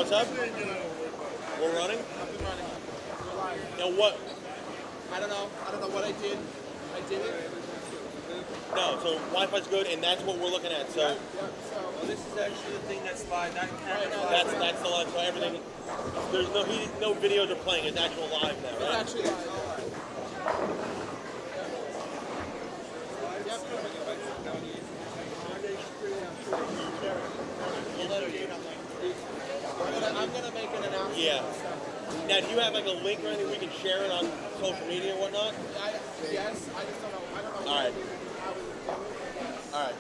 what's up? We're running? Now what? I don't know what I did. I did it. No, so Wi-Fi's good, and that's what we're looking at. So Well, this is actually the thing that's live. That camera that's the live. So everything. There's no videos are playing. It's actual live now, It's right? actually live. I'm gonna make an announcement. Yeah. Now, do you have like a link or anything we can share it on social media and whatnot? Yes, I just don't know. I don't know. All right. How we would do it. All right.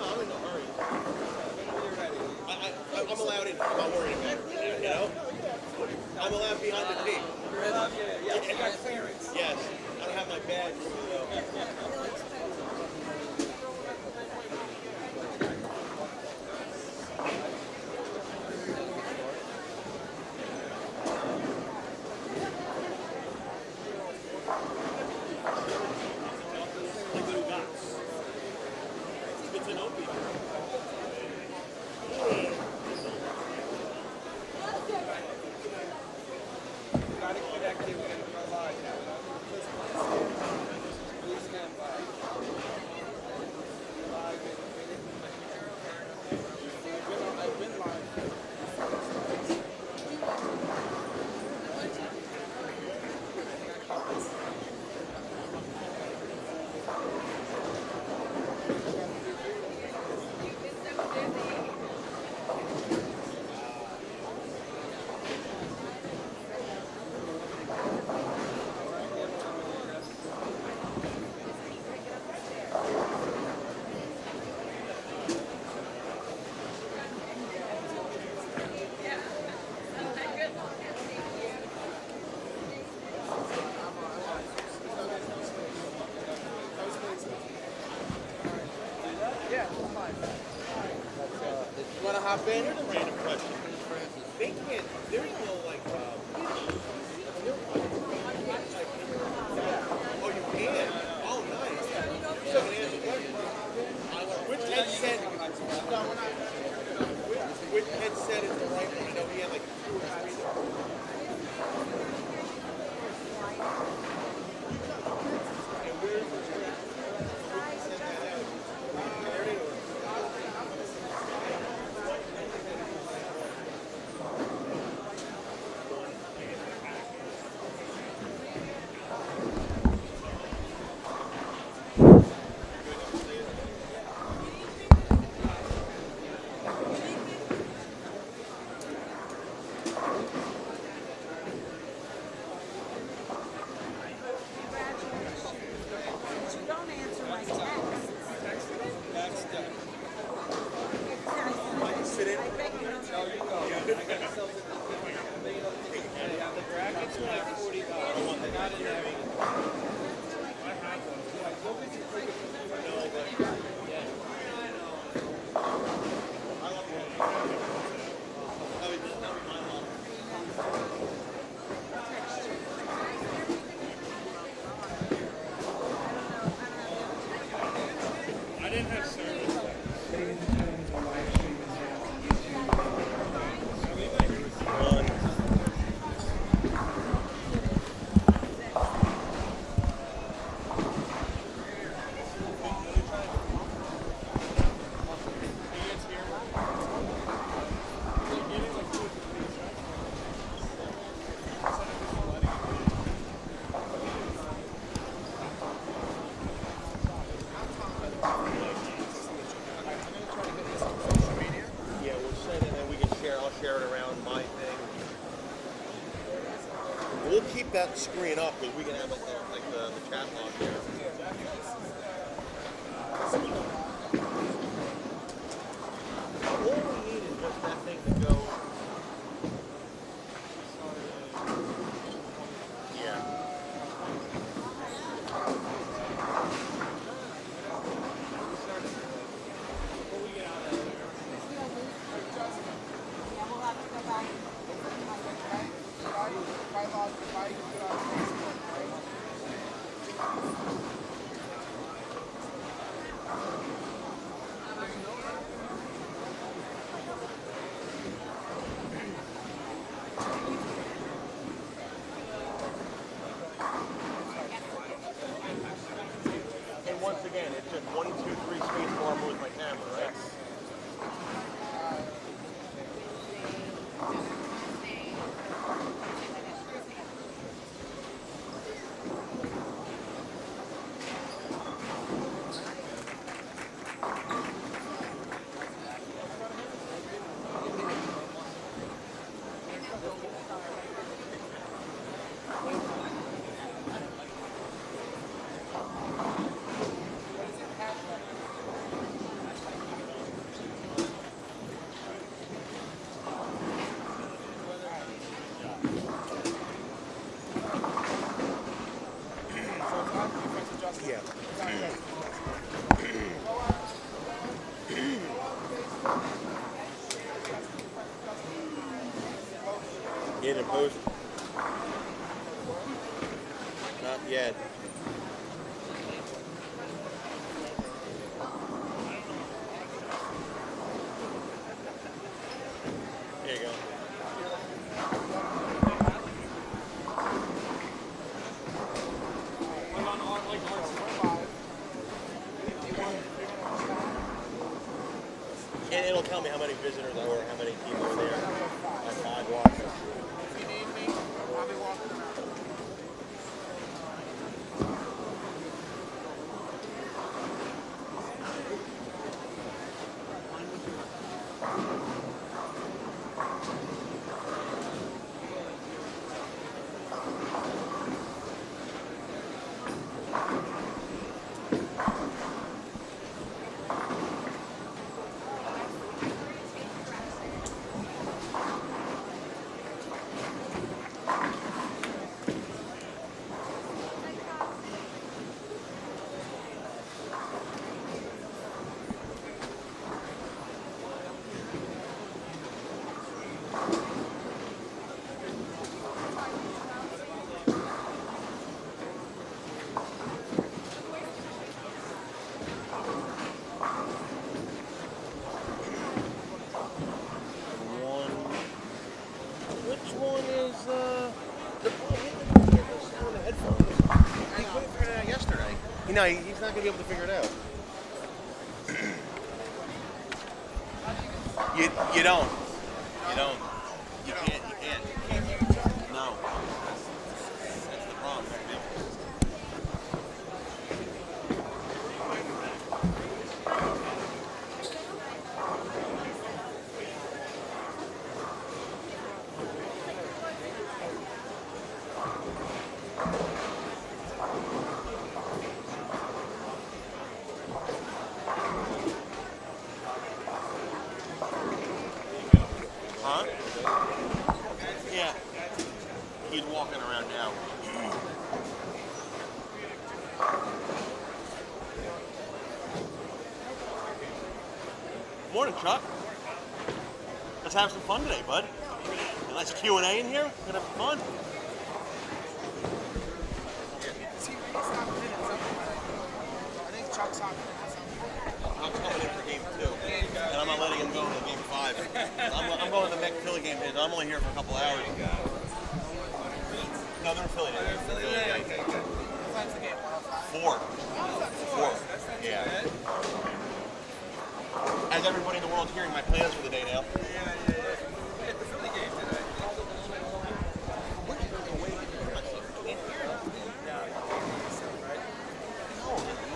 I'm in no hurry. I'm allowed in. I'm not worried about it. You know? I'm allowed behind the tape. Yeah, you got clearance. Yes. I don't have my badge. Good to know people. Got it connected. We're going to go live now. Please stand by. I've been live. Yeah, it's fine. You want to hop in? Here's a random question. They can't. There's no like. Oh, you can. Oh, nice. So can answer the question. Which headset? Which headset is the right one? I know he had like 2 or 3. And where's the track? We can send that out. There it is. Since you don't answer my texts. That's done. Sit in. I bet you don't. There you go. I got myself in the yeah, the brackets are like $40. They're not in there. I didn't have service. Yeah, we'll send it and then we can share. I'll share it around my thing. We'll keep that screen up because we can have like the chat log there. All we need is just that thing to go. Yeah. Yeah, we'll have to go back. If I log the bike, get on Facebook, right? Get it posted. Not yet. There you go. And it'll tell me how many visitors or how many people are there. At 5 watches. If you need me, I'll be walking around. Which one is the sound of headphones? He couldn't figure it out yesterday. You know, he's not going to be able to figure it out. You don't. You don't. You can't. You can't. No. That's the problem. Huh? Yeah. He's walking around now. Morning, Chuck. Let's have some fun today, bud. A nice Q&A in here. We're gonna have fun. I think Chuck's on. I'm coming in for game 2, and I'm not letting him go into game 5. I'm going to the next Philly game. I'm only here for a couple hours. No, they're in Philly. What time's the game? 4. 4. Yeah. As everybody in the world's hearing my plans for the day now.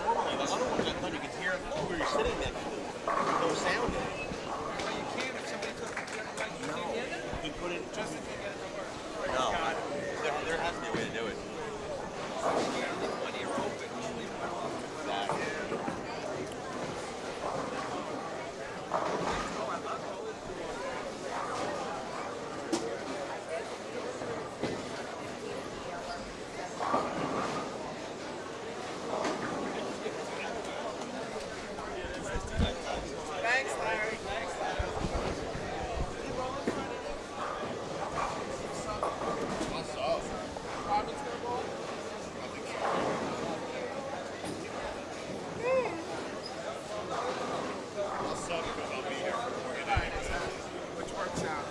Normally, the other ones I thought you could hear who you're sitting next to. There's no sound in it. You can if somebody took a picture like you can get it. He couldn't. Just if you get it to work. No. There has to be a way to do it. When you're open, you leave it off. Exactly. Thanks, Larry. Thanks, Larry. Robin's gonna bowl? Which works out.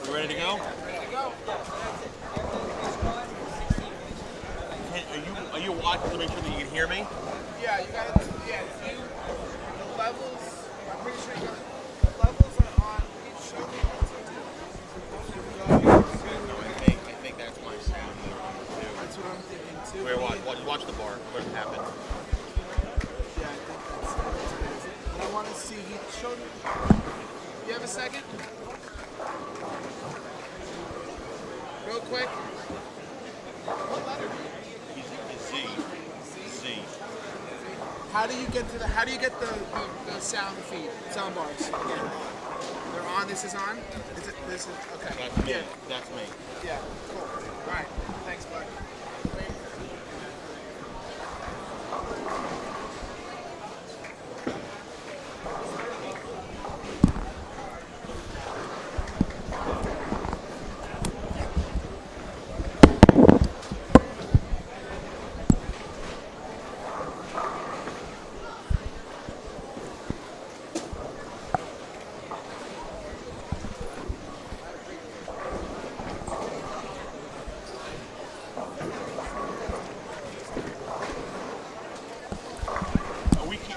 We ready to go? Ready to go? Are you watching to make sure that you can hear me? Yeah, you gotta, the levels, I'm pretty sure you gotta, the levels are on each show. No, I think that's my sound. That's what I'm thinking too. Where watch the bar. What happened? Yeah, I think that's what it is. But I want to see, he showed me, you have a second? Real quick. What letter? He's Z. Z. How do you get the sound feed, sound bars again? They're on. This is on. This is okay. That's me. That's me. Yeah. Cool. All right. Thanks, bud.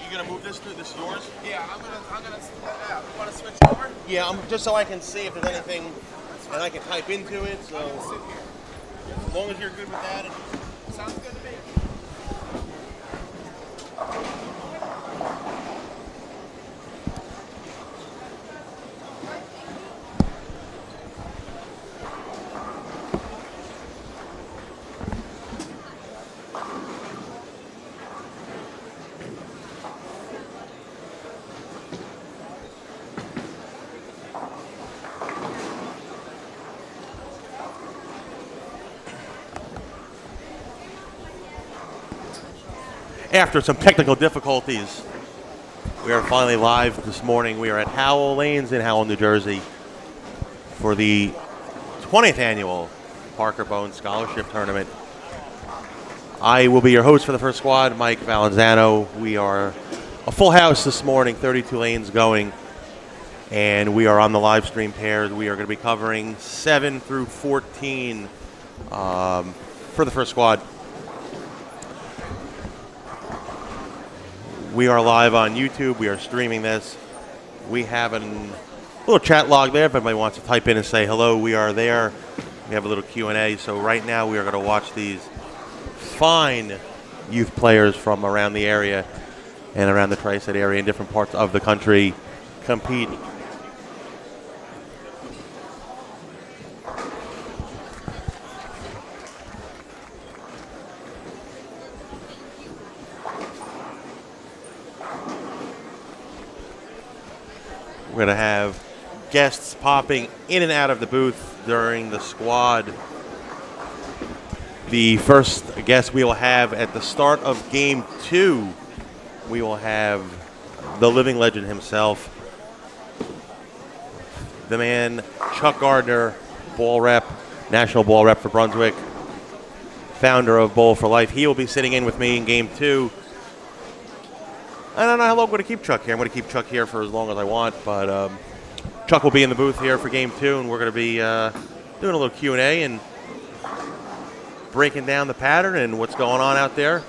You gonna move this to? This is yours? Yeah. I'm gonna. You want to switch over? Yeah, just so I can see if there's anything, and I can type into it. So Sit here. as long as you're good with that. Sounds good to me. After some technical difficulties, we are finally live this morning. We are at Howell Lanes in Howell, New Jersey for the 20th annual Parker Bohn Scholarship Tournament. I will be your host for the first squad, Mike Valanzano. We are a full house this morning, 32 lanes going, and we are on the live stream pairs. We are going to be covering 7 through 14 for the first squad. We are live on YouTube. We are streaming this. We have a little chat log there. If anybody wants to type in and say hello, we are there. We have a little Q&A. So right now we are going to watch these fine youth players from around the area and around the Tri-State area in different parts of the country compete. We're going to have guests popping in and out of the booth during the squad. The first guest we will have at the start of Game 2, we will have the living legend himself, the man Chuck Gardner, ball rep, national ball rep for Brunswick, founder of Bowl for Life. He will be sitting in with me in Game 2. I don't know how long I'm going to keep Chuck here. I'm going to keep Chuck here for as long as I want, but Chuck will be in the booth here for Game 2, and we're going to be doing a little Q&A and breaking down the pattern and what's going on out there.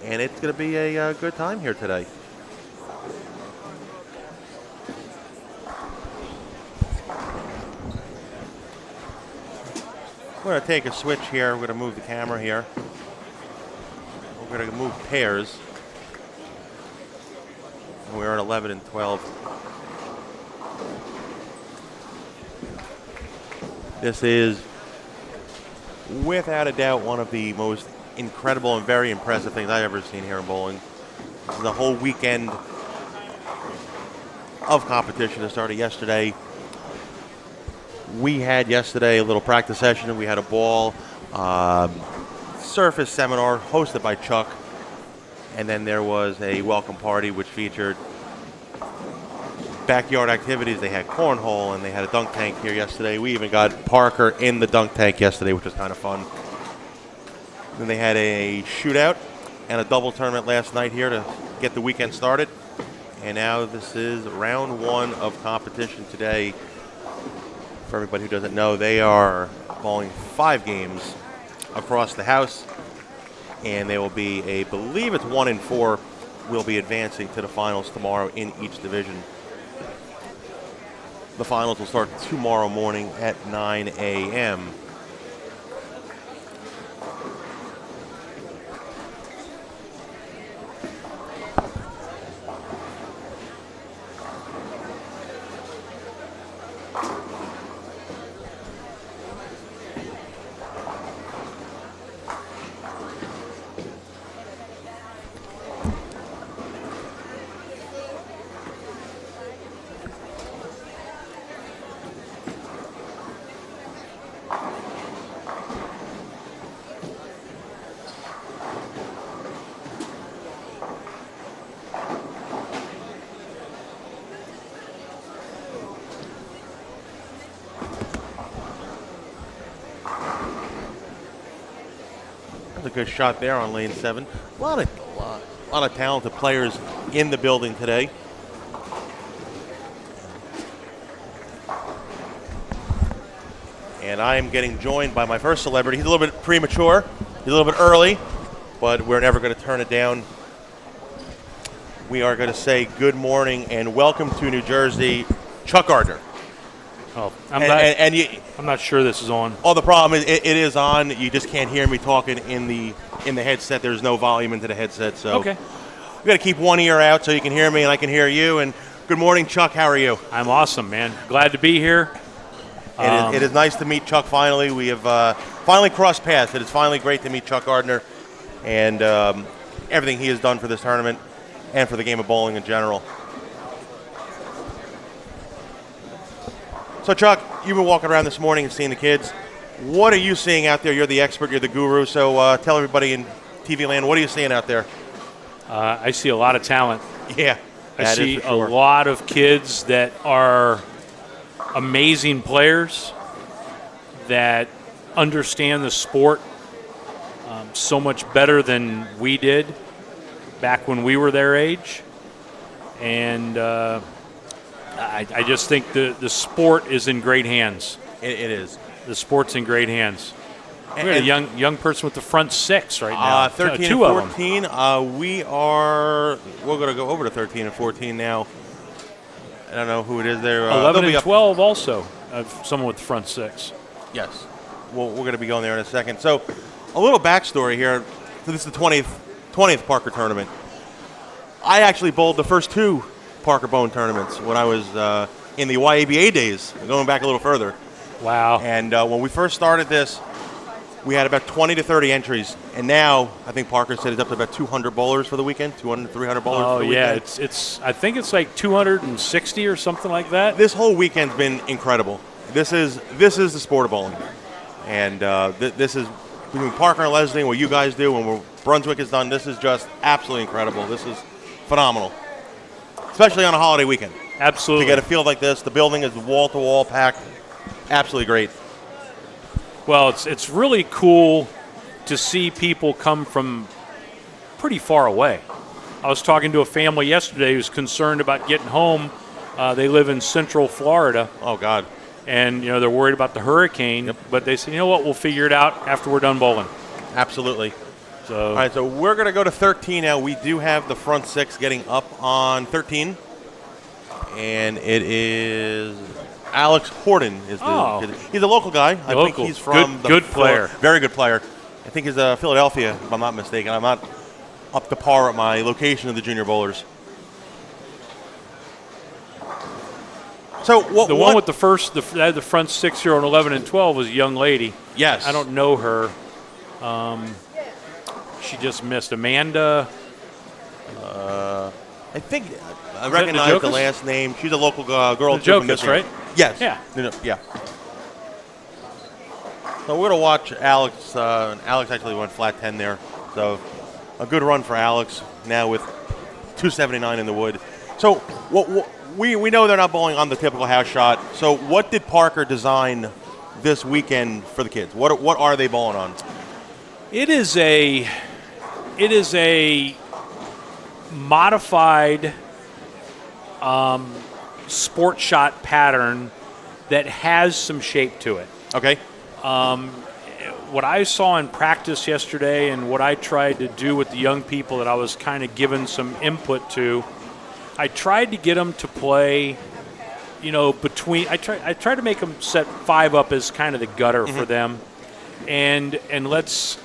And it's going to be a good time here today. We're going to take a switch here. We're going to move the camera here. We're going to move pairs. We're at 11 and 12. This is, without a doubt, one of the most incredible and very impressive things I've ever seen here in bowling. This is a whole weekend of competition that started yesterday. We had yesterday a little practice session, and we had a ball surface seminar hosted by Chuck. And then there was a welcome party which featured backyard activities. They had cornhole and they had a dunk tank here yesterday. We even got Parker in the dunk tank yesterday, which was kind of fun. Then they had a shootout and a double tournament last night here to get the weekend started. And now this is round 1 of competition today. For everybody who doesn't know, they are bowling 5 games across the house. And they will be, I believe it's 1 and 4, will be advancing to the finals tomorrow in each division. The finals will start tomorrow morning at 9 a.m. a good shot there on lane 7. A lot of talented players in the building today. And I am getting joined by my first celebrity. He's a little bit premature. He's a little bit early, but we're never going to turn it down. We are going to say good morning and welcome to New Jersey, Chuck Gardner. Oh, I'm not sure this is on. Oh, the problem is it is on. You just can't hear me talking in the headset. There's no volume into the headset, so Okay. we got to keep one ear out so you can hear me and I can hear you. And good morning, Chuck. How are you? I'm awesome, man. Glad to be here. It is nice to meet Chuck finally. We have finally crossed paths. It is finally great to meet Chuck Gardner and everything he has done for this tournament and for the game of bowling in general. So, Chuck, you've been walking around this morning and seeing the kids. What are you seeing out there? You're the expert. You're the guru. So tell everybody in TV land, what are you seeing out there? I see a lot of talent. Yeah, I that see is for sure. a lot of kids that are amazing players that understand the sport so much better than we did back when we were their age. And I just think the sport is in great hands. It is. The sport's in great hands. We got a young person with the front 6 right now. 13 Two and of them. 14. We're going to go over to 13 and 14 now. I don't know who it is there. 11 they'll be and up- 12 also, someone with the front 6. Yes. Well, we're going to be going there in a second. So, a little backstory here. So this is the 20th Parker tournament. I actually bowled the first 2 Parker Bohn tournaments when I was in the YABA days, going back a little further. Wow. And when we first started this, we had about 20 to 30 entries. And now, I think Parker said it's up to about 200 bowlers for the weekend, 200, 300 bowlers for the yeah, weekend. it's. I think it's like 260 or something like that. This whole weekend's been incredible. This is the sport of bowling. And this is between Parker and Leslie and what you guys do and what Brunswick has done. This is just absolutely incredible. This is phenomenal, especially on a holiday weekend. Absolutely. To get a field like this, the building is wall-to-wall packed. Absolutely great. Well, it's really cool to see people come from pretty far away. I was talking to a family yesterday who's concerned about getting home. They live in Central Florida. Oh, God. And, they're worried about the hurricane. Yep. But they said, you know what, we'll figure it out after we're done bowling. Absolutely. So, All right, so we're going to go to 13 now. We do have the front 6 getting up on 13. And it is Alex Horton. He's a local guy. I think he's from good player. Very good player. I think he's Philadelphia, if I'm not mistaken. I'm not up to par at my location of the junior bowlers. So the one with the front 6 here on 11 and 12 was a young lady. Yes. I don't know her. She just missed. Amanda. I think I recognize the last name. She's a local girl. Jokas, right? Yes. Yeah. Yeah. So we're going to watch Alex. Alex actually went flat 10 there. So a good run for Alex now with 279 in the wood. So we know they're not bowling on the typical house shot. So what did Parker design this weekend for the kids? What are they bowling on? It is a modified sport shot pattern that has some shape to it. Okay. What I saw in practice yesterday and what I tried to do with the young people that I was kind of giving some input to, I tried to get them to play, between. I tried to make them set 5 up as kind of the gutter for them, and let's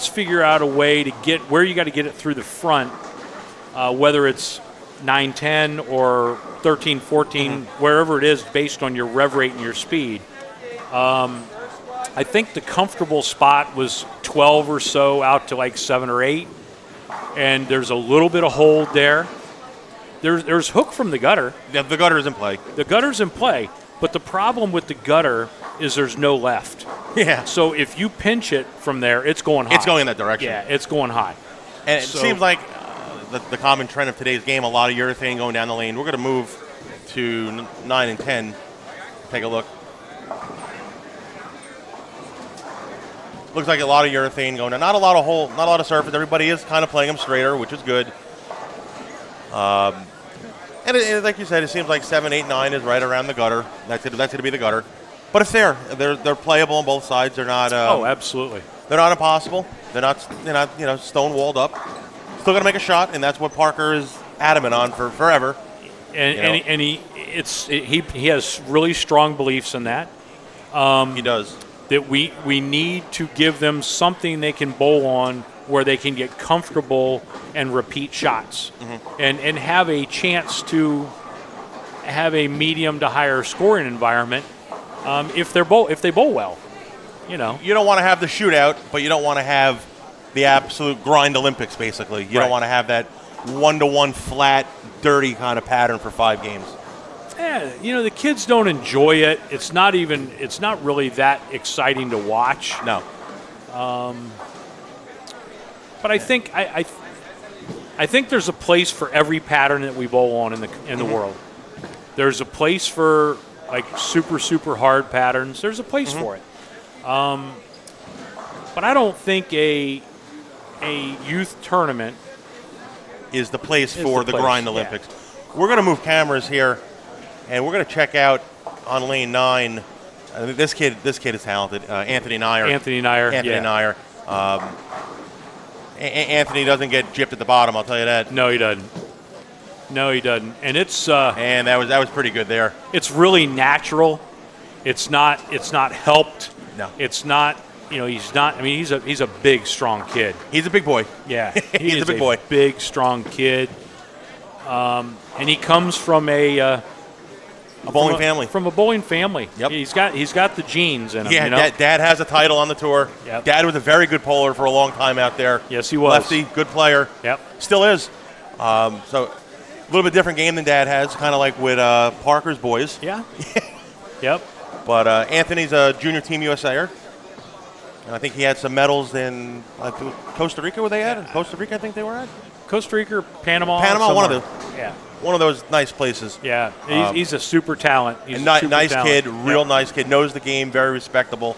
figure out a way to get where you got to get it through the front, whether it's 9-10 or 13-14, wherever it is, based on your rev rate and your speed. I think the comfortable spot was 12 or so out to like 7 or 8, and there's a little bit of hold there. There's hook from the gutter. Yeah, the gutter is in play. The gutter's in play, but the problem with the gutter is there's no left. Yeah. So if you pinch it from there, it's going high. It's going in that direction. Yeah, it's going high. And it seems like the common trend of today's game, a lot of urethane going down the lane. We're going to move to 9 and 10. Take a look. Looks like a lot of urethane going on. Not a lot of hole, not a lot of surface. Everybody is kind of playing them straighter, which is good. And like you said, it seems like 7, 8, 9 is right around the gutter. That's going to be the gutter. But it's there. They're playable on both sides. They're not. Oh, absolutely. They're not impossible. They're not stone walled up. Still going to make a shot, and that's what Parker is adamant on for forever. And he has really strong beliefs in that. He does. That we need to give them something they can bowl on where they can get comfortable and repeat shots, and have a chance to have a medium to higher scoring environment if they bowl well. You don't want to have the shootout, but you don't want to have the absolute grind Olympics. Basically, you don't want to have that 1-to-1 flat, dirty kind of pattern for 5 games. Yeah, the kids don't enjoy it. It's not really that exciting to watch. No. But I think I think there's a place for every pattern that we bowl on in the world. There's a place for like super hard patterns. There's a place for it. But I don't think a youth tournament is the place for the place, grind Olympics. We're going to move cameras here, and we're going to check out on lane 9. This kid is talented. Anthony Nyer. Anthony Nyer. Anthony doesn't get gypped at the bottom. I'll tell you that. No, he doesn't. And it's and that was pretty good there. It's really natural. It's not helped. No. It's not. He's not. I mean, he's a big, strong kid. He's a big boy. Yeah, he's a big boy. Big, strong kid. And he comes from a bowling family. From a bowling family. Yep. He's got the genes in him. Yeah, Dad has a title on the tour. Yep. Dad was a very good bowler for a long time out there. Yes, he was. Lefty, good player. Yep. Still is. So a little bit different game than Dad has, kind of like with Parker's boys. Yeah. Yep. But Anthony's a junior team USAer. And I think he had some medals in Costa Rica. Were they at? Costa Rica, I think they were at. Costa Rica, or Panama. Panama, one of somewhere. them. Yeah. One of those nice places. Yeah. He's a super talent. He's a a super nice talent. kid, real nice kid. Knows the game, very respectable.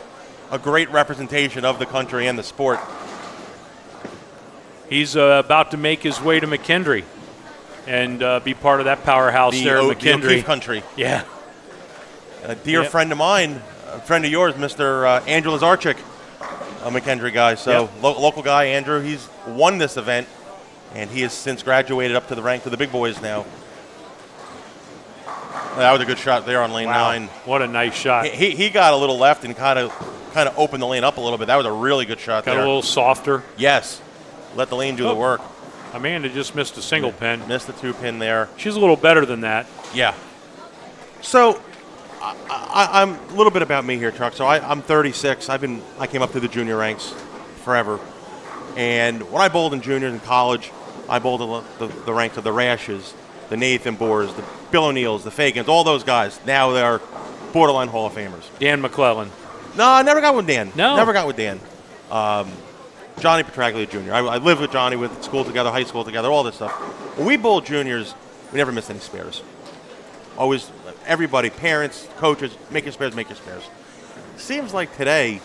A great representation of the country and the sport. He's about to make his way to McKendree and be part of that powerhouse there in The McKendree. O'Keefe country. Yeah. A dear friend of mine, a friend of yours, Mr. Andrew Lazarchik, a McKendree guy. So local guy, Andrew. He's won this event, and he has since graduated up to the rank of the big boys now. That was a good shot there on lane 9. What a nice shot. He got a little left and kind of opened the lane up a little bit. That was a really good shot Got there. a little softer. Yes. Let the lane do the work. Amanda just missed a single pin. Missed the 2-pin there. She's a little better than that. Yeah. So I'm a little bit about me here, Chuck. So I'm 36. I came up through the junior ranks forever. And when I bowled in juniors in college, I bowled the ranks of the Rashes, the Nathan Boers, the Bill O'Neills, the Fagans, all those guys. Now they're borderline Hall of Famers. Dan McClellan. No, I never got with Dan. No. Never got with Dan. Johnny Petraglia Jr. I lived with Johnny, with school together, high school together, all this stuff. When we bowled juniors, we never missed any spares. Always, everybody, parents, coaches, make your spares, make your spares. Seems like today,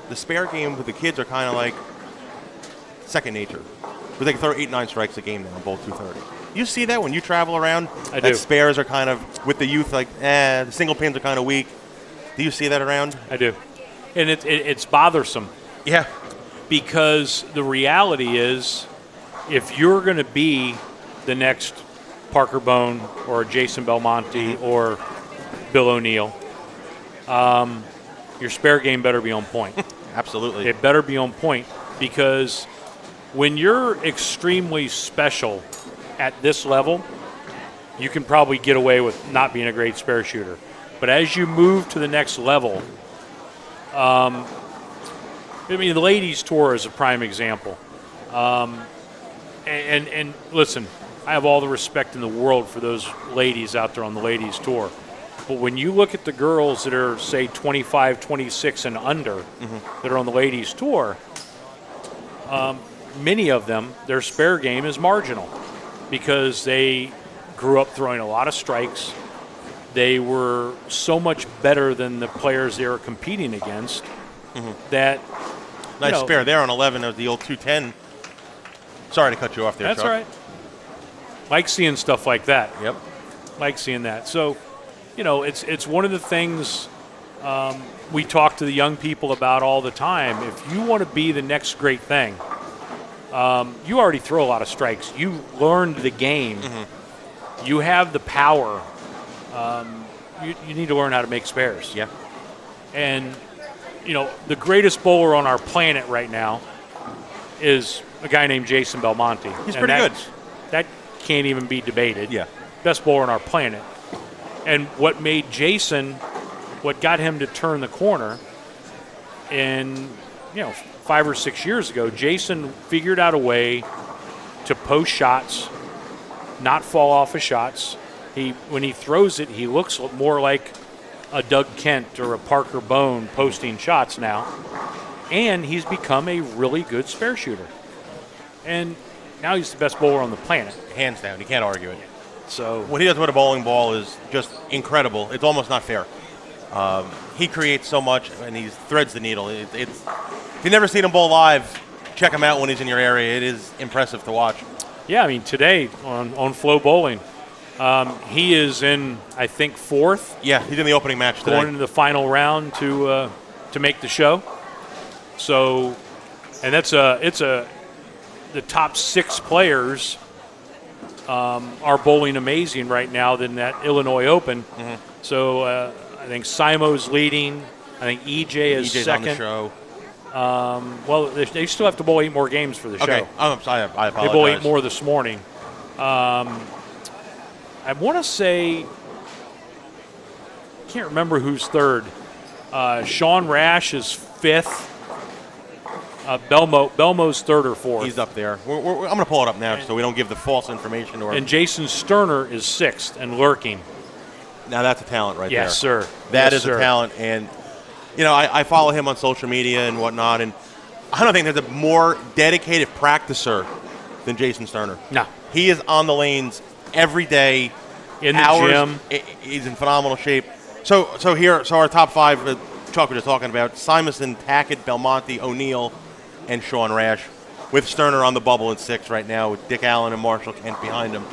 the spare game with the kids are kind of like second nature. They can throw 8, 9 strikes a game now and bowl 230. You see that when you travel around? I that do. Spares are kind of, with the youth, like, the single pins are kind of weak. Do you see that around? I do. And it's bothersome. Yeah. Because the reality is, if you're going to be the next Parker Bohn or Jason Belmonte or Bill O'Neill, your spare game better be on point. Absolutely. It better be on point, because when you're extremely special at this level, you can probably get away with not being a great spare shooter. But as you move to the next level, the ladies' tour is a prime example. And listen, I have all the respect in the world for those ladies out there on the ladies' tour. But when you look at the girls that are, say, 25, 26 and under that are on the ladies' tour, many of them, their spare game is marginal because they grew up throwing a lot of strikes. They were so much better than the players they were competing against that Nice know, spare there on 11 of the old 210. Sorry to cut you off there, That's Chuck. all right. Like seeing stuff like that. Yep. Like seeing that. So, it's one of the things we talk to the young people about all the time. If you want to be the next great thing, you already throw a lot of strikes. You learned the game. Mm-hmm. You have the power. You need to learn how to make spares. Yeah. And, the greatest bowler on our planet right now is a guy named Jason Belmonte. He's And pretty good. That can't even be debated. Yeah. Best bowler on our planet. And what made Jason, what got him to turn the corner in, 5 or 6 years ago, Jason figured out a way to post shots, not fall off of shots. When he throws it, he looks more like a Doug Kent or a Parker Bohn posting shots now. And he's become a really good spare shooter. And now he's the best bowler on the planet. Hands down. You can't argue it. So What he does with a bowling ball is just incredible. It's almost not fair. He creates so much, and he threads the needle. It's if you've never seen him bowl live, check him out when he's in your area. It is impressive to watch. yeah, I mean, today on Flow Bowling, he is in, I think, 4th, Yeah, he's in the opening match today. going into the final round to make the show. So, and the top 6 players are bowling amazing right now than that Illinois Open. Mm-hmm. So I think Simo's leading. I think EJ is EJ's second. on the show. Well, they still have to bowl 8 more games for the Okay, show. I apologize. They bowl 8 more this morning. I want to say, can't remember who's third. Sean Rash is 5th. Belmo's 3rd or 4th. He's up there. I'm going to pull it up now so we don't give the false information. And Jason Sterner is 6th and lurking. Now that's a talent right there. Yes, sir. That Yes, is sir. a talent. And, I follow him on social media and whatnot, and I don't think there's a more dedicated practicer than Jason Sterner. No. He is on the lanes every day. In the hours. gym. He's in phenomenal shape. So our top 5, Chuck was just talking about, Simonson, Tackett, Belmonte, O'Neill, and Sean Rash, with Sterner on the bubble in 6 right now, with Dick Allen and Marshall Kent behind him.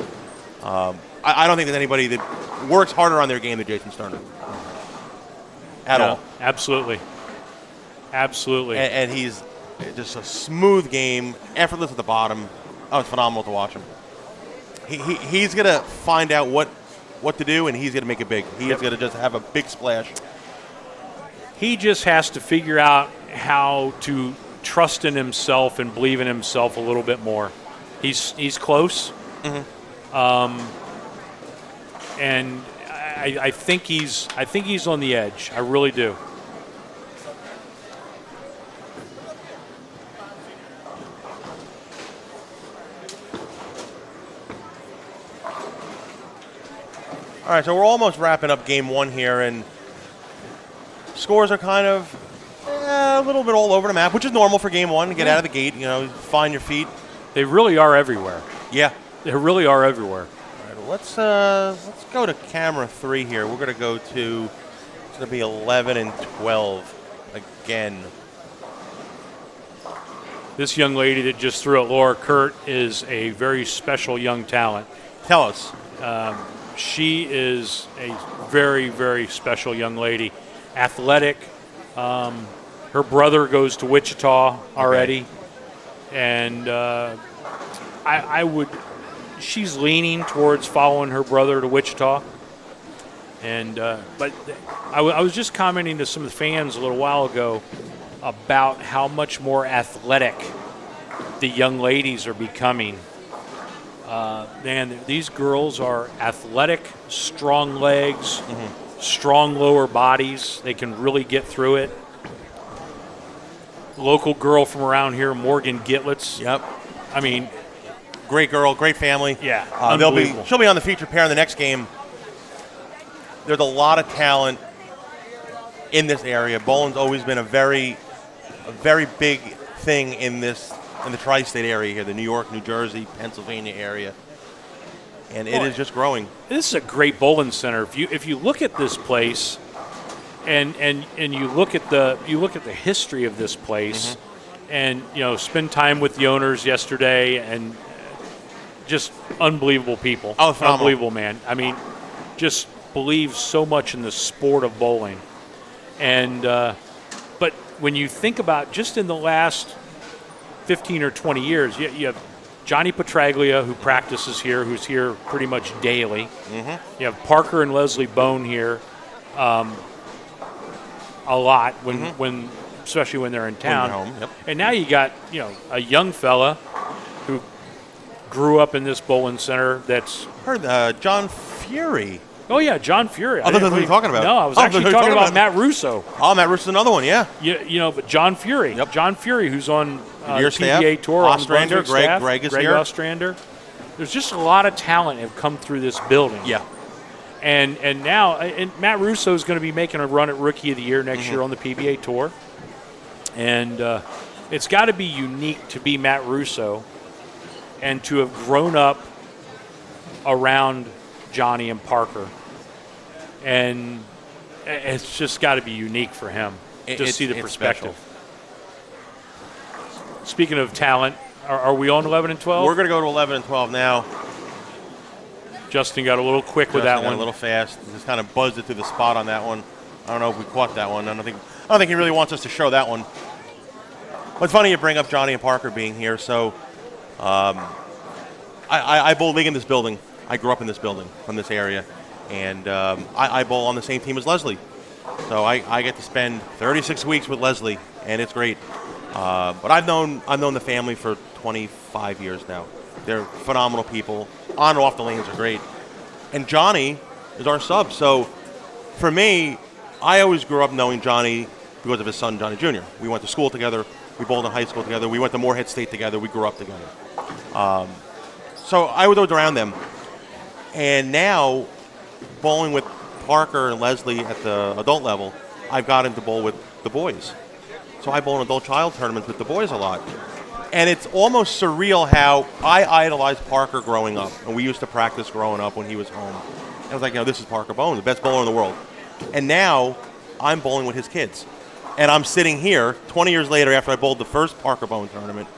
I don't think there's anybody that works harder on their game than Jason Sterner. At all. Absolutely. Absolutely. And he's just a smooth game, effortless at the bottom. Oh, it's phenomenal to watch him. He's going to find out what to do, and he's going to make it big. He's going to just have a big splash. He just has to figure out how to trust in himself and believe in himself a little bit more. He's close. Mm-hmm. And I think he's on the edge. I really do. All right, so we're almost wrapping up game 1 here, and scores are kind of a little bit all over the map, which is normal for game 1 to get out of the gate, find your feet. They really are everywhere. Yeah. They really are everywhere. All right, let's go to camera 3 here. We're going to go to, it's going to be 11 and 12 again. This young lady that just threw at Laura Kurt is a very special young talent. Tell us. She is a very, very special young lady. Athletic. Her brother goes to Wichita already. And she's leaning towards following her brother to Wichita. And but I was just commenting to some of the fans a little while ago about how much more athletic the young ladies are becoming. Man, these girls are athletic, strong legs, strong lower bodies. They can really get through it. Local girl from around here, Morgan Gitlitz. Yep. I mean, Great girl, great family. Yeah, she'll be on the feature pair in the next game. There's a lot of talent in this area. Bolin's always been a very big thing in the tri-state area here, the New York, New Jersey, Pennsylvania area, and it is just growing. This is a great bowling center. If you look at this place, and you look at the history of this place, and spend time with the owners yesterday, and just unbelievable people. Oh, phenomenal. Unbelievable, man. I mean, just believe so much in the sport of bowling. And but when you think about just in the last 15 or 20 years, you have Johnny Petraglia, who practices here, who's here pretty much daily. Mm-hmm. You have Parker and Leslie Bohn here a lot when especially when they're in town. Home, yep. And now you got a young fella who grew up in this bowling center. That's Heard John Fury. oh yeah, John Fury. I thought that's what you were talking about. No, I was Oh, actually I thought you were talking talking about about- Matt Russo. Oh, Matt Russo, another one, yeah. But John Fury. Yep. John Fury, who's on Your the staff, PBA tour on Ostrander, Brunswick Greg- staff. Greg is here. Ostrander. There's just a lot of talent have come through this building. Yeah. And now Matt Russo is going to be making a run at Rookie of the Year next year on the PBA tour. And it's got to be unique to be Matt Russo and to have grown up around Johnny and Parker. And it's just got to be unique for him to see the it's perspective. Speaking of talent, are we on 11 and 12? We're going to go to 11 and 12 now. Justin got a little quick with Justin that got one. a little fast. Just kind of buzzed it through the spot on that one. I don't know if we caught that one. I don't think he really wants us to show that one. But it's funny you bring up Johnny and Parker being here. So I bowl league in this building. I grew up in this building from this area. And I bowl on the same team as Leslie. So I get to spend 36 weeks with Leslie, and it's great. But I've known the family for 25 years now. They're phenomenal people. On and off the lanes are great. And Johnny is our sub. So for me, I always grew up knowing Johnny because of his son, Johnny Jr. We went to school together. We bowled in high school together. We went to Moorhead State together. We grew up together. So I was always around them. And now, bowling with Parker and Leslie at the adult level, I've gotten to bowl with the boys. So I bowl in adult child tournaments with the boys a lot. And it's almost surreal how I idolized Parker growing up. And we used to practice growing up when he was home. And I was like, this is Parker Bohn, the best bowler in the world. And now I'm bowling with his kids. And I'm sitting here 20 years later after I bowled the first Parker Bohn tournament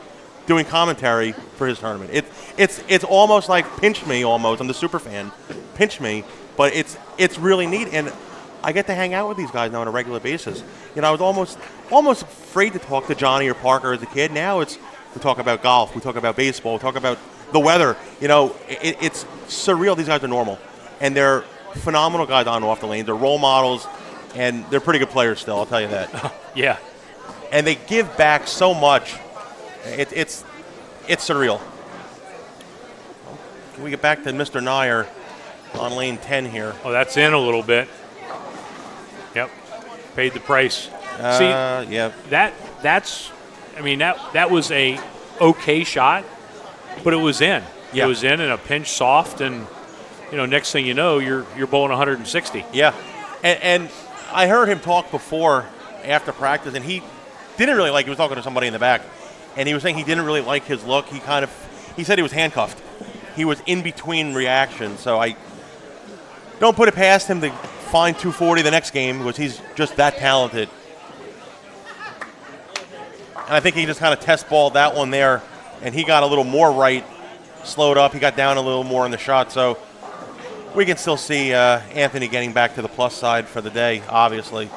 doing commentary for his tournament. It's almost like pinch me almost. I'm the super fan. Pinch me. But it's really neat. And I get to hang out with these guys now on a regular basis. I was almost afraid to talk to Johnny or Parker as a kid. Now we talk about golf, we talk about baseball, we talk about the weather. It's surreal. These guys are normal, and they're phenomenal guys on and off the lanes. They're role models, and they're pretty good players still. I'll tell you that. Yeah. And they give back so much. It's surreal. Can we get back to Mr. Nair on lane 10 here? Oh, that's in a little bit. Yep. Paid the price. Yeah. That was a okay shot, but it was in. Yeah. It was in a pinch soft, and next thing you know, you're bowling 160. Yeah. And I heard him talk before, after practice, and he didn't really like. He was talking to somebody in the back, and he was saying he didn't really like his look. He said he was handcuffed. He was in between reactions. So I don't put it past him to find 240 the next game because he's just that talented. And I think he just kind of test balled that one there, and he got a little more right, slowed up. He got down a little more in the shot. So we can still see Anthony getting back to the plus side for the day, obviously.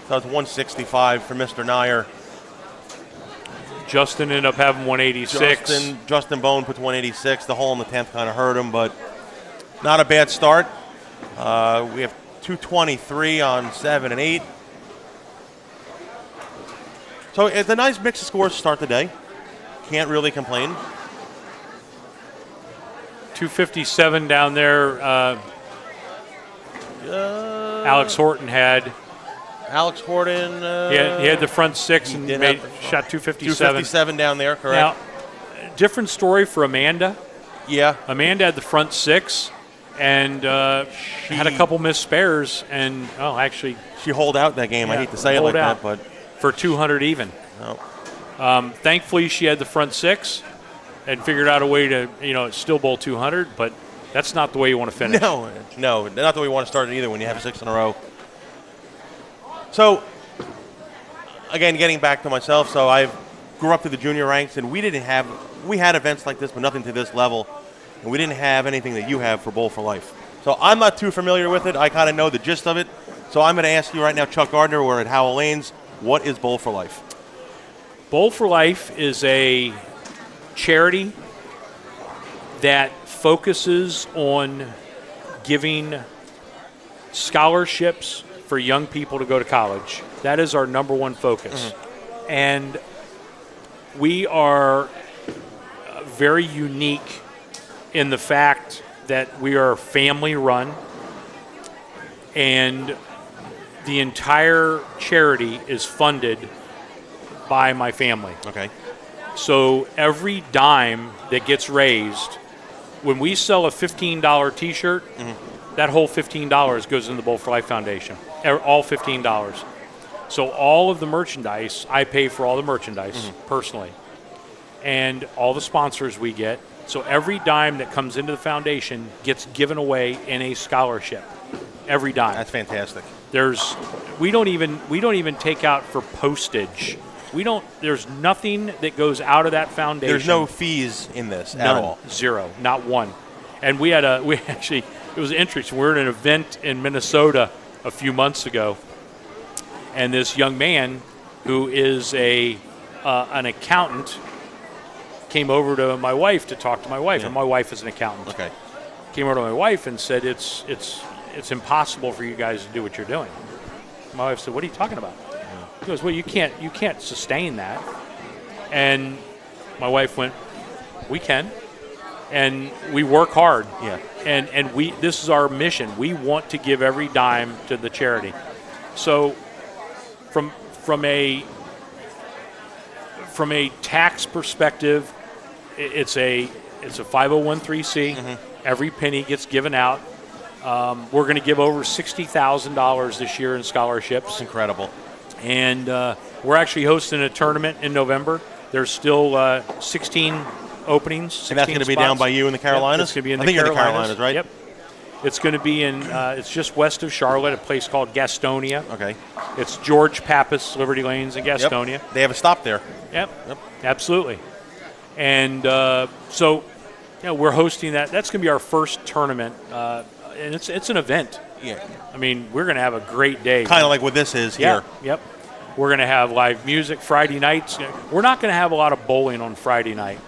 So it's 165 for Mr. Nair. Justin ended up having 186. Justin Bohn puts 186. The hole in the 10th kind of hurt him, but not a bad start. We have 223 on 7 and 8. So it's a nice mix of scores to start the day. Can't really complain. 257 down there. Alex Horton had. Alex Horton. He had the front six and did shot 257. 257 down there, correct? Now, different story for Amanda. Yeah. Amanda had the front six and had a couple missed spares, and actually She holed out that game. I Yeah, hate to say it holed like out. that, but for 200 even. no. Thankfully, she had the front six and figured out a way to still bowl 200, but that's not the way you want to finish. No, not the way you want to start it either when you have 6 in a row. So again, getting back to myself, so I grew up to the junior ranks, and we had events like this, but nothing to this level, and we didn't have anything that you have for Bowl for Life. So I'm not too familiar with it. I kind of know the gist of it. So I'm going to ask you right now, Chuck Gardner, we're at Howell Lanes. What is Bowl for Life? Bowl for Life is a charity that focuses on giving scholarships for young people to go to college. That is our number one focus. And we are very unique in the fact that we are family run, and the entire charity is funded by my family. Okay. So every dime that gets raised, when we sell a $15 T-shirt, that whole $15 goes in the Bowl for Life Foundation. All $15. So all of the merchandise, I pay for all the merchandise personally, and all the sponsors we get. So every dime that comes into the foundation gets given away in a scholarship. Every dime. That's fantastic. We don't even take out for postage. There's nothing that goes out of that foundation. There's no fees in this at None. all. Zero. Not one. And it was interesting. We were at an event in Minnesota a few months ago, and this young man who is an accountant came over to my wife to talk to my wife, and my wife is an accountant. Okay. Came over to my wife and said, it's impossible for you guys to do what you're doing. My wife said, what are you talking about? He goes, well, you can't sustain that. And my wife went, we can. And we work hard. Yeah. And this is our mission. We want to give every dime to the charity. So from a tax perspective, it's a 501(c)(3). Every penny gets given out. We're going to give over $60,000 this year in scholarships. It's incredible. And we're actually hosting a tournament in November. There's still 16 openings. And that's going to be down by you in the Carolinas? Yep, it's going to be in I the think Carolinas. You're in the Carolinas, right? Yep. It's going to be it's just west of Charlotte, a place called Gastonia. Okay. It's George Pappas Liberty Lanes in Gastonia. Yep. They have a stop there. Yep. Absolutely. And so we're hosting that. That's going to be our first tournament, and it's an event. Yeah. I mean, we're going to have a great day. Kind of like what this is here. Yep. We're going to have live music Friday nights. We're not going to have a lot of bowling on Friday night.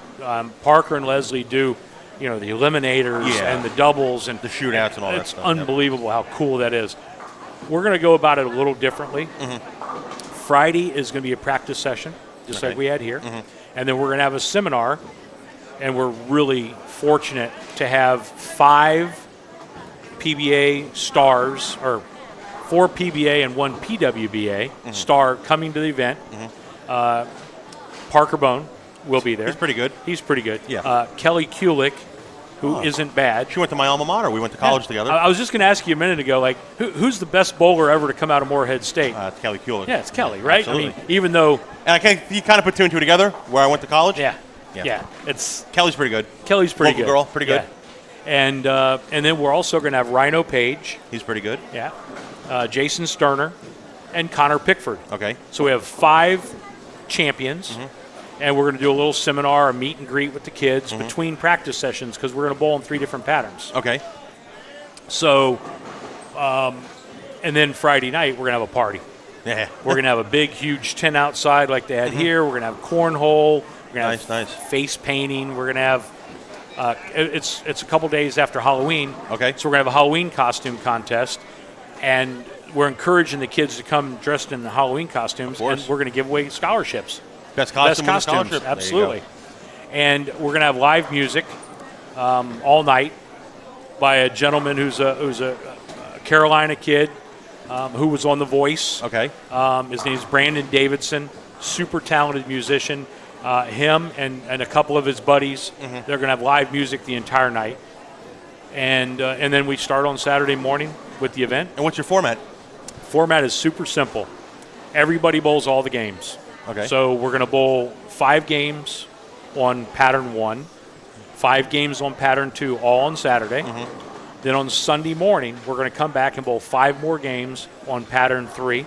Parker and Leslie do, the eliminators and the doubles and the shootouts and all that stuff. It's unbelievable how cool that is. We're going to go about it a little differently. Friday is going to be a practice session, just like we had here. And then we're going to have a seminar, and we're really fortunate to have 5 PBA stars, or 4 PBA and 1 PWBA star coming to the event. Parker Bohn will be there. He's pretty good. He's pretty good. Yeah. Kelly Kulik, who isn't bad. She went to my alma mater. We went to college together. I was just going to ask you a minute ago, who's the best bowler ever to come out of Morehead State? It's Kelly Kulik. Yeah, it's Kelly, right? Absolutely. I mean, even though... And you kind of put 2 and 2 together, where I went to college? Yeah. Yeah. It's Kelly's pretty good. Kelly's pretty Local good. girl, pretty good. Yeah. And then we're also going to have Rhino Page. He's pretty good. Yeah. Jason Sterner and Connor Pickford. Okay. So we have 5 champions, and we're going to do a little seminar, a meet and greet with the kids between practice sessions, because we're going to bowl in 3 different patterns. Okay. So, and then Friday night, we're going to have a party. Yeah. We're going to have a big, huge tent outside like they had here. We're going to have cornhole. We're going to Nice. face painting. We're going to have it's a couple days after Halloween. Okay. So we're going to have a Halloween costume contest, and we're encouraging the kids to come dressed in the Halloween costumes, and we're going to give away scholarships. Best costume Best costumes, scholarship. absolutely. And we're going to have live music all night by a gentleman who's a Carolina kid who was on The Voice. Okay. His name's Brandon Davidson, super talented musician. Him and a couple of his buddies, they're going to have live music the entire night. And then we start on Saturday morning with the event. And what's your format? Format is super simple. Everybody bowls all the games. Okay. So we're going to bowl 5 games on pattern 1, 5 games on pattern 2, all on Saturday. Then on Sunday morning, we're going to come back and bowl 5 more games on pattern 3.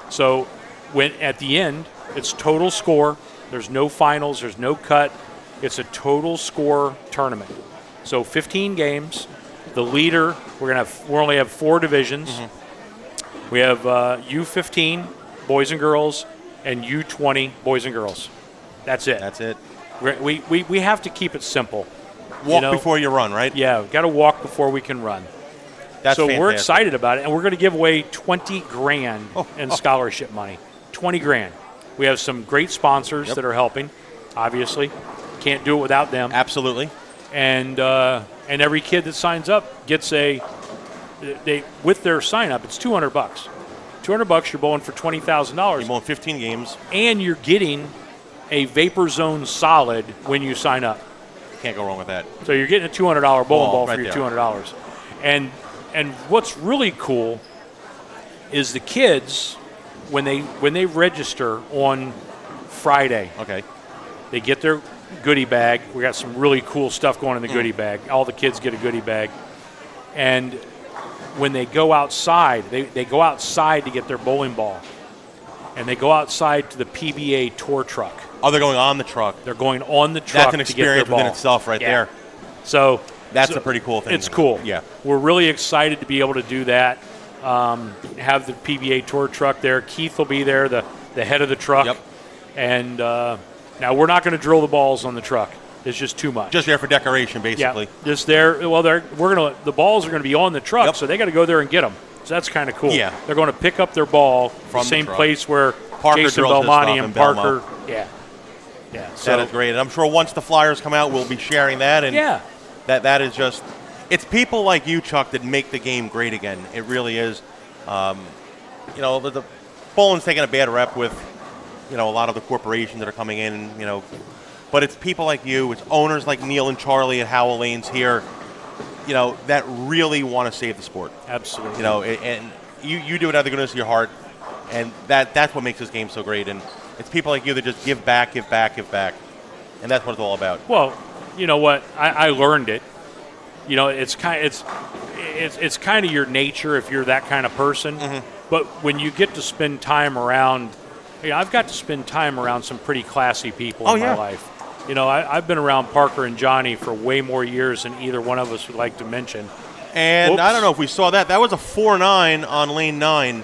So when at the end, it's total score. There's no finals. There's no cut. It's a total score tournament. So 15 games. The leader, we only have 4 divisions. Mm-hmm. We have U15 boys and girls and U20 boys and girls. That's it. That's it. We have to keep it simple. Walk before you run, right? Yeah, we've got to walk before we can run. That's so fantastic. we're excited about it, and we're going to give away $20,000 in scholarship money. $20,000. We have some great sponsors that are helping. Obviously, can't do it without them. Absolutely. And every kid that signs up gets with their sign up, it's $200. $200, you're bowling for $20,000. You're bowling 15 games. And you're getting a Vapor Zone solid when you sign up. Can't go wrong with that. So you're getting a $200 bowling ball right for your there. $200. And what's really cool is the kids, when they register on Friday, Okay. they get their goodie bag. We got some really cool stuff going in the goodie bag. All the kids get a goodie bag. And when they go outside, they go outside to get their bowling ball. And they go outside to the PBA tour truck. Oh, they're going on the truck. They're going on the truck. That's an to get their experience within ball. itself right there. So That's a pretty cool thing. It's cool. Yeah. We're really excited to be able to do that. Have the PBA tour truck there. Keith will be there, the head of the truck. Yep. And now we're not going to drill the balls on the truck. It's just too much. Just there for decoration, basically. Yeah, just there. Well, the balls are going to be on the truck, Yep. so they got to go there and get them. So that's kind of cool. Yeah. They're going to pick up their ball from the same truck. place where Parker Jason drills his Belmonte stuff and in Belmo. Parker. Yeah. Yeah. So That is great. And I'm sure once the flyers come out, we'll be sharing that. And yeah. that is just, it's people like you, Chuck, that make the game great again. It really is. The bowling's taking a bad rep with, a lot of the corporations that are coming in, but it's people like you, it's owners like Neil and Charlie at Howell Lanes here, that really want to save the sport. Absolutely. And you do it out of the goodness of your heart, and that's what makes this game so great. And it's people like you that just give back, give back, give back, and that's what it's all about. Well, you know what? I learned it. It's kind of your nature if you're that kind of person. Mm-hmm. But when you get to spend time around, I've got to spend time around some pretty classy people in my life. I've been around Parker and Johnny for way more years than either one of us would like to mention. And Oops. I don't know if we saw that. That was a 4-9 on lane 9.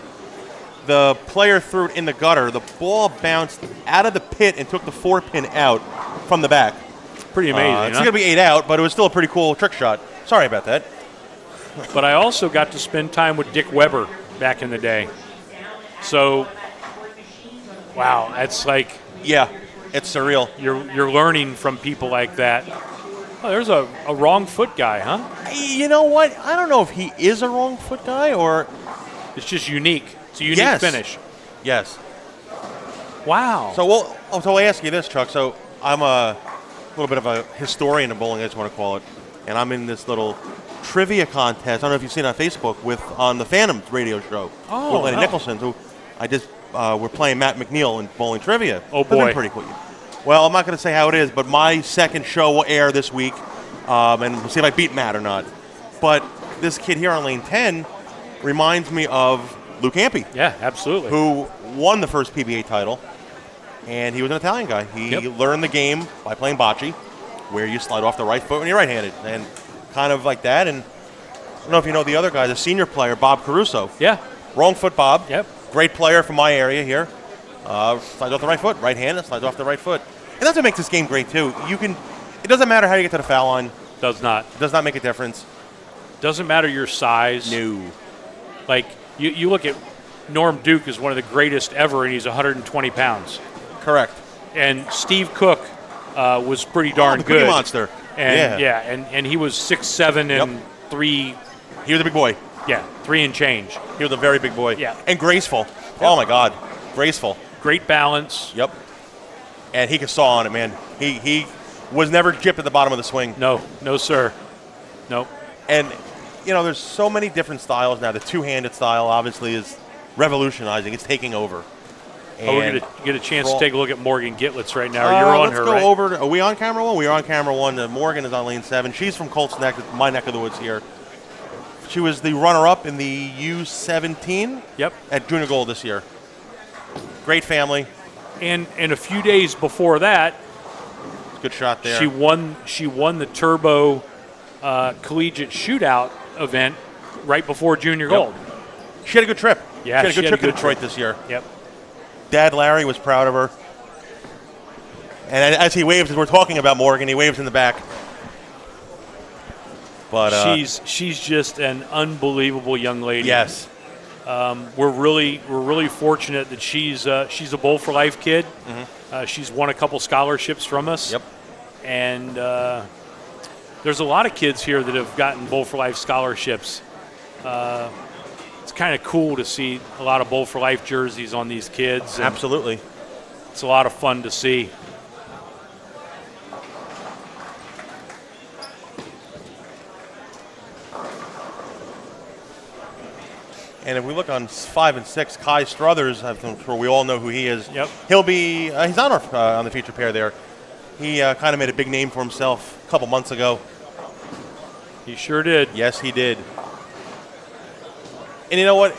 The player threw it in the gutter. The ball bounced out of the pit and took the 4-pin out from the back. Pretty amazing. It's going to be 8 out, but it was still a pretty cool trick shot. Sorry about that. But I also got to spend time with Dick Weber back in the day. So, wow, that's like... Yeah, it's surreal. You're learning from people like that. Oh, there's a wrong foot guy, huh? You know what? I don't know if he is a wrong foot guy or... It's just unique. It's a unique finish. Yes. Wow. So I'll ask you this, Chuck. So I'm a little bit of a historian of bowling, I just want to call it. And I'm in this little trivia contest. I don't know if you've seen it on Facebook on the Phantoms radio show. Oh, with Lenny no. Nicholson, who we're playing Matt McNeil in bowling trivia. Oh, It's been boy. pretty cool. Well, I'm not going to say how it is, but my second show will air this week, and we'll see if I beat Matt or not. But this kid here on lane 10 reminds me of Luke Ampey, Yeah, absolutely. who won the first PBA title, and he was an Italian guy. He learned the game by playing bocce, where you slide off the right foot when you're right-handed, and kind of like that. And I don't know if you know the other guy, the senior player, Bob Caruso. Yeah. Wrong foot, Bob. Yep. Great player from my area here. Slides off the right foot, right-handed, slides off the right foot. And that's what makes this game great, too. It doesn't matter how you get to the foul line. Does not. It does not make a difference. Doesn't matter your size. No. Like, you look at Norm Duke is one of the greatest ever, and he's 120 pounds. Correct. And Steve Cook was pretty darn the good. Cookie Monster. And yeah. and he was 6'7" and 3. He was a big boy. Yeah, 3 and change. He was a very big boy. Yeah. And graceful. Oh, my God. Graceful. Great balance. Yep. And he could saw on it, man. He was never gypped at the bottom of the swing. No, sir. Nope. And, there's so many different styles now. The two-handed style, obviously, is revolutionizing. It's taking over. Oh, we're going to get a chance to take a look at Morgan Gitlitz right now. You're on let's her, go right? over. Are we on camera 1? We are on camera 1. Morgan is on lane 7. She's from Colts Neck, my neck of the woods here. She was the runner-up in the U17 Yep. at Junior Gold this year. Great family. And a few days before that, Good shot there. she won the Turbo Collegiate Shootout event right before Junior Gold. She had a good trip. Yeah, she had a good trip to Detroit this year. Yep. Dad Larry was proud of her. And as he waves, as we're talking about Morgan, he waves in the back. But she's just an unbelievable young lady. yes, We're really fortunate that she's a Bowl for Life kid. She's won a couple scholarships from us. Yep. And there's a lot of kids here that have gotten Bowl for Life scholarships. It's kind of cool to see a lot of Bowl for Life jerseys on these kids. And absolutely. it's a lot of fun to see. And if we look on 5 and 6, Kai Struthers, I'm sure we all know who he is. Yep. He'll be he's on the feature pair there. He kind of made a big name for himself a couple months ago. He sure did. Yes, he did. And you know what?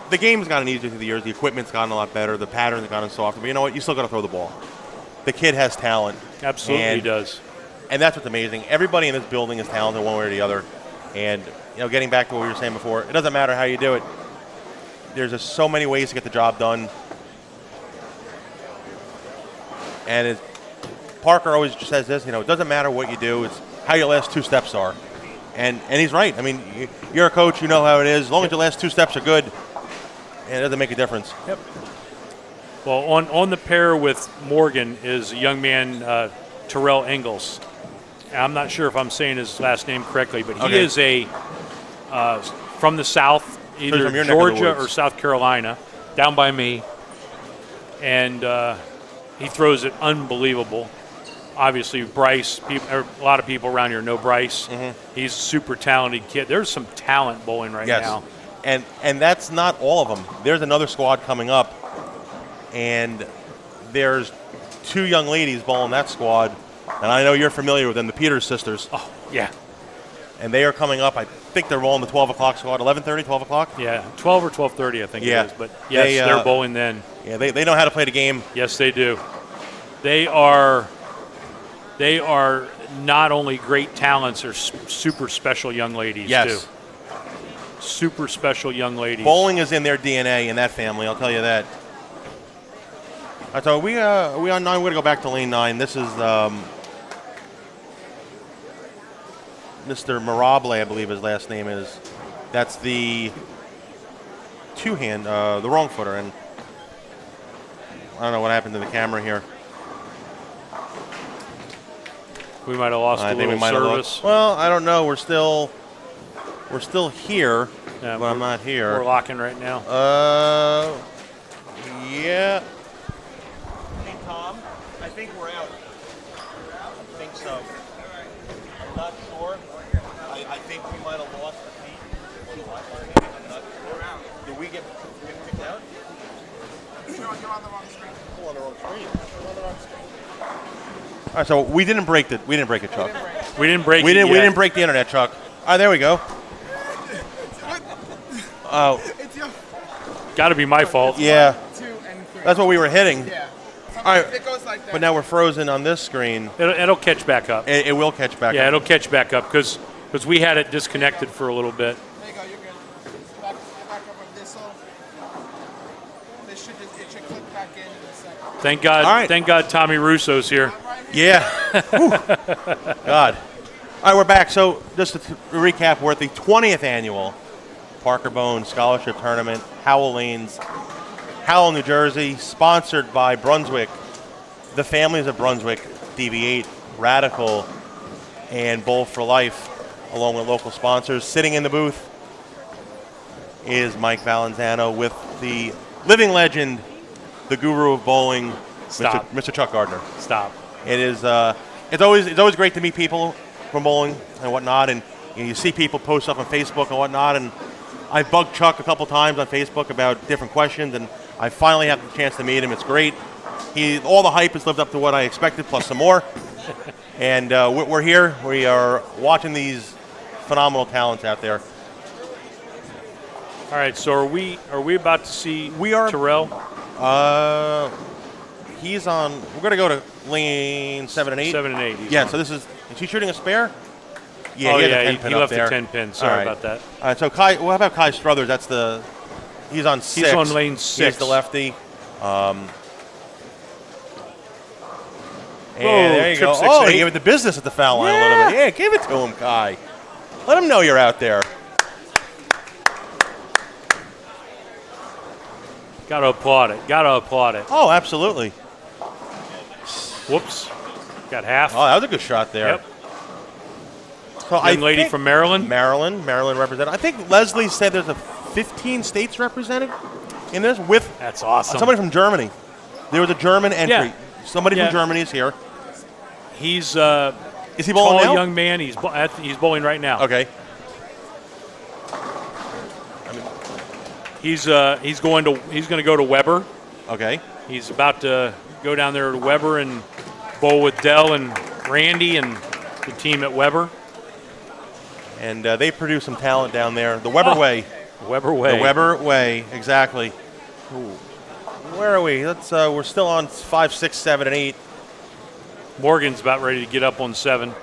The game's gotten easier through the years. The equipment's gotten a lot better. The patterns have gotten softer. But you know what? You still got to throw the ball. The kid has talent. Absolutely And- does. And that's what's amazing. Everybody in this building is talented one way or the other. And, getting back to what we were saying before, it doesn't matter how you do it. There's just so many ways to get the job done. And Parker always says this, it doesn't matter what you do. It's how your last 2 steps are. And he's right. I mean, you're a coach. You know how it is. As long as your last 2 steps are good, it doesn't make a difference. Yep. Well, on the pair with Morgan is a young man, Terrell Engels. I'm not sure if I'm saying his last name correctly, but he Okay. is from the South, either from your neck of the Georgia woods. or South Carolina, down by me. And he throws it unbelievable. Obviously, Bryce, a lot of people around here know Bryce. He's a super talented kid. There's some talent bowling right Yes. now. And that's not all of them. There's another squad coming up, and there's 2 young ladies bowling that squad, and I know you're familiar with them, the Peters sisters. Oh, yeah. And they are coming up. I think they're bowling the 12 o'clock squad, 11:30, 12 o'clock? Yeah, 12 or 12:30, I think Yeah. it is. But yes, they're bowling then. Yeah, they know how to play the game. Yes, they do. They are not only great talents, they're super special young ladies Yes. too. Super special young ladies. Bowling is in their DNA in that family, I'll tell you that. All right, so we on 9, we're going to go back to lane 9. This is Mr. Mirable, I believe his last name is. That's the 2-hand, the wrong footer, and I don't know what happened to the camera here. We might have lost I a think we little might have service. lost. Well, I don't know. We're still here, Yeah, but I'm not here. We're locking right now. Yeah. Hey, Tom, I think we're out. I think so. I'm not sure. I think we might have lost the feed. I'm not sure. Did we get kicked out? You're on the wrong screen. Oh, on the wrong screen. You're on the wrong screen. All right, so we didn't break it, Chuck. We didn't break We it didn't yet. break the internet, Chuck. All right, there we go. Oh, It's your Got to be my fault. yeah. 2 and 3. That's what we were hitting. Yeah. All right. It goes like that. But now we're frozen on this screen. It'll catch back up. It will catch back Yeah, up. it'll catch back up because we had it disconnected for a little bit. There you go. You're good. Back up with this one. It should click back in a second. Thank God. All right. Thank God Tommy Russo's here. Yeah. Whew. God. All right, we're back. So just to recap, we're at the 20th annual Parker Bohn Scholarship Tournament, Howell Lanes, Howell, New Jersey, sponsored by Brunswick, the families of Brunswick, DV8, Radical, and Bowl for Life, along with local sponsors. Sitting in the booth is Mike Valenzano with the living legend, the guru of bowling, Stop. Mr. Chuck Gardner. Stop. It is. It's always great to meet people from bowling and whatnot, and you see people post stuff on Facebook and whatnot. And I bugged Chuck a couple times on Facebook about different questions, and I finally have the chance to meet him. It's great. All the hype has lived up to what I expected, plus some more. And we're here. We are watching these phenomenal talents out there. All right. So are we about to see We are Terrell? He's on. We're gonna go to lane 7 and 8. 7 and 8. He's Yeah. on. So this is he shooting a spare? Yeah. Oh, he had yeah, the 10 he pin up left there. the 10 pin. Sorry All right. about that. All right. So Kai. Well, how about Kai Struthers? That's the. He's on 6. He's on lane 6. He's the lefty. And Whoa, there you trip go. 6, Oh, 8. he gave it the business at the foul line a little bit. Yeah, give it to him, Kai. Let him know you're out there. Got to applaud it. Got to applaud it. Oh, absolutely. Whoops. Got half. Oh, that was a good shot there. Yep. So Young lady think from Maryland. Maryland represented. I think Leslie said there's a 15 states represented in this with That's awesome. somebody from Germany. There was a German entry. Yeah. Somebody Yeah. from Germany is here. He's Is he bowling tall now? young man. He's bowling right now. Okay. He's going to go to Weber. Okay. He's about to go down there to Weber and bowl with Dell and Randy and the team at Weber. And they produce some talent down there. The Weber Way. Weber Way. The Weber Way, exactly. Ooh. Where are we? Let's. We're still on 5, 6, 7, and 8. Morgan's about ready to get up on 7.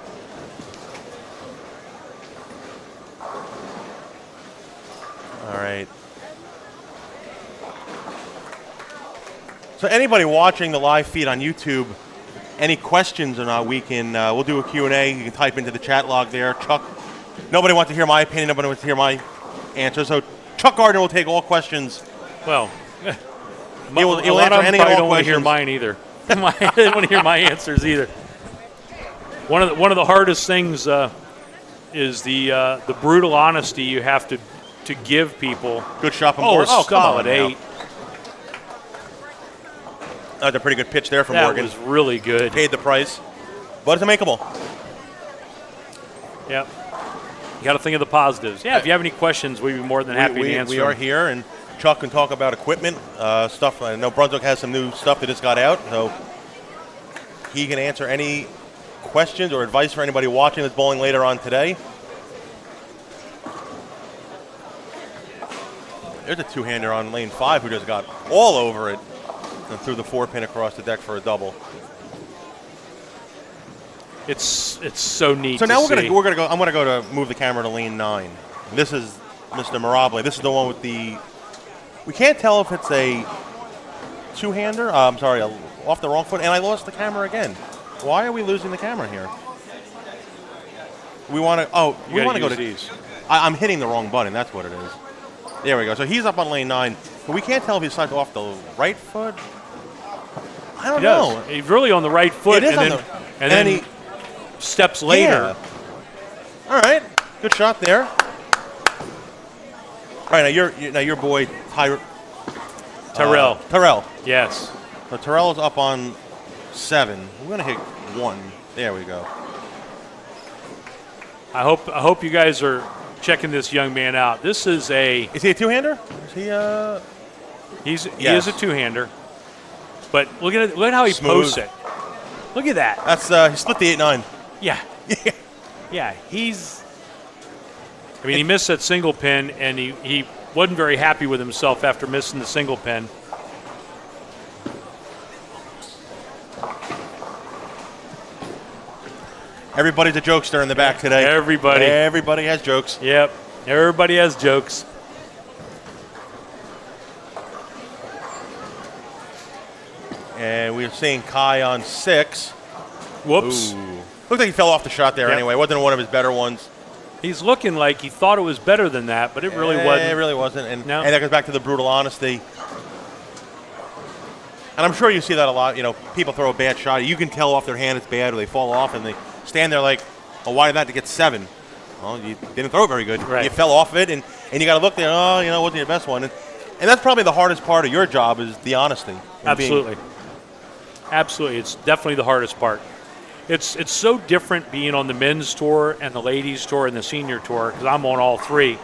All right. So anybody watching the live feed on YouTube, any questions or not, we can. We'll do a Q&A. You can type into the chat log there. Chuck. Nobody wants to hear my opinion. Nobody wants to hear my answer. So Chuck Gardner will take all questions. Well, He'll a lot answer of them any probably and don't all want to hear questions. mine either. They don't want to hear my answers either. One of the hardest things is the brutal honesty you have to give people. Good shot from Oh, Morgan. Come solid on now. 8. That's a pretty good pitch there from That Morgan. was really good. Paid the price, but it's a makeable. Yep. You got to think of the positives. Yeah, if you have any questions, we'd be more than happy to answer We are them. here, and Chuck can talk about equipment stuff. I know Brunswick has some new stuff that just got out, so he can answer any questions or advice for anybody watching that's bowling later on today. There's a two-hander on lane 5 who just got all over it and threw the 4-pin across the deck for a double. It's so neat. So now to see. we're gonna go. I'm gonna go to move the camera to lane 9. This is Mr. Mirable. This is the one with the. We can't tell if it's a two-hander. I'm sorry, off the wrong foot, and I lost the camera again. Why are we losing the camera here? We want to. Oh, You we gotta want to go use to these. I'm hitting the wrong button. That's what it is. There we go. So he's up on lane 9, but we can't tell if he slides off the right foot. I don't He does. know. He's really on the right foot, It is and on then, the- and and then he- steps later. Yeah. All right, good shot there. All right, now your boy Terrell. Terrell. Yes. So Terrell's up on 7. We're gonna hit 1. There we go. I hope you guys are checking this young man out. This is Is he a two-hander? Is he he Yes. is a two-hander, but look at how he Smooth. posts it. Look at that. That's he split the 8-9. Yeah. Yeah. He missed that single pin, and he wasn't very happy with himself after missing the single pin. Everybody's a jokester in the back today. Everybody has jokes. Yep. Everybody has jokes. And we're seeing Kai on 6. Whoops. Ooh. Looked like he fell off the shot there Yep. anyway. Wasn't one of his better ones. He's looking like he thought it was better than that, but it really wasn't. It really wasn't. And, No. and that goes back to the brutal honesty. And I'm sure you see that a lot. People throw a bad shot. You can tell off their hand it's bad, or they fall off, and they stand there like, oh, why did that to get 7? Well, you didn't throw it very good. Right. You fell off it, and you got to look there, it wasn't your best one. And that's probably the hardest part of your job is the honesty. and being- Absolutely. Absolutely. It's definitely the hardest part. It's so different being on the men's tour and the ladies tour and the senior tour, because I'm on all 3.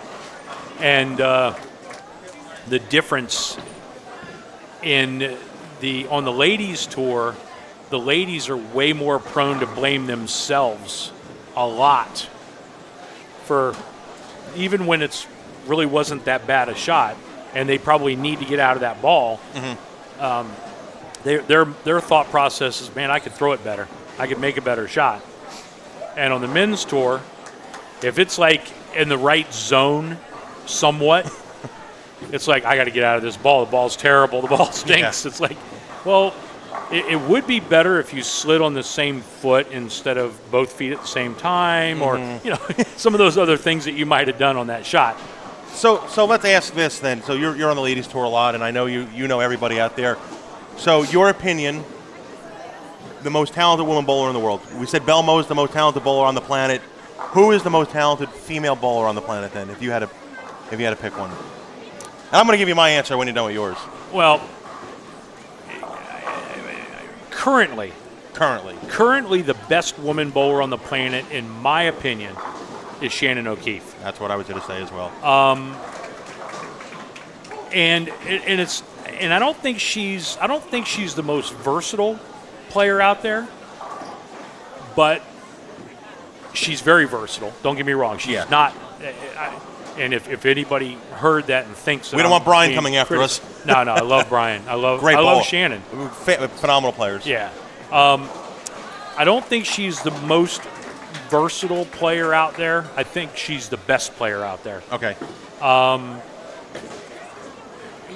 And the difference on the ladies tour, the ladies are way more prone to blame themselves a lot for even when it's really wasn't that bad a shot, and they probably need to get out of that ball. their thought process is, man, I could throw it better. I could make a better shot. And on the men's tour, if it's like in the right zone somewhat, it's like, I got to get out of this ball. The ball's terrible. The ball stinks. Yeah. It's like, well, it would be better if you slid on the same foot instead of both feet at the same time, or some of those other things that you might have done on that shot. So let's ask this then. So you're on the ladies tour a lot, and I know you know everybody out there. So your opinion, the most talented woman bowler in the world. We said Belmo is the most talented bowler on the planet. Who is the most talented female bowler on the planet then, if you had to pick one? And I'm going to give you my answer when you're done with yours. Well, currently, the best woman bowler on the planet, in my opinion, is Shannon O'Keefe. That's what I was going to say as well. And I don't think she's the most versatile player out there, but she's very versatile. Don't get me wrong. She's not. And if anybody heard that and thinks that we don't want Brian coming after us. No, I love Brian. I love Shannon. Phenomenal players. Yeah. I don't think she's the most versatile player out there. I think she's the best player out there. Okay.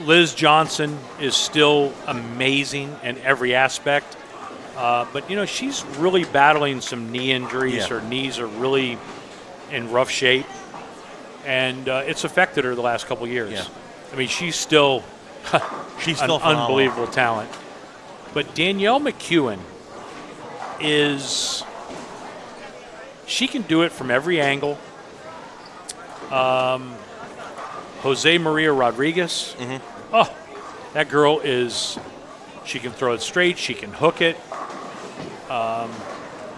Liz Johnson is still amazing in every aspect. But, she's really battling some knee injuries. Yeah. Her knees are really in rough shape. And it's affected her the last couple of years. Yeah. I mean, she's still an phenomenal. unbelievable talent. But Danielle McEwen she can do it from every angle. Jose Maria Rodriguez. Mm-hmm. Oh, that girl she can throw it straight. She can hook it.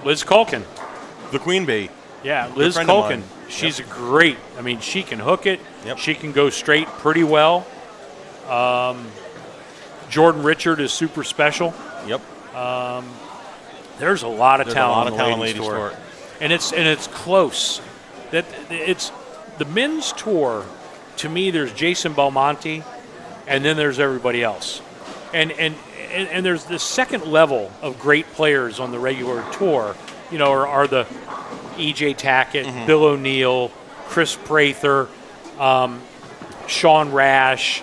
Liz Culkin. The Queen Bee. Yeah, Liz friend of Culkin. mine. She's great. I mean, she can hook it. Yep. She can go straight pretty well. Jordan Richard is super special. Yep. There's a lot of talent on the on ladies tour. And it's close. It's the men's tour. To me, there's Jason Belmonte, and then there's everybody else. And there's the second level of great players on the regular tour. Are the E.J. Tackett, Bill O'Neill, Chris Prather, Sean Rash.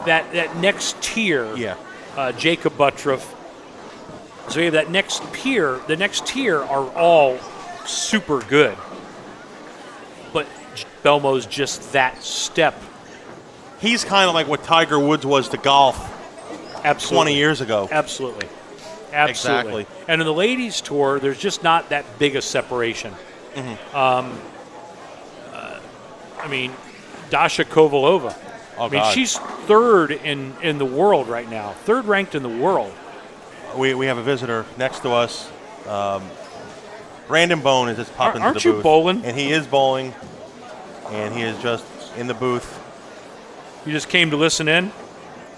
That next tier. Yeah. Jacob Buttroff. So you have that next tier. The next tier are all super good. But Belmo's just that step. He's kind of like what Tiger Woods was to golf 20 years ago. Absolutely. Exactly. And in the ladies' tour, there's just not that big a separation. I mean, Dasha Kovalova. Oh, I mean, God. she's third in the world right now. Third ranked in the world. We have a visitor next to us. Brandon Bohn is just popping into the Aren't booth. you bowling? And he is bowling. And he is just in the booth. You just came to listen in?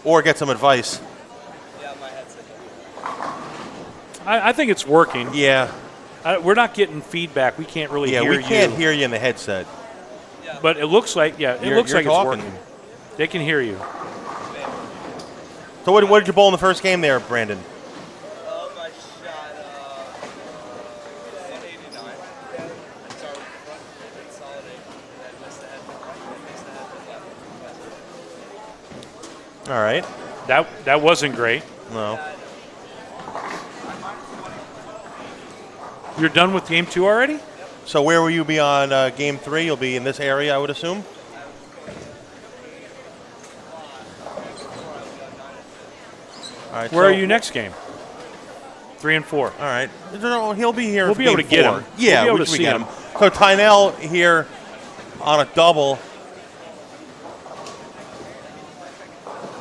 Or get some advice. Yeah, my headset. I think it's working. Yeah. We're not getting feedback. We can't really hear you. Yeah, we can't hear you in the headset. But it looks like, You're it's talking. working. They can hear you. So what did you bowl in the first game there, Brandon? I shot 189. I started front, consolidate, and then missed the head left. All right. That wasn't great. No. You're done with game 2 already? So where will you be on game 3? You'll be in this area, I would assume? All right, Where are you next game? 3 and 4. All right. He'll be here. We'll for be able game to get 4. him. Yeah, We'll be able to we see get him. So Tynell here on a double.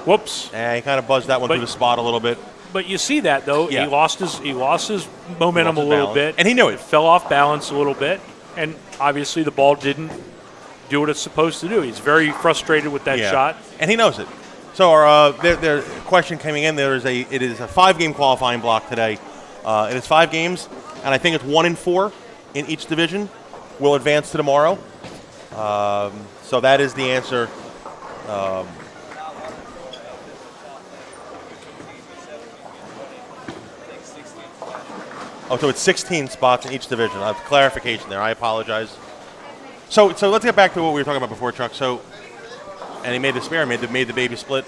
Whoops. He kind of buzzed that one But- through the spot a little bit. But you see that though, Yeah. he lost his momentum He lost his a little balance. bit, And he knew it. Fell off balance a little bit, and obviously the ball didn't do what it's supposed to do. He's very frustrated with that shot. And he knows it. So our their question coming in, it is a 5-game qualifying block today. It is 5 games, and I think it's 1 and 4 in each division will advance to tomorrow. So that is the answer. Oh, so it's 16 spots in each division. Clarification there. I apologize. So let's get back to what we were talking about before, Chuck. So, and he made the spare, made the baby split.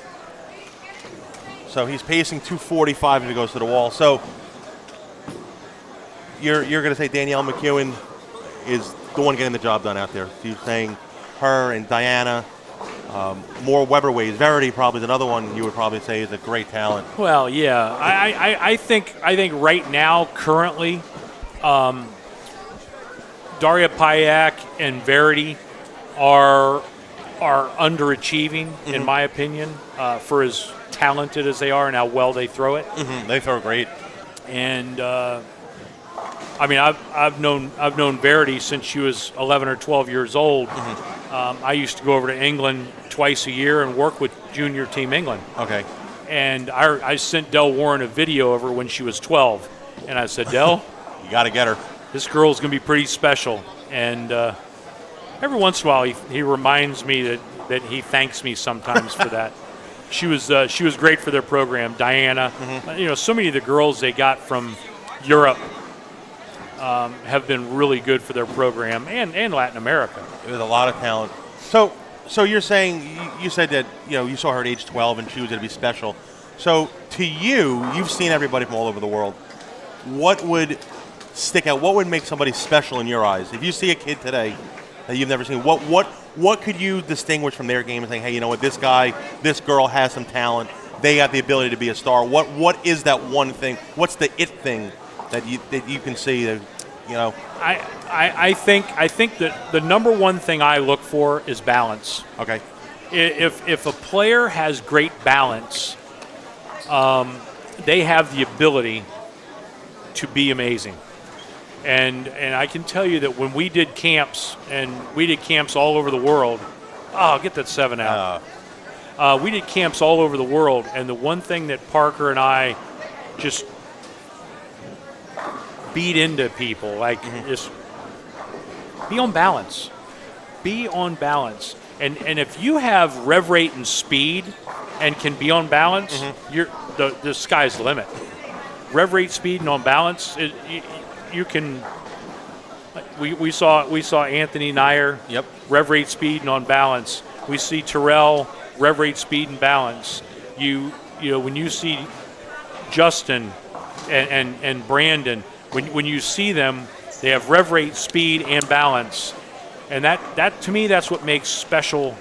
So he's pacing 245 if he goes to the wall. So you're going to say Danielle McEwen is the one getting the job done out there. So you're saying her and Diana, more Weber ways. Verity probably is another one you would probably say is a great talent. Well, yeah, I think right now, currently, Daria Payak and Verity are underachieving, in my opinion, for as talented as they are and how well they throw it. Mm-hmm. They throw great. And I mean, I've known Verity since she was 11 or 12 years old. I used to go over to England twice a year and work with Junior Team England. Okay. And I sent Del Warren a video of her when she was 12, and I said, Del, You got to get her. this girl's going to be pretty special. And every once in a while, he reminds me that he thanks me sometimes for that. She was great for their program. Diana, so many of the girls they got from Europe have been really good for their program and Latin America. There's a lot of talent. So you're saying you said that you saw her at age 12 and she was going to be special. So to you've seen everybody from all over the world. What would stick out? What would make somebody special in your eyes? If you see a kid today that you've never seen, what could you distinguish from their game and saying, hey, you know what, this girl has some talent. They got the ability to be a star. What is that one thing? What's the it thing that you can see that, I think that the number one thing I look for is balance. Okay. If a player has great balance, they have the ability to be amazing. And I can tell you that when we did camps, and we did camps all over the world. Oh, get that 7 out. We did camps all over the world, and the one thing that Parker and I just beat into people, just be on balance. Be on balance. And if you have rev rate and speed and can be on balance, the sky's the limit. Rev rate, speed, and on balance, you can. We saw Anthony Nyer. Yep. Rev rate, speed, and on balance. We see Terrell, rev rate, speed, and balance. When you see Justin and Brandon, when you see them, they have rev rate, speed, and balance. And that to me, that's what makes special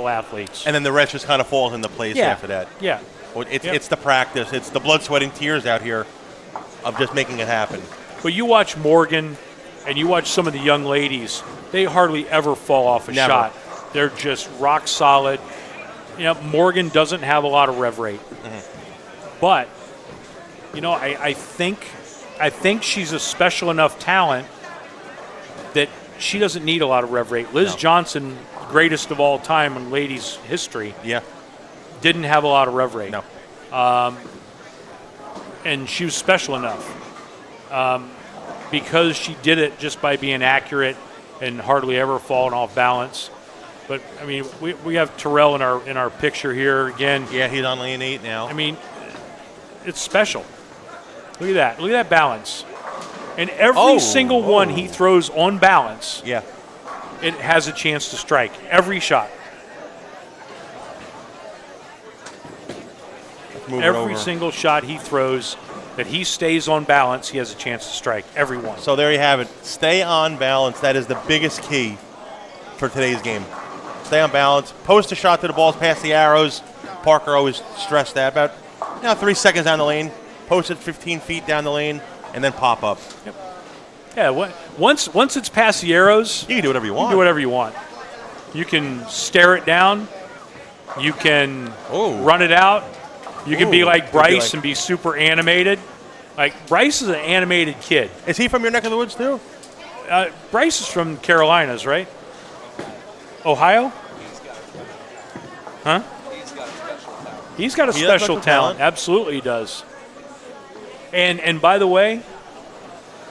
athletes. And then the rest just kind of falls into place after that. Yeah. Well, it's the practice. It's the blood, sweat, and tears out here of just making it happen. But you watch Morgan and you watch some of the young ladies, they hardly ever fall off a Never. shot. They're just rock solid. Morgan doesn't have a lot of rev rate. But, I think she's a special enough talent that she doesn't need a lot of rev rate. Liz Johnson, greatest of all time in ladies' history, didn't have a lot of rev rate. No. And she was special enough because she did it just by being accurate and hardly ever falling off balance. But, I mean, we have Terrell in our picture here again. Yeah, he's on lane 8 now. I mean, it's special. Look at that. Look at that balance. And every single one he throws on balance, it has a chance to strike. Every shot. Every single shot he throws that he stays on balance, he has a chance to strike. Every one. So there you have it. Stay on balance. That is the biggest key for today's game. Stay on balance. Post a shot to the balls past the arrows. Parker always stressed that. About 3 seconds down the lane. Post it 15 feet down the lane, and then pop up. Yep. Yeah, once it's past the arrows, you can do whatever you want. You can do whatever you want. You can stare it down. You can run it out. You can be like Bryce and be super animated. Like, Bryce is an animated kid. Is he from your neck of the woods, too? Bryce is from Carolinas, right? Ohio? Huh? He's got a special talent. Absolutely he does. And by the way,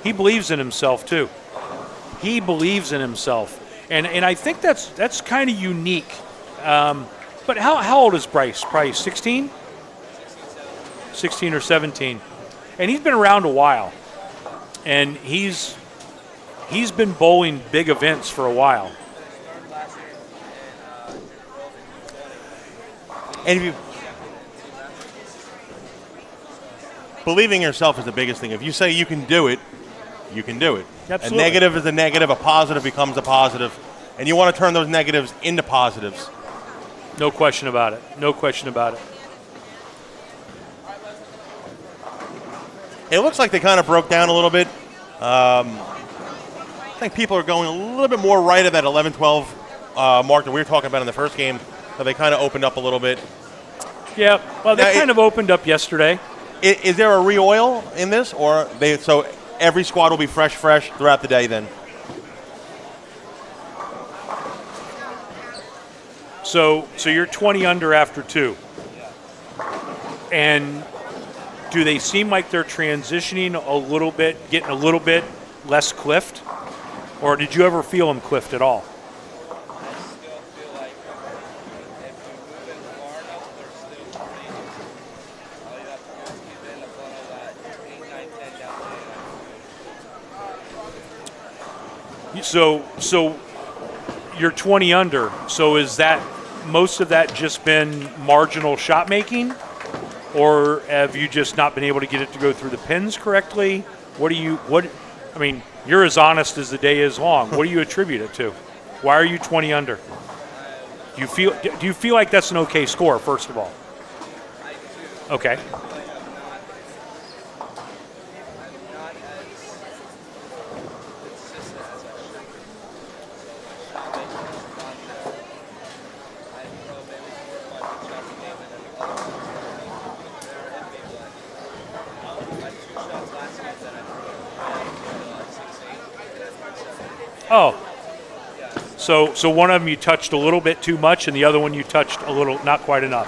he believes in himself too. He believes in himself. And I think that's kind of unique. But how old is Bryce? Probably 16? 16 or 17. And he's been around a while. and he's been bowling big events for a while. And if you believing in yourself is the biggest thing. If you say you can do it, you can do it. Absolutely. A negative is a negative. A positive becomes a positive, and you want to turn those negatives into positives. No question about it. No question about it. It looks like they kind of broke down a little bit. I think people are going a little bit more right of that 11-12 mark that we were talking about in the first game. So they kind of opened up a little bit. Yeah, well, they Now, kind of opened up yesterday. Is there a re-oil in this, or so every squad will be fresh throughout the day then? So you're 20 under after 2. And do they seem like they're transitioning a little bit, getting a little bit less cliffed? Or did you ever feel them cliffed at all? I still feel like if we move in far enough, they're still pretty. All you have to do is keep in a funnel that 8, 9, 10 down So you're 20 under. So is that most of that just been marginal shot making? Or have you just not been able to get it to go through the pins correctly? I mean, you're as honest as the day is long. What do you attribute it to? Why are you 20 under? Do you feel like that's an okay score, first of all? I do. Okay. I'm not as consistent as I should be. So shot making is not there. I throw maybe 4 or 5 good shots a game, and then other ones are there and maybe like I had 2 shots last night that I threw like 6, 8, and I Oh. So one of them you touched a little bit too much, and the other one you touched a little, not quite enough.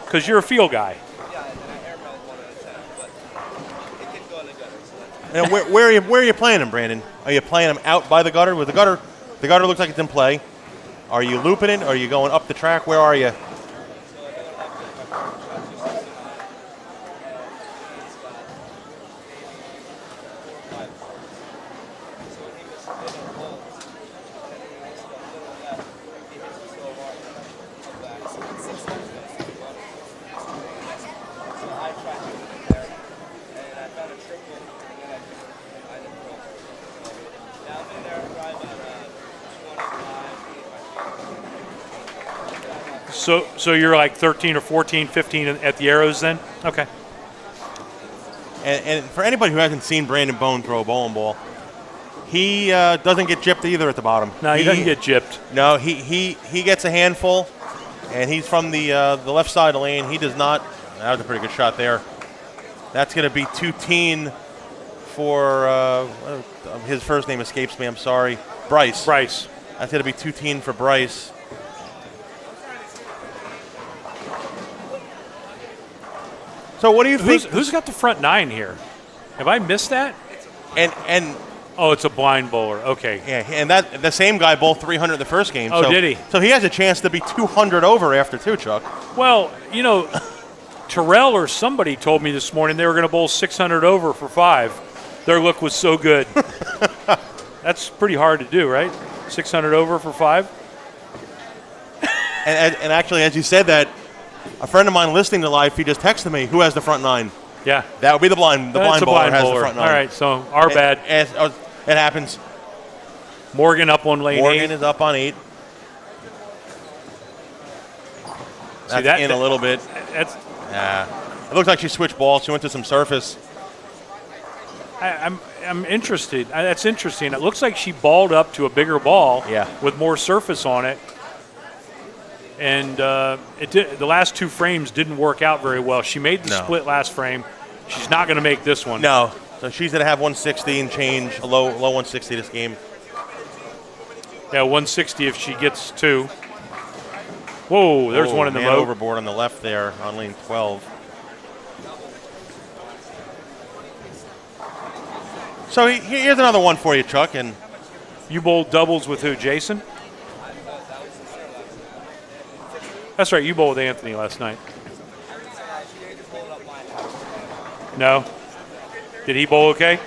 Because you're a feel guy. yeah, and then I airmailed 1 at a time, but it did go in the gutter. So that's And where are you playing them, Brandon? Are you playing them out by the gutter? With the gutter looks like it's in play. Are you looping it? Are you going up the track? Where are you? so I don't have to my first shot just sits in on it, and he's got maybe 4 or 5 boards. So when he was spinning bolts, and then he hits the little left, he hits it so hard, and I come back, so I tried to put it there, and I found a triple, and then I didn't roll. So now I'm in there, probably about 25, 85 feet. So you're like 13 or 14, 15 at the arrows then? Okay. And for anybody who hasn't seen Brandon Bohn throw a bowling ball, he doesn't get gypped either at the bottom. No, he doesn't get gypped. No, he gets a handful, and he's from the left side of the lane. He does not. That was a pretty good shot there. That's going to be 2-teen for his first name escapes me. I'm sorry, Bryce. Bryce. That's going to be 2-teen for Bryce. So what do you think? Who's got the front 9 here? Have I missed that? And Oh, it's a blind bowler. Okay. yeah, and that the same guy bowled 300 the first game. Oh, so, did he? So he has a chance to be 200 over after two, Chuck. Well, Terrell or somebody told me this morning they were going to bowl 600 over for 5. Their look was so good. That's pretty hard to do, right? 600 over for 5? And actually, as you said that, a friend of mine listening to live feed just texted me, who has the front 9? Yeah. That would be the blind. The That's blind a bowler blind has bowler. the front 9. All right, so our bad. It happens. Morgan up on lane Morgan 8. is up on 8. That's that- in a little bit. That's Yeah. It looks like she switched balls. She went to some surface. I'm interested. That's interesting. It looks like she balled up to a bigger ball Yeah. with more surface on it. And the last 2 frames didn't work out very well. She made the No. split last frame. She's not going to make this one. No. So she's going to have 160 and change, a low 160 this game. Yeah, 160 if she gets 2. Whoa, there's one in the man road. overboard on the left there on lane 12. So here's another one for you, Chuck. And You bowled doubles with who, Jason? That's right, you bowled with Anthony last night. No? Did he bowl okay?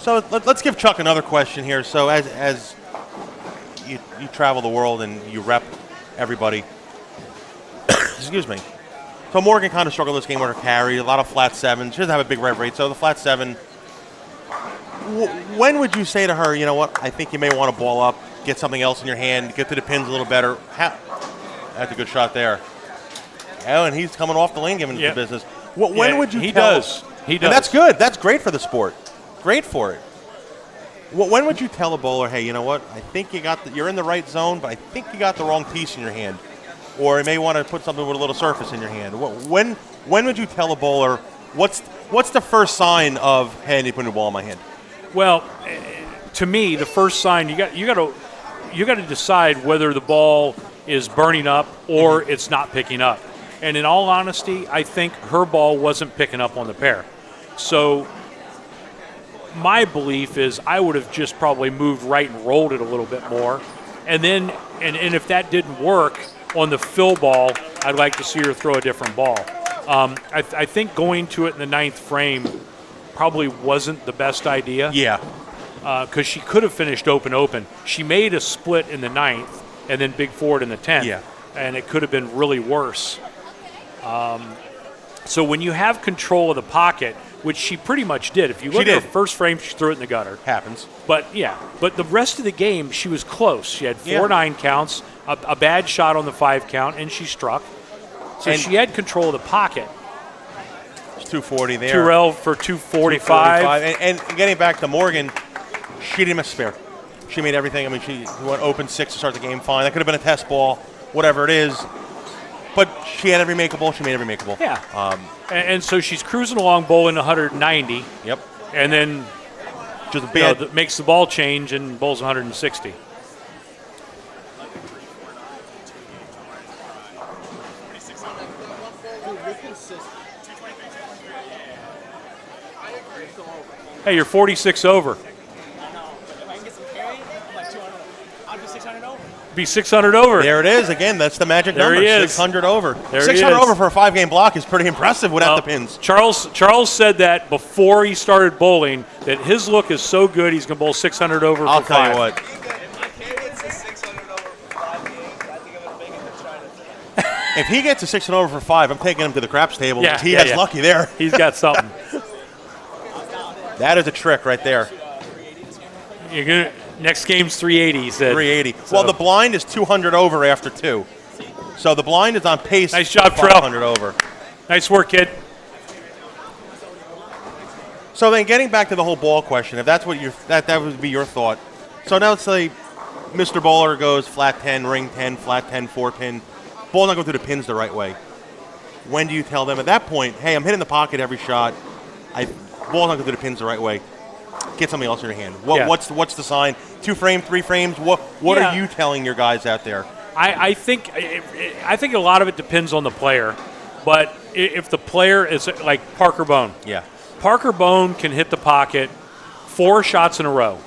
So let's give Chuck another question here. So as you travel the world and you rep everybody, excuse me. So Morgan kind of struggled this game with her carry, a lot of flat sevens. She doesn't have a big rev rate, so the flat seven. When would you say to her, you know what, I think you may want to ball up, get something else in your hand, get to the pins a little better? That's a good shot there. Oh, and he's coming off the lane giving it the business. When would you he tell? does. He does. And that's good. That's great for the sport. Great for it. When would you tell a bowler, hey, you know what, I think you're in the right zone, but I think you got the wrong piece in your hand? Or you may want to put something with a little surface in your hand. When would you tell a bowler, what's the first sign of, hey, I need to put a ball in my hand? Well, to me, the first sign you got to decide whether the ball is burning up or it's not picking up. And in all honesty, I think her ball wasn't picking up on the pair. So my belief is I would have just probably moved right and rolled it a little bit more. And then, and if that didn't work on the fill ball, I'd like to see her throw a different ball. I think going to it in the ninth frame probably wasn't the best idea. Yeah. Because she could have finished open. She made a split in the ninth and then big forward in the 10th. Yeah. And it could have been really worse. So when you have control of the pocket, which she pretty much did. If you look at her first frame, she threw it in the gutter. Happens. But the rest of the game, she was close. She had 4-9 counts, a bad shot on the 5 count, and she struck. So she had control of the pocket. It's 240 there. 2L for 245. And getting back to Morgan, she didn't miss a spare. She made everything. I mean, she went open 6 to start the game fine. That could have been a test ball, whatever it is. But she had every makeable. She made every makeable. Yeah. And so she's cruising along bowling 190. Yep. And then just bad. Makes the ball change and bowls 160. Hey, you're 46 over. Be 600 over. There it is. Again, that's the magic There number. he is. 600 over. There 600 he is. over for a 5-game block is pretty impressive without the pins. Charles said that before he started bowling, that his look is so good he's going to bowl 600 over I'll for tell 5. you what. If my kid gets to 600 over for 5 games, I think I'm going to make it to China. If he gets a 600 over for 5, I'm taking him to the craps table. Yeah, He has lucky there. He's got something. That is a trick right there. You're gonna, next game's 380, he said. 380. So- Well, the blind is 200 over after 2. So the blind is on pace. Nice job, for Trell. 500 over. Nice work, kid. So then, getting back to the whole ball question, if that's what that would be your thought. So now let's say Mr. Bowler goes flat 10, ring 10, flat 10, 4-pin. Ball not go through the pins the right way. When do you tell them at that point, hey, I'm hitting the pocket every shot. Ball not go through the pins the right way. Get something else in your hand. What's the sign? 2 frame, 3 frames. What are you telling your guys out there? I think a lot of it depends on the player, but if the player is like Parker Bohn, Parker Bohn can hit the pocket 4 shots in a row,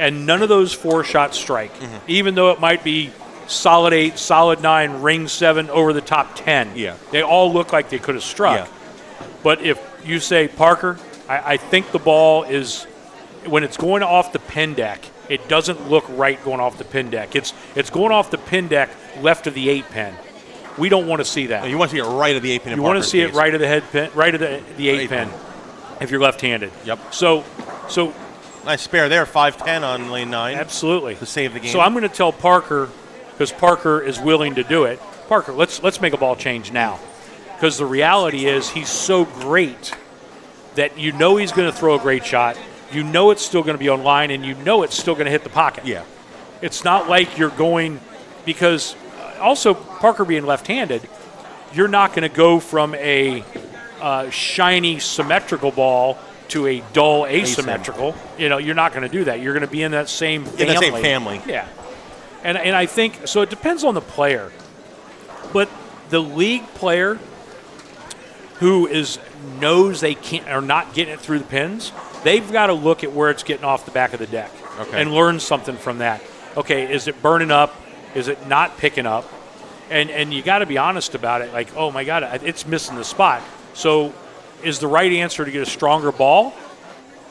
and none of those 4 shots strike, even though it might be solid 8, solid 9, ring 7 over the top 10. Yeah, they all look like they could have struck. But if you say, Parker, I think the ball is, when it's going off the pin deck, it doesn't look right going off the pin deck. It's going off the pin deck left of the 8 pin. We don't want to see that. No, you want to see it right of the 8 pin. You want to see it right of the head pin, right of the 8 pin, if you're left-handed. Yep. So nice spare there, 5-10 on lane 9. Absolutely. To save the game. So I'm going to tell Parker, because Parker is willing to do it. Parker, let's make a ball change now, because the reality is he's so great that you know he's going to throw a great shot. You know it's still going to be on line, and you know it's still going to hit the pocket. Yeah. It's not like you're going, because also Parker being left-handed, you're not going to go from a shiny symmetrical ball to a dull asymmetrical. You know, you're not going to do that. You're going to be in that same family. In that same family. Yeah. And I think, so it depends on the player. But the league player who knows they can't are not getting it through the pins, they've got to look at where it's getting off the back of the deck and learn something from that. Okay, is it burning up? Is it not picking up? And you got to be honest about it. Like, oh my God, it's missing the spot. So, is the right answer to get a stronger ball,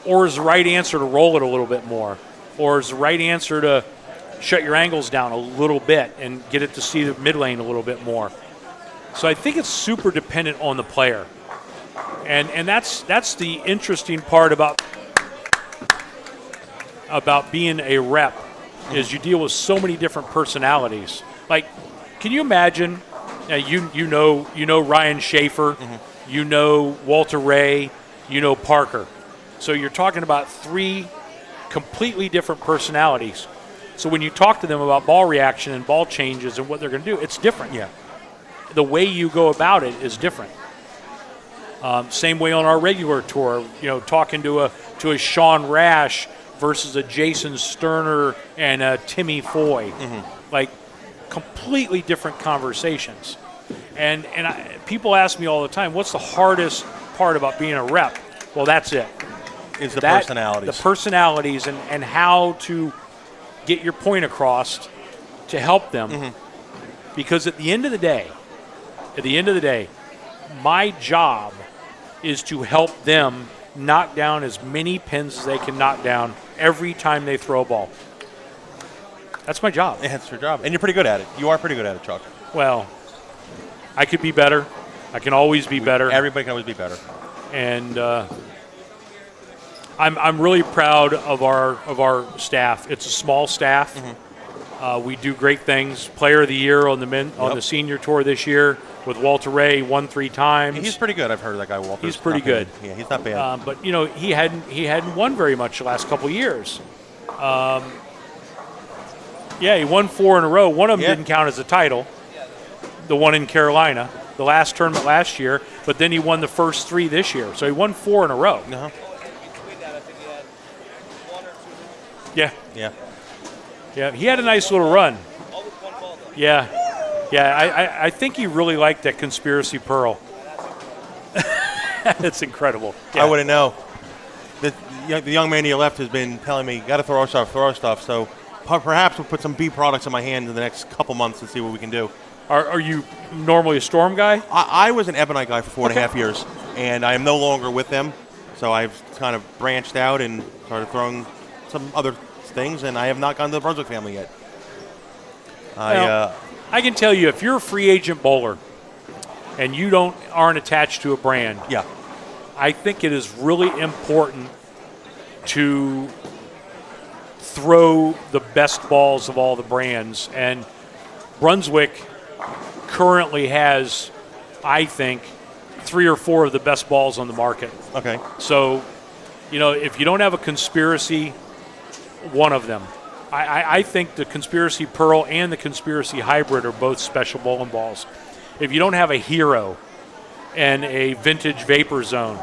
Or is the right answer to roll it a little bit more? Or is the right answer to shut your angles down a little bit and get it to see the mid lane a little bit more? So I think it's super dependent on the player. And that's the interesting part about being a rep is you deal with so many different personalities. Like, can you imagine? You know Ryan Schaefer, you know Walter Ray, you know Parker. So you're talking about 3 completely different personalities. So when you talk to them about ball reaction and ball changes and what they're going to do, it's different. Yeah. The way you go about it is different. Same way on our regular tour, talking to a Sean Rash versus a Jason Sterner and a Timmy Foy, like completely different conversations. And people ask me all the time, what's the hardest part about being a rep? Well, that's it. It's the personalities. The personalities and how to get your point across to help them. Because at the end of the day, my job is to help them knock down as many pins as they can knock down every time they throw a ball. That's my job. Yeah, that's your job. And you're pretty good at it. You are pretty good at it, Chuck. Well, I could be better. I can always be better. Everybody can always be better. And I'm really proud of our staff. It's a small staff. We do great things. Player of the Year on the senior tour this year with Walter Ray, won 3 times. He's pretty good. I've heard that guy Walter. He's pretty good. Yeah, he's not bad. But he hadn't won very much the last couple of years. He won 4 in a row. One of them didn't count as a title. The one in Carolina, the last tournament last year. But then he won the first 3 this year. So he won 4 in a row. Yeah. Yeah. Yeah, he had a nice little run. Yeah. Yeah, I think he really liked that Conspiracy Pearl. That's incredible. Yeah. I wouldn't know. The young man to your left has been telling me, got to throw stuff. So perhaps we'll put some B products in my hand in the next couple months and see what we can do. Are you normally a Storm guy? I was an Ebonite guy for 4.5 years, and I am no longer with them. So I've kind of branched out and started throwing some other things, and I have not gone to the Brunswick family yet. I can tell you, if you're a free agent bowler and you aren't attached to a brand, I think it is really important to throw the best balls of all the brands. And Brunswick currently has, I think, 3 or 4 of the best balls on the market. Okay. So, if you don't have a Conspiracy, one of them. I think the Conspiracy Pearl and the Conspiracy Hybrid are both special bowling balls. If you don't have a Hero and a Vintage Vapor Zone,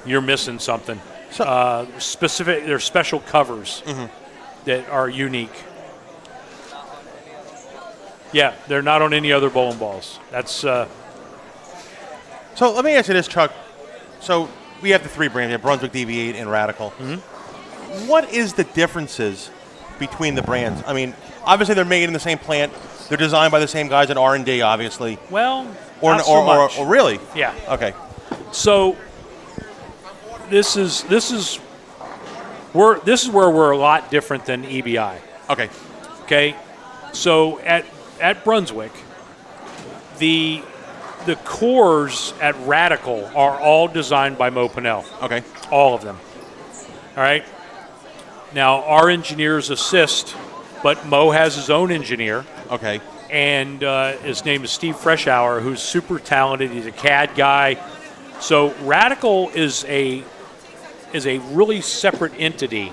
you're missing something. There's special covers that are unique. Yeah, they're not on any other bowling balls. That's. So let me ask you this, Chuck. So we have the 3 brands: we have Brunswick, DV8, and Radical. What is the differences between the brands? I mean, obviously they're made in the same plant. They're designed by the same guys at R&D, obviously. Well, not so much. Or really? Yeah. Okay. So this is where we're a lot different than EBI. Okay. Okay. So at Brunswick, the cores at Radical are all designed by Mo Pinnell. Okay. All of them. All right. Now, our engineers assist, but Mo has his own engineer. Okay. And his name is Steve Freshour, who's super talented. He's a CAD guy. So Radical is a really separate entity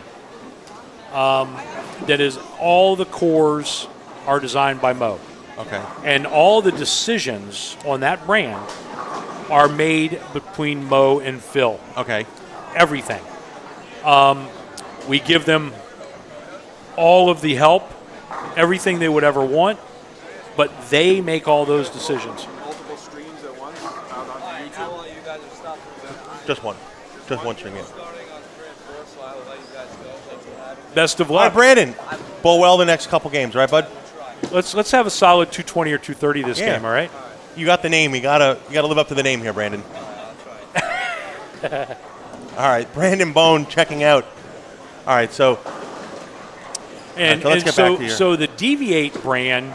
that is all the cores are designed by Mo. Okay. And all the decisions on that brand are made between Mo and Phil. Okay. Everything. We give them all of the help, everything they would ever want, but they make all those decisions. Multiple streams at once out on YouTube. How long you guys are stopping? Just one stream. Yeah. Starting on 3 and 4, so I will let you guys go. Thanks for having me. Best of All right, luck. Brandon. Bowl well the next couple games, right, bud? Let's have a solid 220 or 230 this game, all right? You got the name. You gotta live up to the name here, Brandon. I'll try. All right, Brandon Bohn checking out. All right, so And, so let's and get back to your- so the Deviate brand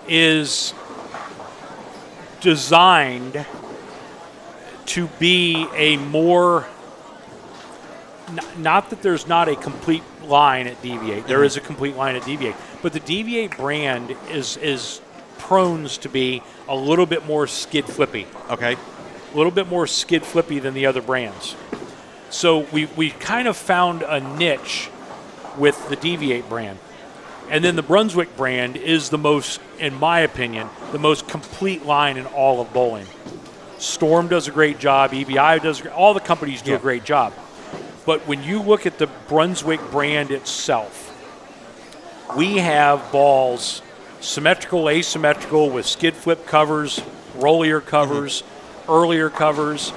is designed to be a more, not that there's not a complete line at Deviate. There is a complete line at Deviate. But the Deviate brand is prone to be a little bit more skid flippy. Okay. A little bit more skid flippy than the other brands. So we kind of found a niche with the Deviate brand. And then the Brunswick brand is the most, in my opinion, the most complete line in all of bowling. Storm does a great job. EBI does, all the companies do a great job. But when you look at the Brunswick brand itself, we have balls symmetrical, asymmetrical, with skid flip covers, rollier covers, earlier covers.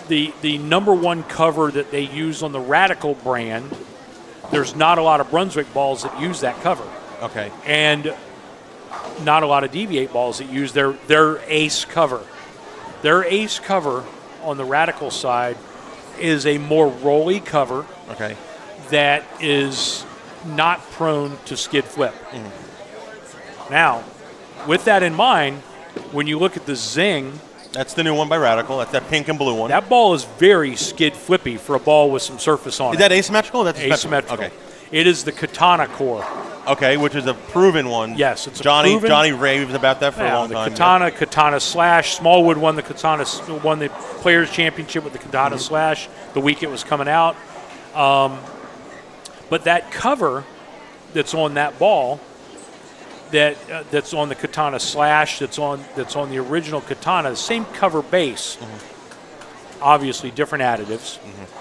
The number one cover that they use on the Radical brand, there's not a lot of Brunswick balls that use that cover. Okay. And not a lot of Deviate balls that use their ace cover. Their ace cover on the Radical side is a more rolly cover Okay. that is not prone to skid flip. Now, with that in mind, when you look at the Zing, That's the new one by Radical. That's that pink and blue one. that ball is very skid flippy for a ball with some surface on Is it. that asymmetrical? That's Asymmetrical. Okay. It is the Katana core. Okay, which is a proven one. Yes, it's a Johnny proven- Johnny raves about that for a Yeah, long the time. Katana Slash. Smallwood won the won the Players Championship with the Katana Slash the week it was coming out. But that cover that's on that ball, that's on the Katana Slash, that's on the original Katana, the same cover base. Obviously, different additives.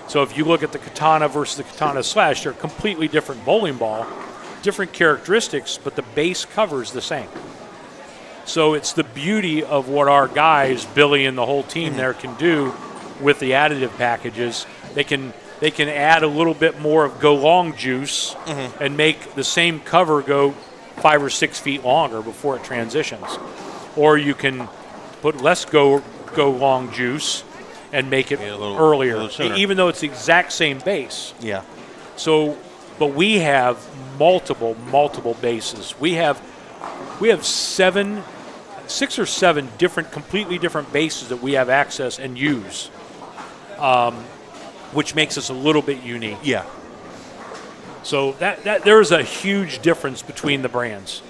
So if you look at the Katana versus the Katana Slash, they're a completely different bowling ball, different characteristics, but the base cover is the same. So it's the beauty of what our guys, Billy and the whole team there, can do with the additive packages. They can add a little bit more of go long juice and make the same cover go 5 or 6 feet longer before it transitions. Or you can put less go long juice and make it Yeah, a little earlier, sooner. even though it's the exact same base. Yeah. So, but we have multiple bases. We have 6 or 7 different, completely different bases that we have access and use, which makes us a little bit unique. Yeah. So that there is a huge difference between the brands,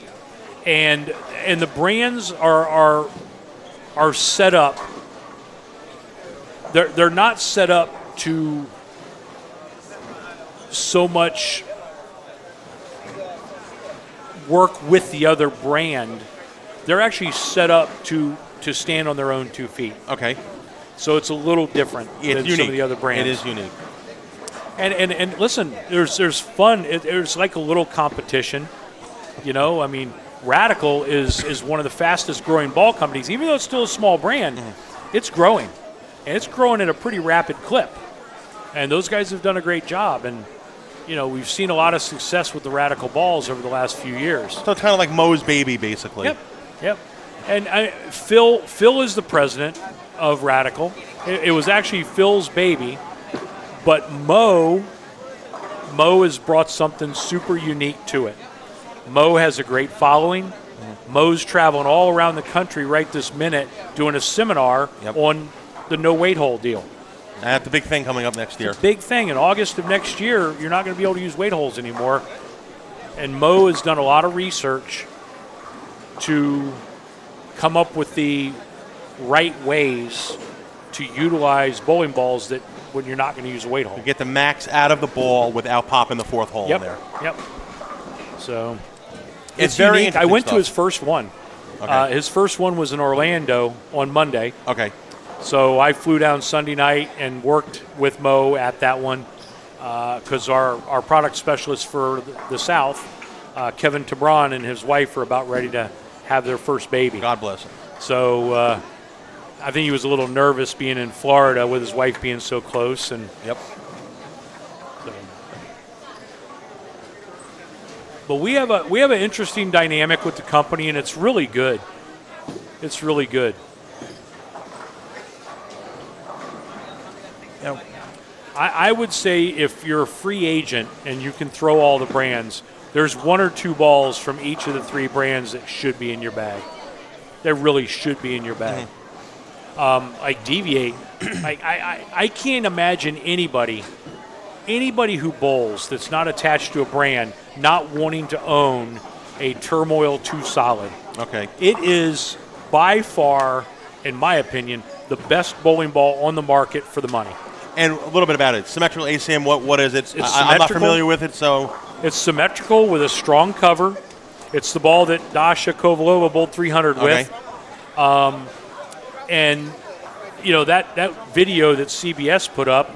and the brands are set up. They're not set up to so much work with the other brand. They're actually set up to stand on their own 2 feet. Okay. So it's a little different It's than unique. some of the other brands. It is unique. And listen, there's fun. There's like a little competition. You know, I mean, Radical is one of the fastest growing ball companies. Even though it's still a small brand, it's growing. And it's growing at a pretty rapid clip. And those guys have done a great job. And, you know, we've seen a lot of success with the Radical balls over the last few years. So it's kind of like Moe's baby, basically. Yep. And Phil is the president of Radical. It was actually Phil's baby. But Mo has brought something super unique to it. Mo has a great following. Mo's traveling all around the country right this minute doing a seminar on the no weight hole deal. That's the big thing coming up next year. Big thing. In August of next year, you're not going to be able to use weight holes anymore. And Mo has done a lot of research to come up with the right ways to utilize bowling balls that when you're not going to use a weight hole. You get the max out of the ball without popping the fourth hole in there. Yep. So It's very unique. I interesting went to stuff. his first one. Okay. His first one was in Orlando on Monday. Okay. So I flew down Sunday night and worked with Mo at that one because our product specialist for the South, Kevin Tabron, and his wife are about ready to have their first baby. God bless him. So I think he was a little nervous being in Florida with his wife being so close. And Yep. so. But we have an interesting dynamic with the company, and it's really good. It's really good. I would say if you're a free agent and you can throw all the brands, there's 1 or 2 balls from each of the 3 brands that should be in your bag. That really should be in your bag. Like Deviate, I can't imagine anybody who bowls that's not attached to a brand not wanting to own a Turmoil 2 Solid. Okay. It is by far, in my opinion, the best bowling ball on the market for the money. And a little bit about it. Symmetrical ACM, what is it? It's I'm not symmetrical. familiar with it, so. It's symmetrical with a strong cover. It's the ball that Dasha Kovalova bowled 300 Okay. with. And, you know, that video that CBS put up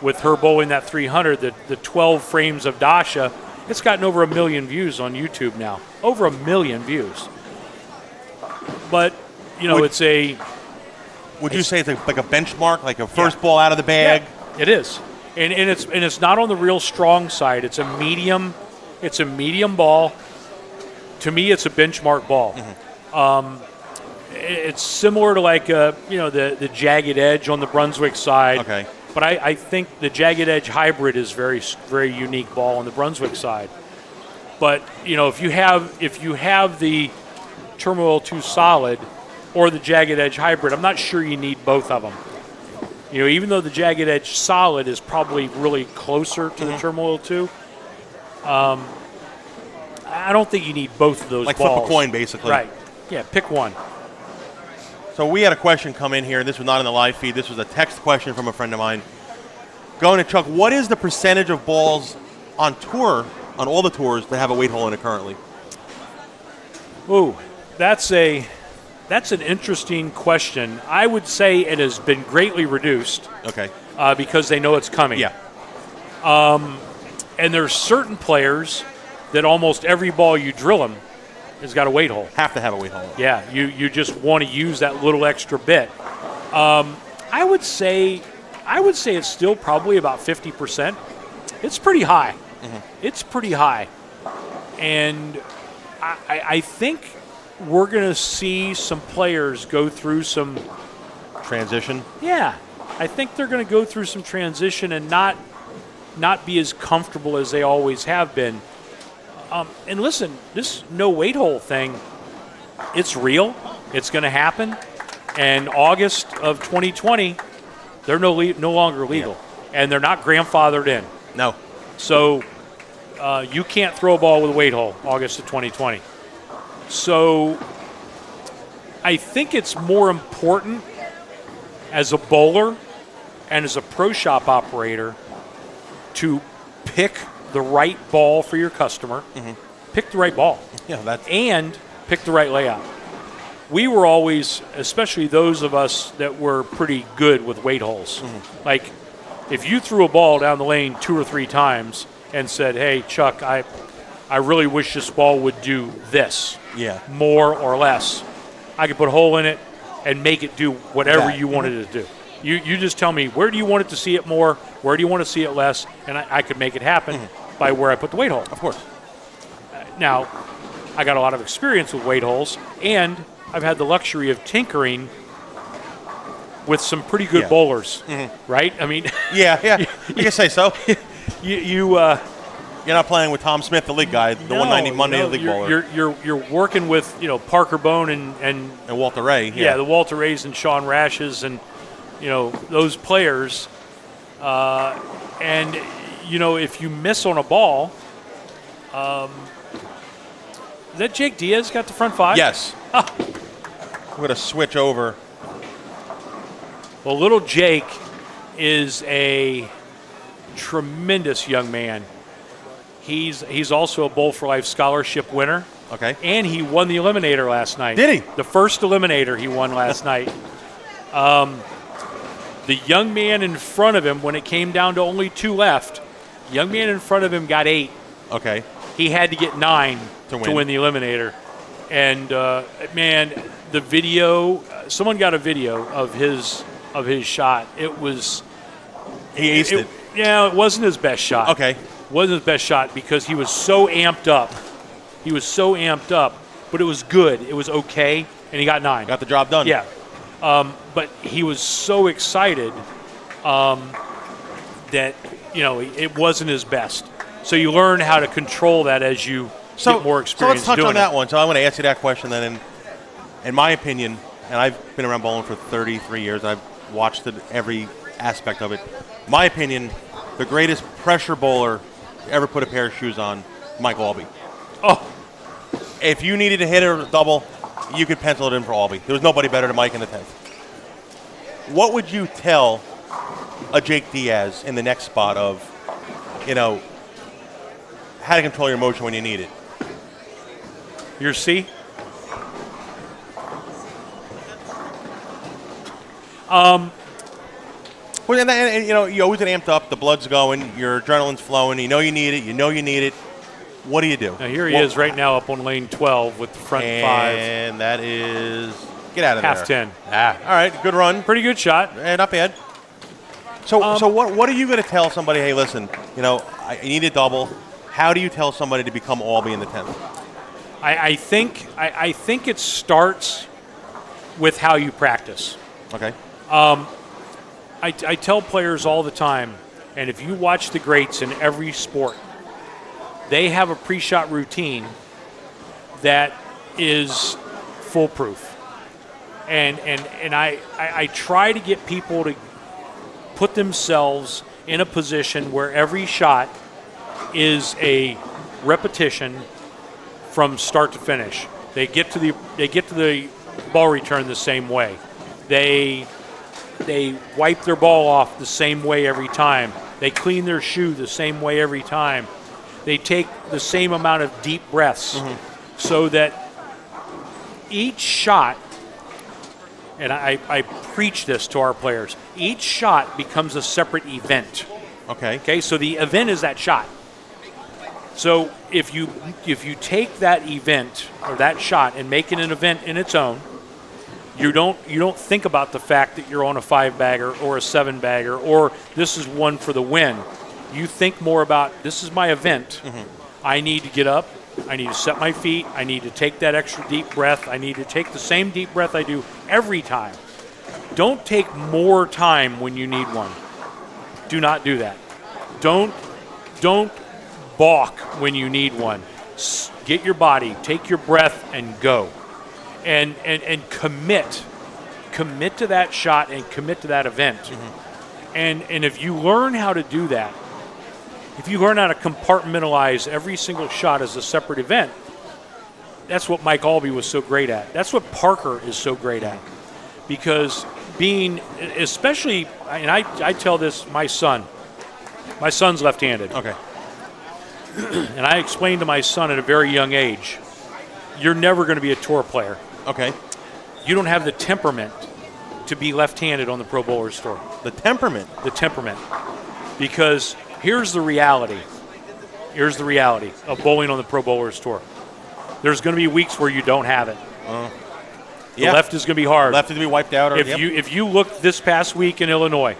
with her bowling that 300, the 12 frames of Dasha, it's gotten over 1 million views on YouTube now. Over 1 million views. But, you know, Would you say it's like a benchmark, like a first ball out of the bag? Yeah, it is. And it's not on the real strong side. It's a medium ball. To me, it's a benchmark ball. It's similar to like the Jagged Edge on the Brunswick side. Okay. But I think the Jagged Edge hybrid is very unique ball on the Brunswick side. But you know, if you have the Turmoil 2 Solid or the Jagged Edge hybrid, I'm not sure you need both of them. You know, even though the Jagged Edge Solid is probably really closer to the Turmoil 2, I don't think you need both of those Like balls. flip a coin, basically. Right. Yeah, pick one. So we had a question come in here, and this was not in the live feed. This was a text question from a friend of mine. Going to Chuck, what is the percentage of balls on tour, on all the tours, that have a weight hole in it currently? Ooh, that's an interesting question. I would say it has been greatly reduced Okay. because they know it's coming. Yeah. And there's certain players that almost every ball you drill them has got a weight hole. Have to have a weight hole. Yeah, you just want to use that little extra bit. I would say it's still probably about 50%. It's pretty high. It's pretty high. And I think we're going to see some players go through some Transition. Yeah, I think they're going to go through some transition and not be as comfortable as they always have been. And listen, this no weight hole thing, it's real. It's going to happen. And August of 2020, they're no longer legal. And they're not grandfathered in. No. So you can't throw a ball with a weight hole August of 2020. So I think it's more important as a bowler and as a pro shop operator to pick the right ball for your customer. Pick the right ball. Yeah, And pick the right layout. We were always, especially those of us that were pretty good with weight holes. Like, if you threw a ball down the lane 2 or 3 times and said, hey, Chuck, I really wish this ball would do this, more or less, I could put a hole in it and make it do whatever you wanted it to do. You just tell me, where do you want it to see it more? Where do you want to see it less? And I could make it happen by where I put the weight hole. of course. Now, I got a lot of experience with weight holes, and I've had the luxury of tinkering with some pretty good bowlers, right? I mean, Yeah. You can say so. you're You're not playing with Tom Smith, the league guy, the 190 Monday league bowler. You're working with Parker Bohn and And Walter Ray. the Walter Rays and Sean Rashes and those players, and if you miss on a ball, is that Jake Diaz got the front 5? Yes. We're going to switch over. Well, little Jake is a tremendous young man. He's also a Bowl for Life scholarship winner. Okay. And he won the Eliminator last night. Did he? The first Eliminator he won last night. The young man in front of him, when it came down to only 2 left, the young man in front of him got 8. Okay. He had to get 9 To to win. win the Eliminator. And, man, the video, someone got a video of his shot. It was... He aced it. Yeah, it wasn't his best shot. Okay. Wasn't his best shot because he was so amped up. But it was good. It was okay, and he got 9. Got the job done. Yeah. But he was so excited that, it wasn't his best. So you learn how to control that as you get more experience So let's touch doing on that it. one. So I'm going to ask you that question then. In my opinion, and I've been around bowling for 33 years, I've watched every aspect of it. My opinion, the greatest pressure bowler to ever put a pair of shoes on, Mike Albee. Oh, If you needed to hit a double, you could pencil it in for Albee. There was nobody better than Mike in the 10th. What would you tell a Jake Diaz in the next spot of, how to control your motion when you need it? your C? Well, and you always get amped up. The blood's going. Your adrenaline's flowing. You know you need it. What do you do? Now here he is right now up on lane 12 with the front 5. And that is get out of Half there. 10. All right, good run. Pretty good shot. Not bad. So what are you going to tell somebody? Hey, listen, I need a double. How do you tell somebody to become Albee in the 10th? I think it starts with how you practice. Okay. I tell players all the time, and if you watch the greats in every sport, they have a pre-shot routine that is foolproof. And I try to get people to put themselves in a position where every shot is a repetition from start to finish. They get to the ball return the same way. They wipe their ball off the same way every time. They clean their shoe the same way every time. They take the same amount of deep breaths so that each shot, and I preach this to our players, each shot becomes a separate event. Okay, so the event is that shot. So if you take that event or that shot and make it an event in its own, you don't think about the fact that you're on a 5-bagger or a 7-bagger or this is one for the win. You think more about, this is my event. I need to get up. I need to set my feet. I need to take that extra deep breath. I need to take the same deep breath I do every time. Don't take more time when you need one. Do not do that. Don't balk when you need one. Get your body, take your breath, and go. And commit to that shot and commit to that event. And if you learn how to do that, if you learn how to compartmentalize every single shot as a separate event, that's what Mike Albee was so great at. That's what Parker is so great at. Because especially, and I tell this, my son's left-handed. Okay. And I explained to my son at a very young age, you're never going to be a tour player. Okay. You don't have the temperament to be left-handed on the Pro Bowlers Tour. The temperament. The temperament. Because here's the reality. Here's the reality of bowling on the Pro Bowlers Tour. There's going to be weeks where you don't have it. The left is going to be hard. Left is going to be wiped out. If you look this past week in Illinois,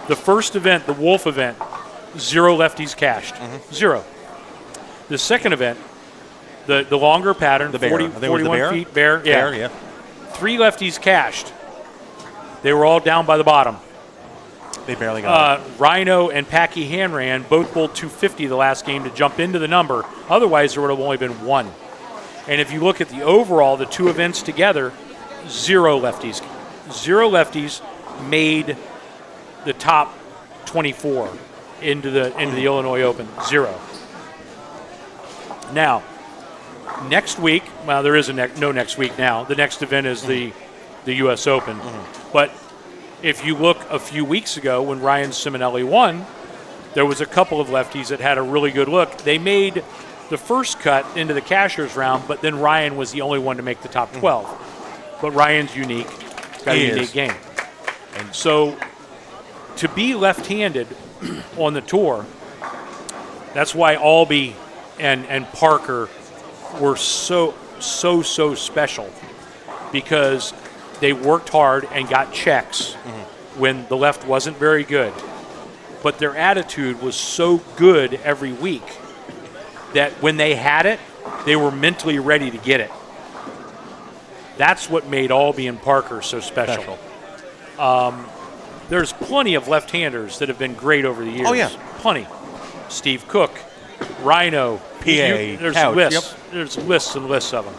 the first event, the Wolf event, 0 lefties cashed. 0. The second event, the longer pattern, The bear. 40, I think it was the 41 bear. feet, bear. Bear, yeah. 3 lefties cashed. They were all down by the bottom. They barely got it. Rhino and Packy Hanran both bowled 250 the last game to jump into the number. Otherwise, there would have only been 1. And if you look at the overall, the 2 events together, 0 lefties. 0 lefties made the top 24 into the Illinois Open. 0. Now, next week, well, there is no next week now. The next event is the U.S. Open. But if you look a few weeks ago when Ryan Simonelli won, there was a couple of lefties that had a really good look. They made the first cut into the cashier's round, but then Ryan was the only one to make the top 12. But Ryan's unique. Got a unique game. And so to be left-handed on the tour, that's why Albee and Parker were so special, because they worked hard and got checks when the left wasn't very good. But their attitude was so good every week that when they had it, they were mentally ready to get it. That's what made Albee and Parker so special. there's plenty of left-handers that have been great over the years. Oh, yeah. Plenty. Steve Cook, Rhino, PA, there's Couch, lists. yep. There's lists and lists of them.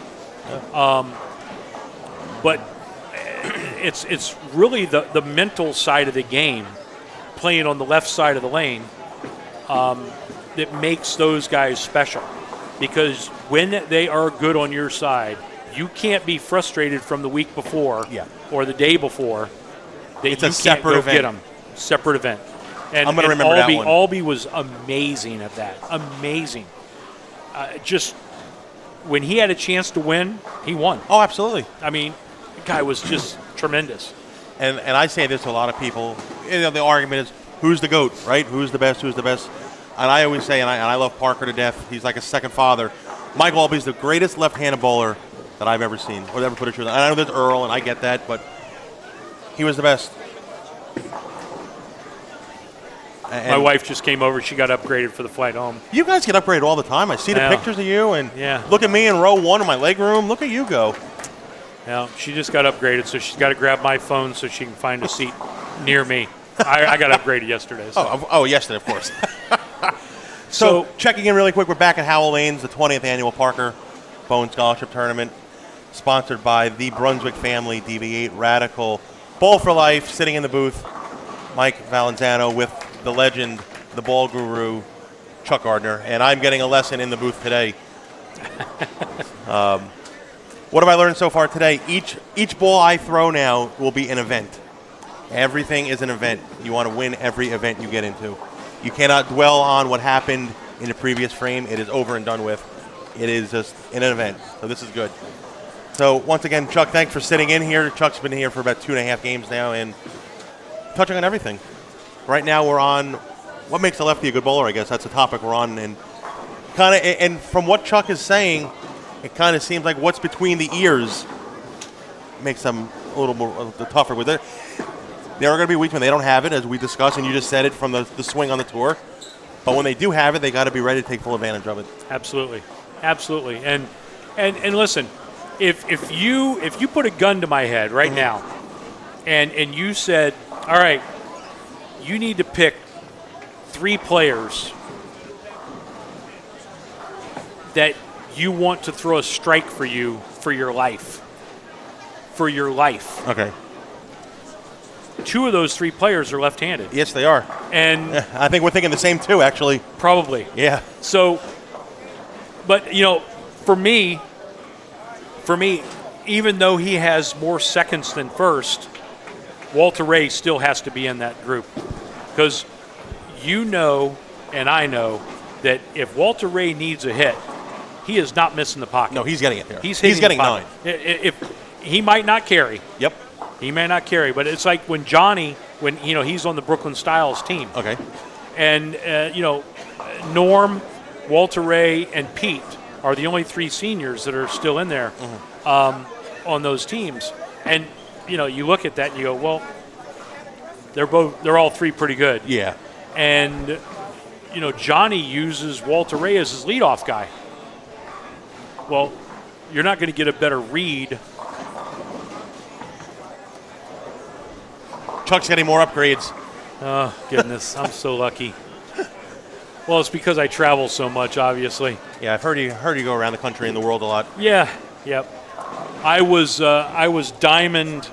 But it's really the mental side of the game, playing on the left side of the lane, that makes those guys special. Because when they are good on your side, you can't be frustrated from the week before or the day before that It's you a can't separate go event. get them. Separate event. And, I'm gonna and remember that Albee, one. Albee was amazing at that. Amazing. Just when he had a chance to win, he won. Oh, absolutely. I mean, the guy was just tremendous. And I say this to a lot of people. You know, the argument is, who's the GOAT, right? Who's the best? Who's the best? And I always say, and I love Parker to death. He's like a second father. Mike Albee's the greatest left-handed bowler that I've ever seen, or ever put a shoe on. And I know there's Earl, and I get that, but he was the best. And My wife just came over. She got upgraded for the flight home. You guys get upgraded all the time. I see the Yeah. pictures of you, and Yeah. look at me in row 1 of my leg room. Look at you go. Yeah, she just got upgraded, so she's got to grab my phone so she can find a seat near me. I got upgraded yesterday. So. Oh, yesterday, of course. So, checking in really quick, we're back at Howell Lanes, the 20th annual Parker Bohn Scholarship Tournament, sponsored by the Brunswick Family, DV8 Radical, Bowl for Life, sitting in the booth, Mike Valenzano with the legend, the ball guru, Chuck Gardner, and I'm getting a lesson in the booth today. What have I learned so far today? Each ball I throw now will be an event. Everything is an event. You want to win every event you get into. You cannot dwell on what happened in the previous frame. It is over and done with. It is just an event. So this is good. So once again, Chuck, thanks for sitting in here. Chuck's been here for about 2.5 games now and touching on everything. Right now we're on what makes a lefty a good bowler, I guess. That's the topic we're on. And from what Chuck is saying, it kind of seems like what's between the ears makes them a little more tougher with it. There are going to be weeks when they don't have it, as we discussed, and you just said it from the swing on the tour. But when they do have it, they got to be ready to take full advantage of it. Absolutely, absolutely. And listen, if you put a gun to my head right now, and you said, all right, you need to pick 3 players that you want to throw a strike for you for your life. For your life. Okay. 2 of those 3 players are left-handed. Yes, they are. And I think we're thinking the same too, actually. probably. Yeah. So, but, for me, even though he has more seconds than first, Walter Ray still has to be in that group. Because and I know that if Walter Ray needs a hit, he is not missing the pocket. No, he's getting it there. He's getting the 9. pocket. If he might not carry. Yep. He may not carry, but it's like when Johnny, he's on the Brooklyn Styles team. Okay. And, Norm, Walter Ray, and Pete are the only 3 seniors that are still in there on those teams. And, you look at that and you go, well, they're all 3 pretty good. Yeah. And, Johnny uses Walter Ray as his leadoff guy. Well, you're not going to get a better read. Chuck's getting more upgrades. Oh, goodness. I'm so lucky. Well, it's because I travel so much, obviously. Yeah, I've heard you go around the country and the world a lot. Yeah, yep. I was diamond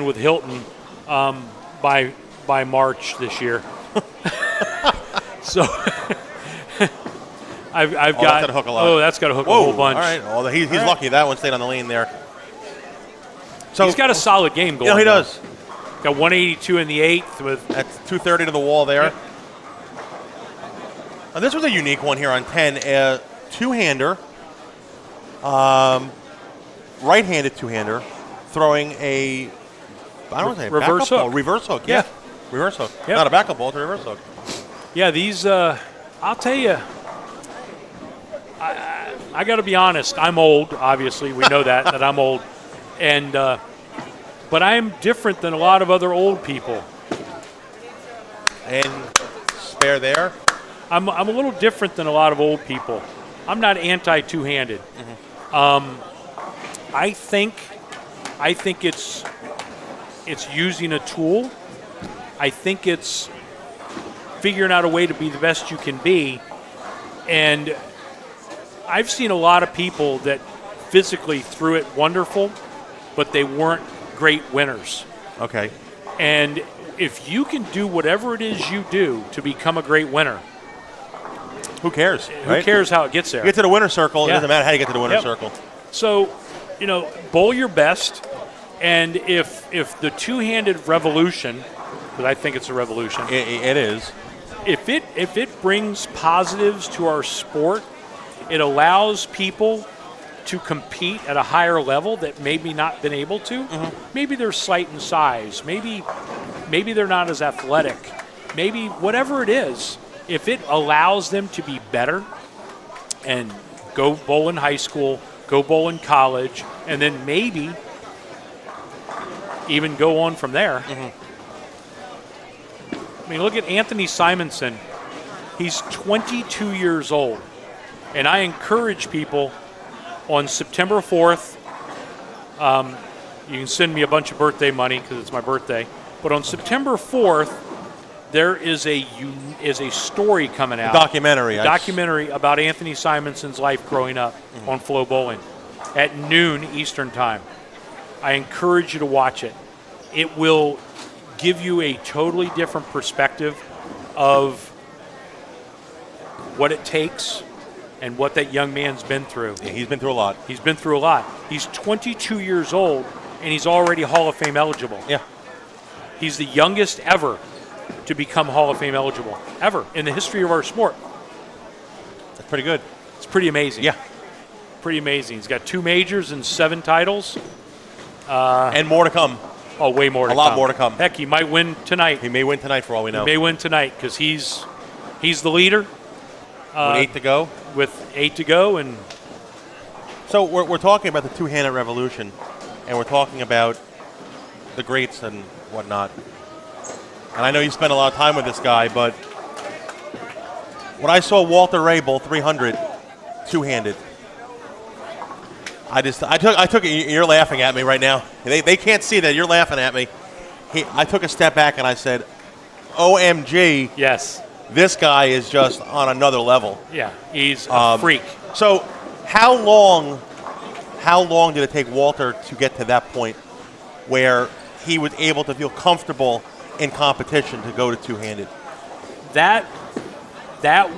with Hilton by March this year. So I've got that's gotta hook a lot. Oh, that's got to hook a whole bunch. All right. Well, he's lucky. That one stayed on the lane there. So He's got a solid game going. he does. Got 182 in the 8th with That's 230 to the wall there. Yep. This was a unique one here on 10. Two-hander, right-handed two-hander, throwing I don't want to say reverse backup ball, hook. reverse hook. Yeah. Reverse hook. Yep. Not a backup ball, it's a reverse hook. Yeah, these, I'll tell you, I got to be honest. I'm old, obviously. We know that I'm old. And, but I'm different than a lot of other old people. And spare there. I'm a little different than a lot of old people. I'm not anti-two-handed. I think it's using a tool I think it's figuring out a way to be the best you can be. And I've seen a lot of people that physically threw it wonderful, but they weren't great winners. Okay. And if you can do whatever it is you do to become a great winner, Who cares? who cares how it gets there? You get to the winner's circle. It Yeah. doesn't matter how you get to the winner's Yep. circle. So, bowl your best. And if the two-handed revolution, because I think it's a revolution, It is. if it brings positives to our sport, it allows people to compete at a higher level that maybe not been able to. Maybe they're slight in size. Maybe they're not as athletic. Maybe whatever it is, if it allows them to be better and go bowl in high school, go bowl in college, and then maybe even go on from there. I mean, look at Anthony Simonson. He's 22 years old. And I encourage people on September 4th, you can send me a bunch of birthday money because it's my birthday. But on September 4th, there is a story coming out. Documentary. Documentary about Anthony Simonson's life growing up on Flow Bowling at noon Eastern Time. I encourage you to watch it. It will give you a totally different perspective of what it takes and what that young man's been through. Yeah, he's been through a lot. He's been through a lot. He's 22 years old, and he's already Hall of Fame eligible. Yeah. He's the youngest ever to become Hall of Fame eligible, ever, in the history of our sport. That's pretty good. It's pretty amazing. Yeah. Pretty amazing. He's got 2 majors and 7 titles. And more to come. Oh, way more to come. A lot more to come. Heck, he might win tonight. He may win tonight for all we know. He may win tonight because he's the leader. With 8 to go. With 8 to go, and So we're talking about the two-handed revolution, and we're talking about the greats and whatnot. And I know you spent a lot of time with this guy, but when I saw Walter Ray bowl 300 two-handed, I took it. You're laughing at me right now. They can't see that. You're laughing at me. I took a step back and I said, OMG, yes, this guy is just on another level. yeah, he's a freak. So how long did it take Walter to get to that point where he was able to feel comfortable in competition to go to two-handed? That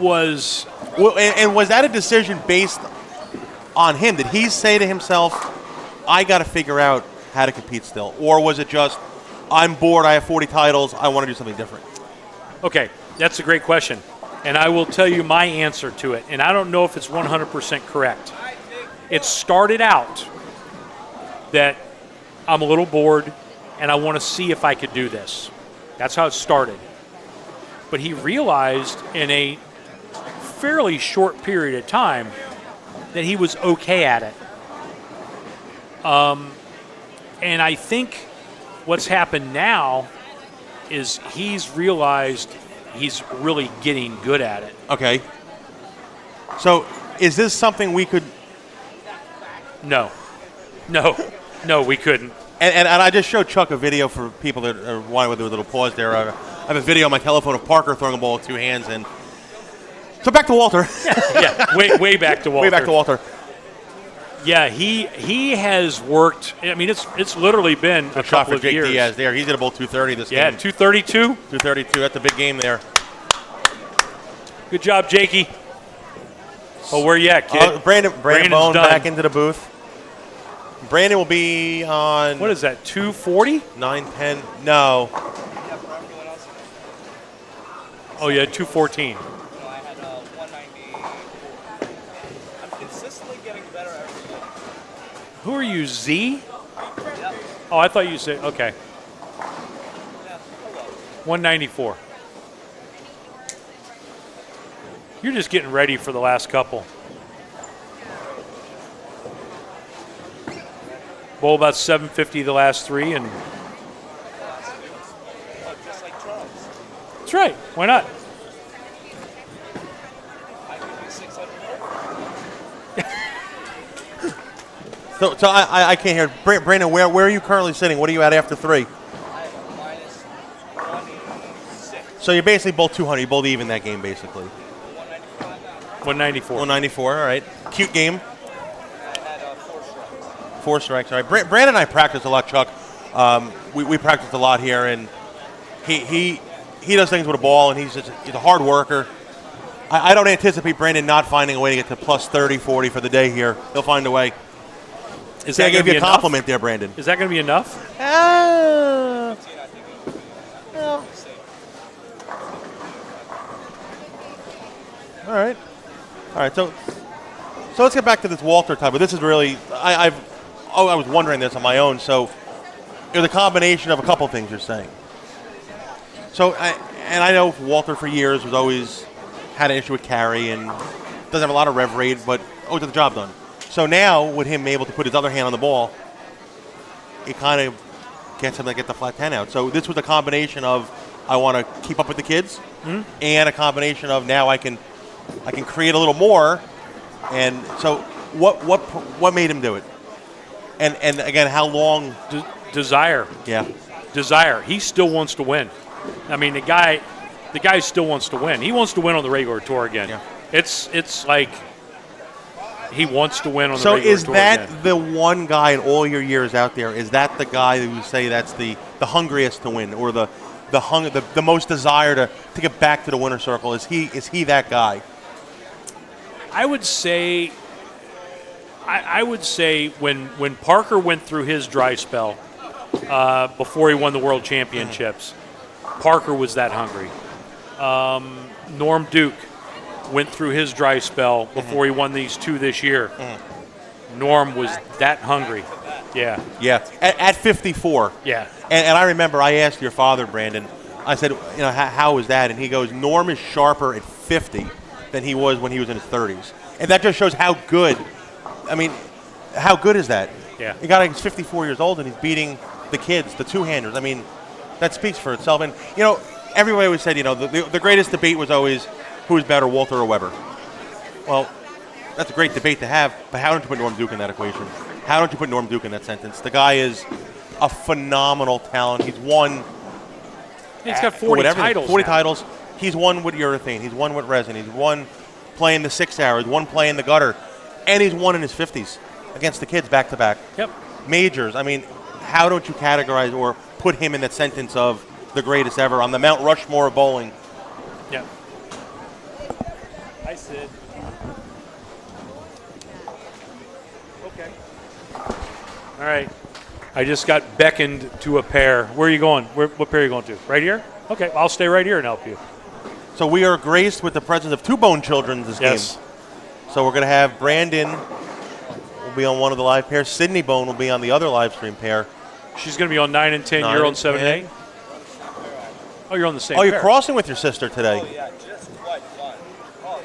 was Well, and was that a decision based on him? Did he say to himself, I got to figure out how to compete still? Or was it just, I'm bored, I have 40 titles, I want to do something different? okay. That's a great question, and I will tell you my answer to it. And I don't know if it's 100% correct. It started out that I'm a little bored, and I want to see if I could do this. That's how it started. But he realized in a fairly short period of time that he was okay at it. And I think what's happened now is he's realized he's really getting good at it. Okay. So is this something we could... No, we couldn't. And I just showed Chuck a video for people that are wanting to do a little pause there. I have a video on my telephone of Parker throwing a ball with 2 hands. And so back to Walter. Yeah, way back to Walter. Way back to Walter. Yeah, he has worked. I mean, it's literally been a Shot couple for of Jake years. Diaz there. He's at about 230 this Yeah, game. 232. 232. That's a big game there. Good job, Jakey. Oh, where you at, kid? Brandon Brandon's Bohn done. back into the booth. Brandon will be on What is that? 240? 9:10. No. Oh yeah, 214. No, I had 194. I'm consistently getting better every day. Who are you, Z? Yep. Oh, I thought you said okay. Yeah, hello. 194. You're just getting ready for the last couple. Bowl about 750 the last 3, and Oh, just like Charles. that's right. Why not? I can do 600. So I can't hear. Brandon, where are you currently sitting? What are you at after 3? I have a minus 20. So you're basically both 200. You both even that game, basically. 194. 194, all right. Cute game. I had 4 strikes. 4 strikes, all right. Brandon and I practice a lot, Chuck. We practice a lot here, and he does things with a ball, and he's a hard worker. I don't anticipate Brandon not finding a way to get to plus 30, 40 for the day here. He'll find a way. Is I that going gave to be you a enough? compliment there, Brandon. Is that going to be enough? All right. So let's get back to this Walter type. But this is really I was wondering this on my own. So it was a combination of a couple things you're saying. So I know Walter for years was always had an issue with carry and doesn't have a lot of rev rate, but always got the job done. So now with him able to put his other hand on the ball, it kind of gets him to get the flat 10 out. So this was a combination of I want to keep up with the kids, and a combination of now I can create a little more. And so what made him do it? And again, how long? Desire. Yeah. Desire. He still wants to win. I mean, the guy still wants to win. He wants to win on the regular tour again. Yeah. It's like he wants to win on the So regular is tour that again. the one guy in all your years out there? Is that the guy who you say that's the hungriest to win, or the most desire to get back to the winner's circle? Is he that guy? I would say when Parker went through his dry spell before he won the World Championships, Parker was that hungry. Norm Duke went through his dry spell before he won these 2 this year. Norm was that hungry. Yeah. Yeah. At 54. Yeah. And I remember I asked your father, Brandon, I said, how was that? And he goes, Norm is sharper at 50 than he was when he was in his 30s. And that just shows how good, how good is that? Yeah. The guy is 54 years old and he's beating the kids, the two-handers. I mean, that speaks for itself. And, everybody always said, the greatest debate was always who is better, Walter or Weber. Well, that's a great debate to have, but how don't you put Norm Duke in that equation? How don't you put Norm Duke in that sentence? The guy is a phenomenal talent. He's won. He's got 40 titles. 40 now. titles. He's won with urethane. He's won with resin. He's won playing the 6 hour. He's won playing the gutter. And he's won in his 50s against the kids back to back. Yep. Majors. I mean, how don't you categorize or put him in that sentence of the greatest ever on the Mount Rushmore of bowling? Yeah. Hi, Sid. Okay. All right. I just got beckoned to a pair. Where are you going? What pair are you going to? Right here? Okay, I'll stay right here and help you. So we are graced with the presence of 2 Bohn children this Yes. game. So we're going to have Brandon will be on one of the live pairs. Sydney Bohn will be on the other live stream pair. She's going to be on 9 and 10. 9 You're on and 7 and 10. 8. Oh, you're on the same Oh, you're pair. crossing with your sister today. Oh, yeah, just quite fun. Oh,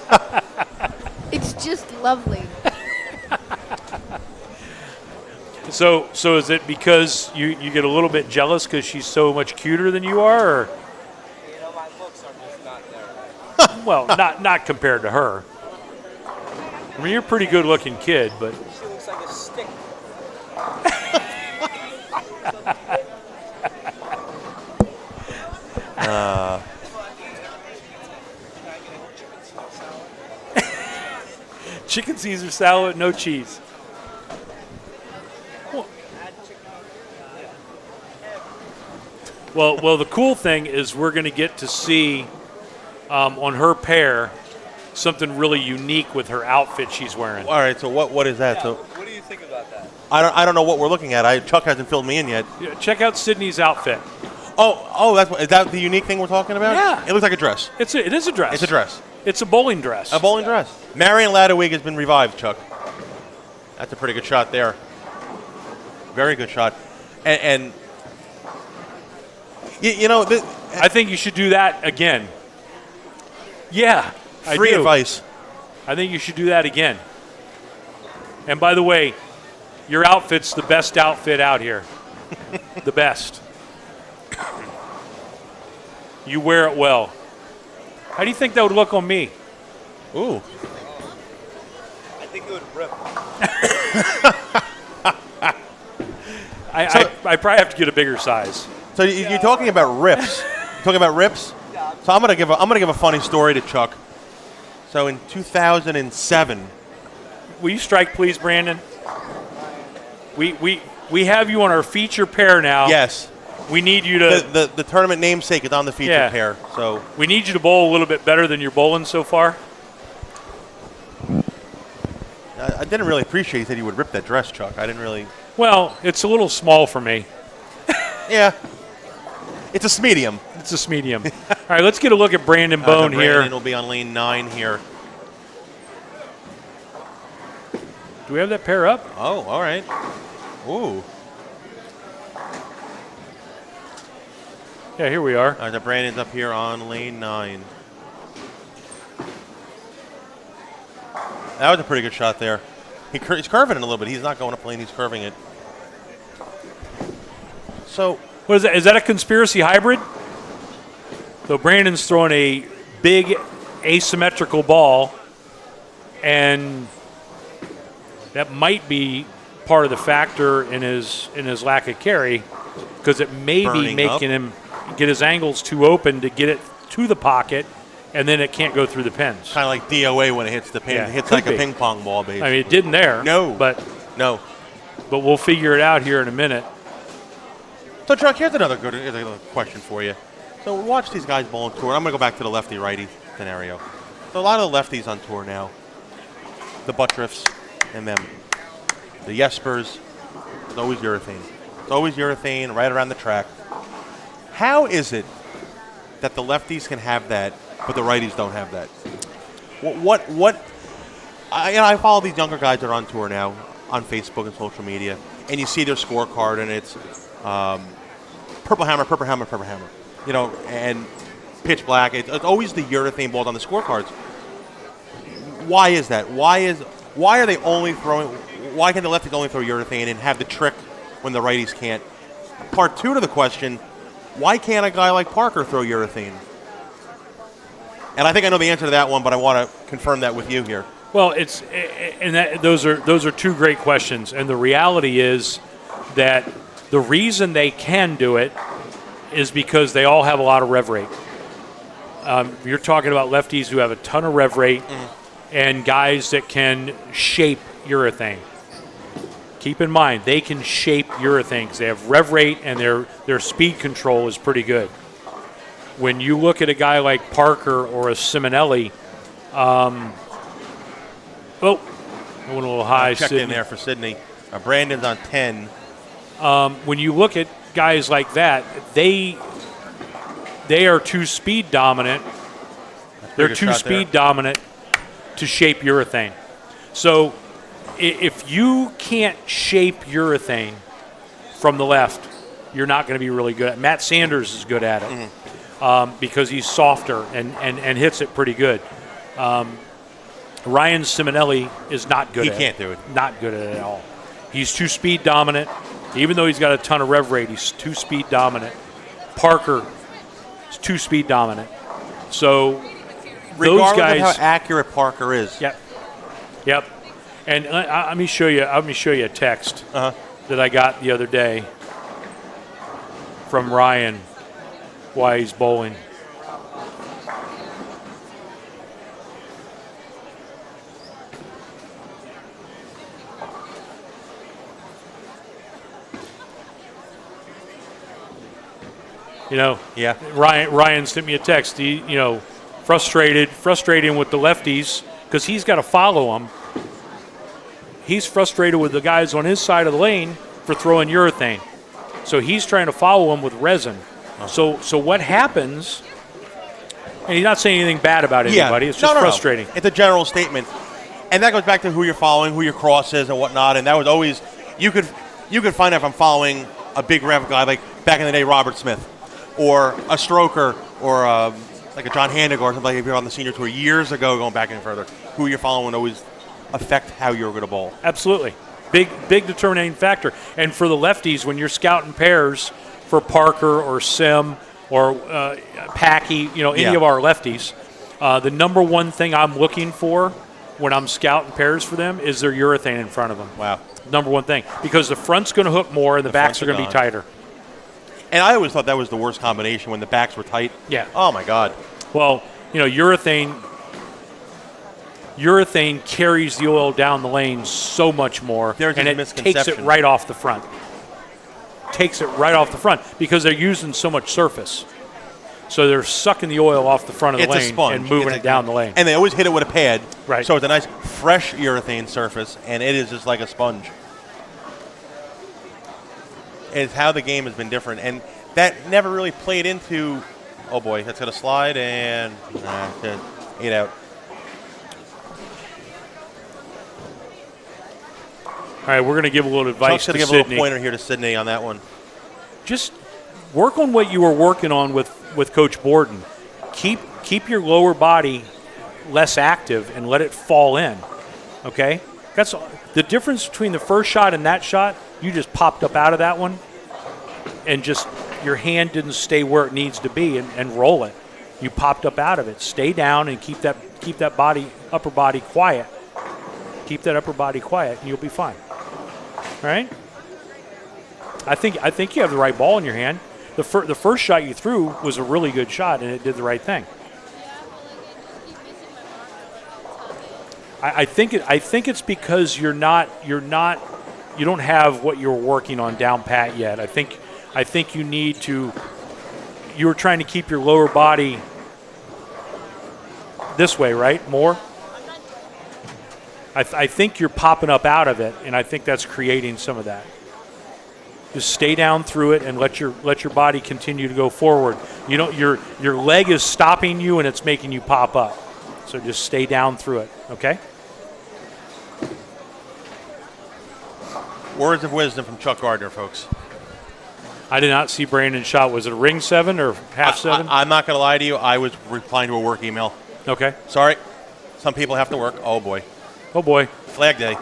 yeah. It's just lovely. So is it because you get a little bit jealous because she's so much cuter than you are? Or? My looks are just not there. Well, not compared to her. I mean, you're a pretty good-looking kid, but She looks like a stick. chicken Caesar salad, no cheese. Well, the cool thing is we're going to get to see on her pair something really unique with her outfit she's wearing. All right, so what is that? So What do you think about that? I don't know what we're looking at. Chuck hasn't filled me in yet. Yeah, check out Sydney's outfit. Oh, is that the unique thing we're talking about? Yeah. It looks like a dress. It is a dress. It's a dress. It's a bowling dress. A bowling dress. Marion Ladewig has been revived, Chuck. That's a pretty good shot there. Very good shot. And I think you should do that again. Yeah, I free do. advice. I think you should do that again. And by the way, your outfit's the best outfit out here. The best. You wear it well. How do you think that would look on me? Ooh. I think it would rip. I probably have to get a bigger size. So you're talking about rips. Talking about rips? So I'm gonna give a funny story to Chuck. So in 2007, Will you strike, please, Brandon? We have you on our feature pair now. yes, We need you to the tournament namesake is on the feature Yeah. pair. So we need you to bowl a little bit better than you're bowling so far. I didn't really appreciate you said you would rip that dress, Chuck. I didn't really. Well, it's a little small for me. Yeah, it's a medium. It's a medium. All right, let's get a look at Brandon Bohn here. Brandon will be on lane 9 here. Do we have that pair up? Oh, all right. Ooh. Yeah, here we are. All right, the Brandon's up here on lane 9. That was a pretty good shot there. He's curving it a little bit. He's not going up lane. He's curving it. So What is that? Is that a conspiracy hybrid? So Brandon's throwing a big asymmetrical ball, and that might be part of the factor in his lack of carry, because it may be Burning making up. him get his angles too open to get it to the pocket, and then it can't go through the pins. kind of like DOA when it hits the pin. Yeah, It hits could like be. a ping pong ball, basically. I mean, it didn't there. No. but No. we'll figure it out here in a minute. So, Chuck, here's another question for you. So, we watch these guys bowl on tour. I'm going to go back to the lefty-righty scenario. So, a lot of the lefties on tour now, the Buttriffs and them, the Jespers, it's always urethane. It's always urethane right around the track. How is it that the lefties can have that, but the righties don't have that? I follow these younger guys that are on tour now on Facebook and social media, and you see their scorecard, and it's purple hammer, purple hammer, purple hammer. You know, and pitch black. It's always the urethane balls on the scorecards. Why is that? Why are they only throwing? Why can the lefties only throw urethane and have the trick when the righties can't? Part 2 to the question: why can't a guy like Parker throw urethane? And I think I know the answer to that one, but I want to confirm that with you here. Well, those are two great questions, and the reality is that the reason they can do it is because they all have a lot of rev rate. You're talking about lefties who have a ton of rev rate and guys that can shape urethane. Keep in mind, they can shape urethane because they have rev rate and their speed control is pretty good. When you look at a guy like Parker or a Simonelli, I went a little high. Checked Sydney. in there for Sydney. Brandon's on 10. When you look at guys like that, they are too speed dominant. They're good too shot speed dominant to shape urethane. So if you can't shape urethane from the left, you're not going to be really good at it. Matt Sanders is good at it because he's softer and hits it pretty good. Ryan Simonelli is not good at it. He can't do it. Not good at it at all. He's too speed dominant. Even though he's got a ton of rev rate, he's too speed dominant. Parker is too speed dominant. So Regardless those guys, of how accurate Parker is. Yep. And let me show you. Let me show you a text that I got the other day from Ryan while he's bowling. You know, Yeah. Ryan sent me a text. He, frustrated with the lefties because he's got to follow them. He's frustrated with the guys on his side of the lane for throwing urethane. So he's trying to follow them with resin. So what happens? And he's not saying anything bad about anybody. It's just frustrating. It's a general statement, and that goes back to who you're following, who your cross is, and whatnot. And that was always you could find out if I'm following a big rev guy like back in the day, Robert Smith, or a stroker, or like a John Handiger or something like if you're on the senior tour years ago, going back any further. Who you're following would always affect how you're going to bowl. Absolutely. Big determining factor. And for the lefties, when you're scouting pairs for Parker or Sim or Packy, any of our lefties, the number one thing I'm looking for when I'm scouting pairs for them is their urethane in front of them. Wow. Number one thing. Because the front's going to hook more and the backs are going to be tighter. And I always thought that was the worst combination when the backs were tight. Yeah. Oh, my God. Well, urethane carries the oil down the lane so much more, There's and a it takes it misconception. right off the front. Takes it right off the front because they're using so much surface. So they're sucking the oil off the front of the It's a lane sponge. and moving It's it down the lane. And they always hit it with a pad. Right. So it's a nice, fresh urethane surface, and it is just like a sponge. It's how the game has been different. And that never really played into, oh, boy, that's going to slide, and 8 out. All right, we're going to give a little advice Chuck's going to to give a little Sydney. pointer here to Sydney on that one. Just work on what you were working on with Coach Borden. Keep your lower body less active and let it fall in. Okay? That's the difference between the first shot and that shot. You just popped up out of that one, and just your hand didn't stay where it needs to be and roll it. You popped up out of it. Stay down and keep that upper body quiet. Keep that upper body quiet, and you'll be fine. All right? I think you have the right ball in your hand. The first shot you threw was a really good shot, and it did the right thing. I think it's because you don't have what you're working on down pat yet. I think you need to. You were trying to keep your lower body this way, right? More. I think you're popping up out of it, and I think that's creating some of that. Just stay down through it and let your body continue to go forward. Your leg is stopping you, and it's making you pop up. So just stay down through it, okay? Words of wisdom from Chuck Gardner, folks. I did not see Brandon's shot. Was it a ring 7 or half 7? I'm not going to lie to you. I was replying to a work email. Okay. Sorry. Some people have to work. Oh, boy. Oh, boy. Flag Day.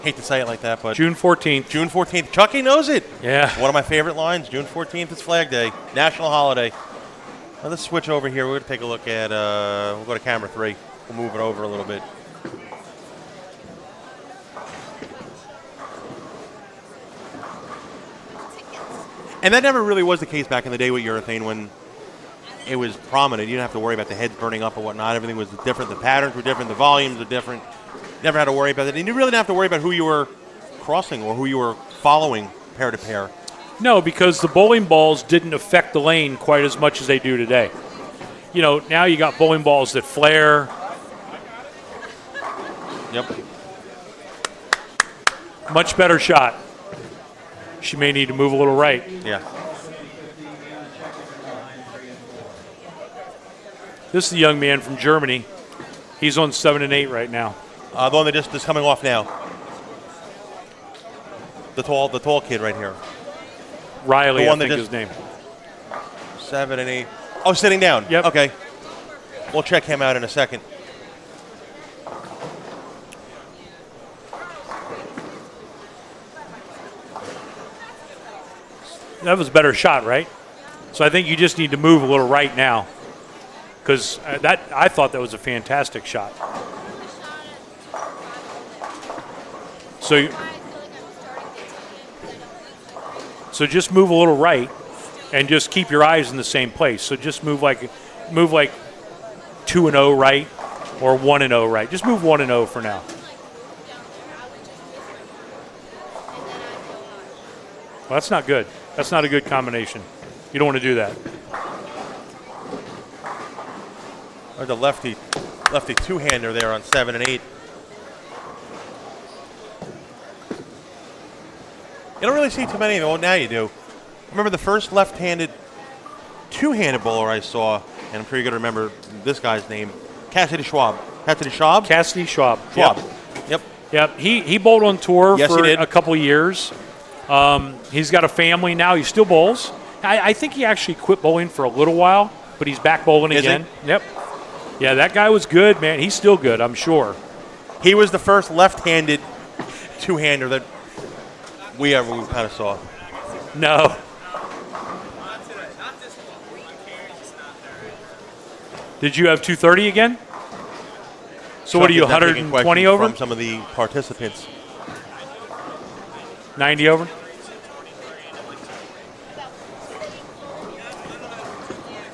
Hate to say it like that, but June 14th. June 14th. Chucky knows it. Yeah. One of my favorite lines. June 14th is Flag Day. National holiday. Now, let's switch over here. We're going to take a look at, we'll go to camera 3. We'll move it over a little bit. And that never really was the case back in the day with urethane when it was prominent. You didn't have to worry about the heads burning up or whatnot. Everything was different. The patterns were different. The volumes were different. Never had to worry about it. And you really didn't have to worry about who you were crossing or who you were following pair to pair. No, because the bowling balls didn't affect the lane quite as much as they do today. Now you got bowling balls that flare. Yep. Much better shot. She may need to move a little right. Yeah. This is the young man from Germany. He's on 7 and 8 right now. The one that just is coming off now. The tall kid right here. Riley, The one I that think just- his name. 7 and 8. Oh, sitting down. Yep. Okay. We'll check him out in a second. That was a better shot, right? So I think you just need to move a little right now, because I thought that was a fantastic shot. So just move a little right, and just keep your eyes in the same place. So just move like 2 and 0 right, or 1 and 0 right. Just move 1 and 0 for now. Well, that's not good. That's not a good combination. You don't want to do that. Or the lefty two-hander there on 7 and 8. You don't really see too many of them. Well, now you do. Remember the first left-handed two-handed bowler I saw, and I'm sure you're going to remember this guy's name, Cassidy Schwab. Cassidy Schwab? Cassidy Schwab. Schwab. Yep. Yep. He bowled on tour Yes, for he did. a couple of years. He's got a family now. He still bowls. I think he actually quit bowling for a little while, but he's back bowling Is he? again. Yep. Yeah, that guy was good, man. He's still good, I'm sure. He was the first left-handed two-hander that we kind of saw. No. Did you have 230 again? So what are you, Chuck is now taking 120 questions over? from some of the participants. 90 over?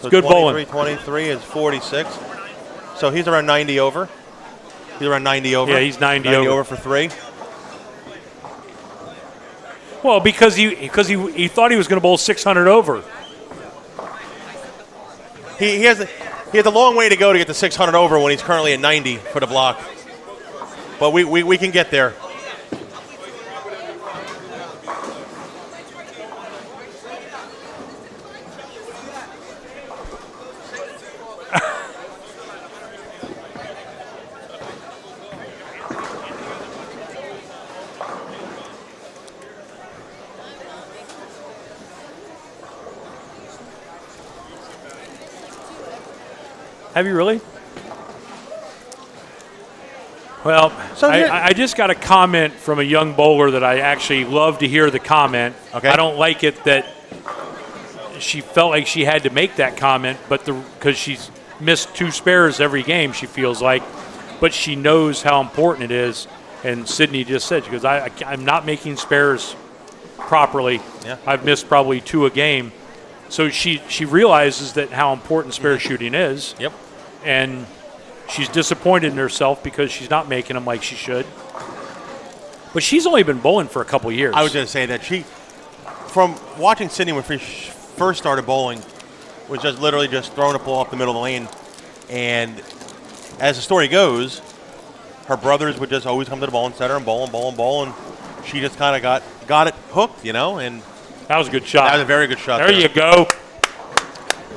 So good bowling. 23 is 46. So he's around 90 over. He's around 90 over. Yeah, he's 90 over for 3. Well, because he thought he was going to bowl 600 over. He has a long way to go to get to 600 over when he's currently at 90 for the block. But we can get there. Have you really? Well, So here- I just got a comment from a young bowler that I actually love to hear the comment. Okay. I don't like it that she felt like she had to make that comment, but because she's missed 2 spares every game, she feels like, but she knows how important it is. And Sydney just said, she goes, I'm not making spares properly. Yeah. I've missed probably 2 a game. So she realizes that how important spare shooting is. Yep. And she's disappointed in herself because she's not making them like she should. But she's only been bowling for a couple years. I was going to say that from watching Sydney when she first started bowling, was just literally just throwing a ball up the middle of the lane. And as the story goes, her brothers would just always come to the bowling center and bowl and bowl and bowl. And she just kind of got it hooked, and that was a good shot. that was a very good shot. There you go.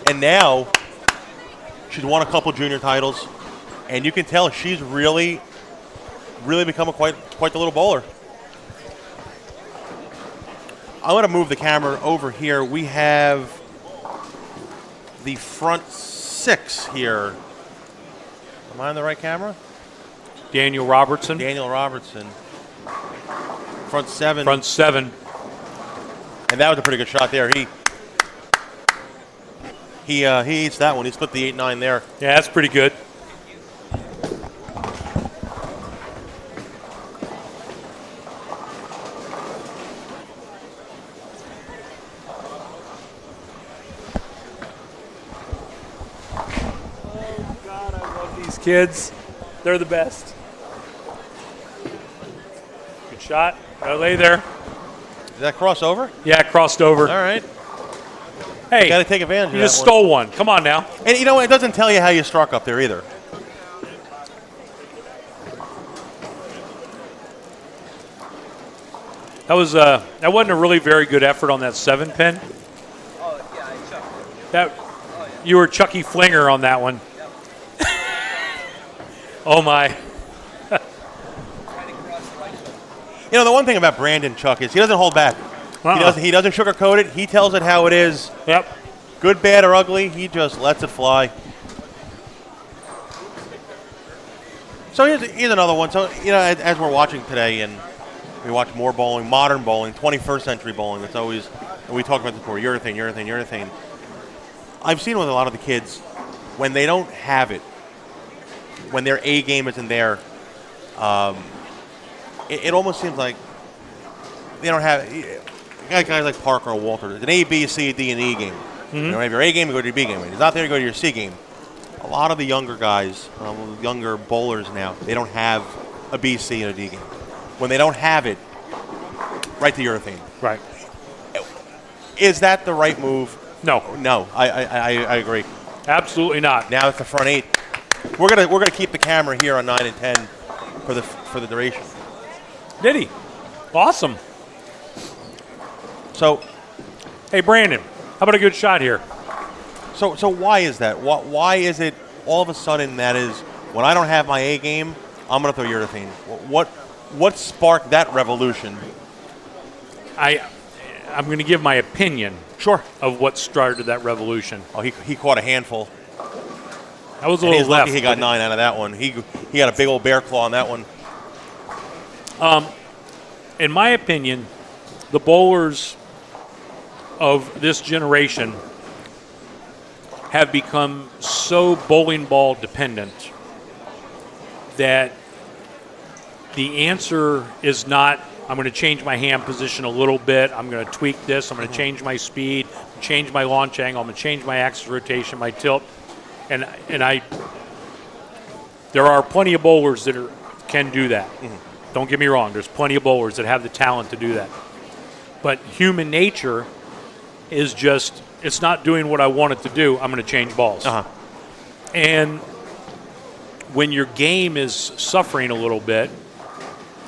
And now she's won a couple junior titles, and you can tell she's really become quite the little bowler. I'm going to move the camera over here. We have the front 6 here. Am I on the right camera? Daniel Robertson. Daniel Robertson. Front 7. Front 7. And that was a pretty good shot there. He eats that one. He split the 8-9 there. Yeah, that's pretty good. Oh, God, I love these kids. They're the best. Good shot. Gotta lay there. Did that cross over? Yeah, crossed over. All right. Hey, Got to take advantage of you that just one. stole one. Come on now. And you know what? It doesn't tell you how you struck up there either. That wasn't a really very good effort on that 7-pin. Oh, yeah, I chucked. That you were Chucky Flinger on that one. Oh my. Right across the right shoulder. The one thing about Brandon Chuck is he doesn't hold back. He doesn't sugarcoat it. He tells it how it is. Yep. Good, bad, or ugly. He just lets it fly. So here's another one. So as we're watching today, and we watch more bowling, modern bowling, 21st century bowling. It's always, and we talked about this before. Urethane. I've seen with a lot of the kids when they don't have it, when their A game isn't there. It almost seems like they don't have guys like Parker or Walter. It's an A, B, C, D, and E game. Mm-hmm. You don't have your A game, you go to your B game. When it's not there, you go to your C game. A lot of the younger guys, younger bowlers now, they don't have a B, C, and a D game. When they don't have it, right to urethane. Right. Is that the right move? No. No, I agree. Absolutely not. Now it's the front 8. We're gonna keep the camera here on 9 and 10 for the duration. Did he? Awesome. So, Hey, Brandon, how about a good shot here? so why is that? Why is it all of a sudden that is when I don't have my A game, I'm gonna throw urethane? What sparked that revolution? I'm going to give my opinion Sure. of what started that revolution. Oh, he caught a handful. That was a And little he's lucky left. he got but 9 out of that one. He got a big old bear claw on that one. in my opinion, the bowlers of this generation have become so bowling ball dependent that the answer is not I'm going to change my hand position a little bit. I'm going to tweak this. I'm going to change my speed, change my launch angle. I'm going to change my axis rotation, my tilt. And there are plenty of bowlers that can do that. Don't get me wrong. There's plenty of bowlers that have the talent to do that. But human nature is just, it's not doing what I want it to do. I'm going to change balls. And when your game is suffering a little bit